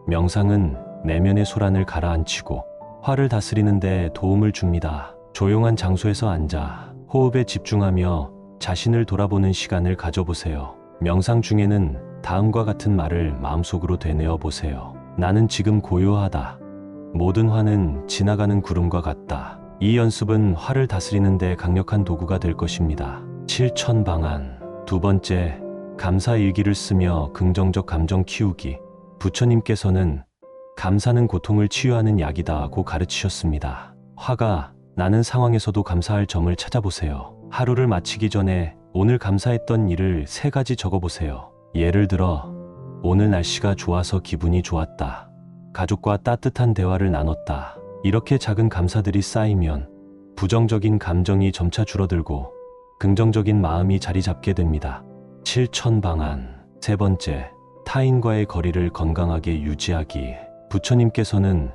Speaker 1: 명상은 내면의 소란을 가라앉히고 화를 다스리는 데 도움을 줍니다. 조용한 장소에서 앉아 호흡에 집중하며 자신을 돌아보는 시간을 가져보세요. 명상 중에는 다음과 같은 말을 마음속으로 되뇌어 보세요. 나는 지금 고요하다. 모든 화는 지나가는 구름과 같다. 이 연습은 화를 다스리는 데 강력한 도구가 될 것입니다. 실천 방안. 두 번째, 감사 일기를 쓰며 긍정적 감정 키우기. 부처님께서는 감사는 고통을 치유하는 약이다고 가르치셨습니다. 화가 나는 상황에서도 감사할 점을 찾아보세요. 하루를 마치기 전에 오늘 감사했던 일을 3가지 적어보세요. 예를 들어, 오늘 날씨가 좋아서 기분이 좋았다. 가족과 따뜻한 대화를 나눴다. 이렇게 작은 감사들이 쌓이면 부정적인 감정이 점차 줄어들고 긍정적인 마음이 자리 잡게 됩니다. 실천 방안. 세 번째, 타인과의 거리를 건강하게 유지하기. 부처님께서는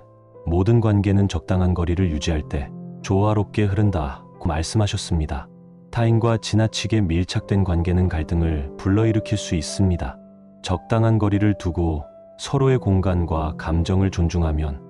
Speaker 1: 모든 관계는 적당한 거리를 유지할 때 조화롭게 흐른다고 말씀하셨습니다. 타인과 지나치게 밀착된 관계는 갈등을 불러일으킬 수 있습니다. 적당한 거리를 두고 서로의 공간과 감정을 존중하면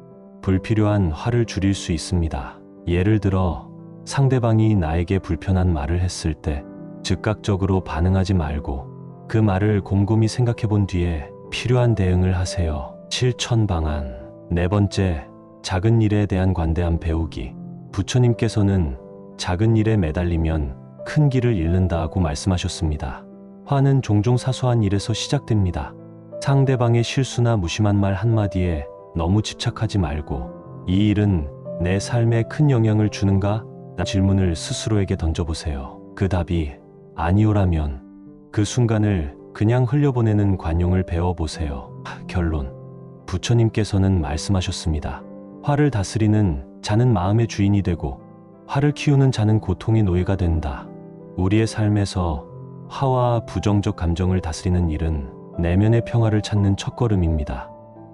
Speaker 1: 불필요한 화를 줄일 수 있습니다. 예를 들어, 상대방이 나에게 불편한 말을 했을 때 즉각적으로 반응하지 말고 그 말을 곰곰이 생각해 본 뒤에 필요한 대응을 하세요. 실천 방안. 네 번째, 작은 일에 대한 관대함 배우기. 부처님께서는 작은 일에 매달리면 큰 길을 잃는다고 말씀하셨습니다. 화는 종종 사소한 일에서 시작됩니다. 상대방의 실수나 무심한 말 한마디에 너무 집착하지 말고, 이 일은 내 삶에 큰 영향을 주는가? 라는 질문을 스스로에게 던져보세요. 그 답이 아니오라면 그 순간을 그냥 흘려보내는 관용을 배워보세요. 결론. 부처님께서는 말씀하셨습니다. 화를 다스리는 자는 마음의 주인이 되고 화를 키우는 자는 고통의 노예가 된다. 우리의 삶에서 화와 부정적 감정을 다스리는 일은 내면의 평화를 찾는 첫걸음입니다.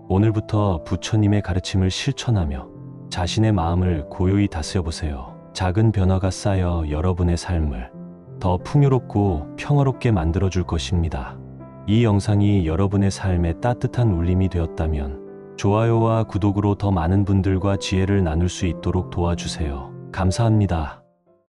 Speaker 1: 오늘부터 부처님의 가르침을 실천하며 자신의 마음을 고요히 다스려보세요. 작은 변화가 쌓여 여러분의 삶을 더 풍요롭고 평화롭게 만들어줄 것입니다. 이 영상이 여러분의 삶에 따뜻한 울림이 되었다면 좋아요와 구독으로 더 많은 분들과 지혜를 나눌 수 있도록 도와주세요. 감사합니다.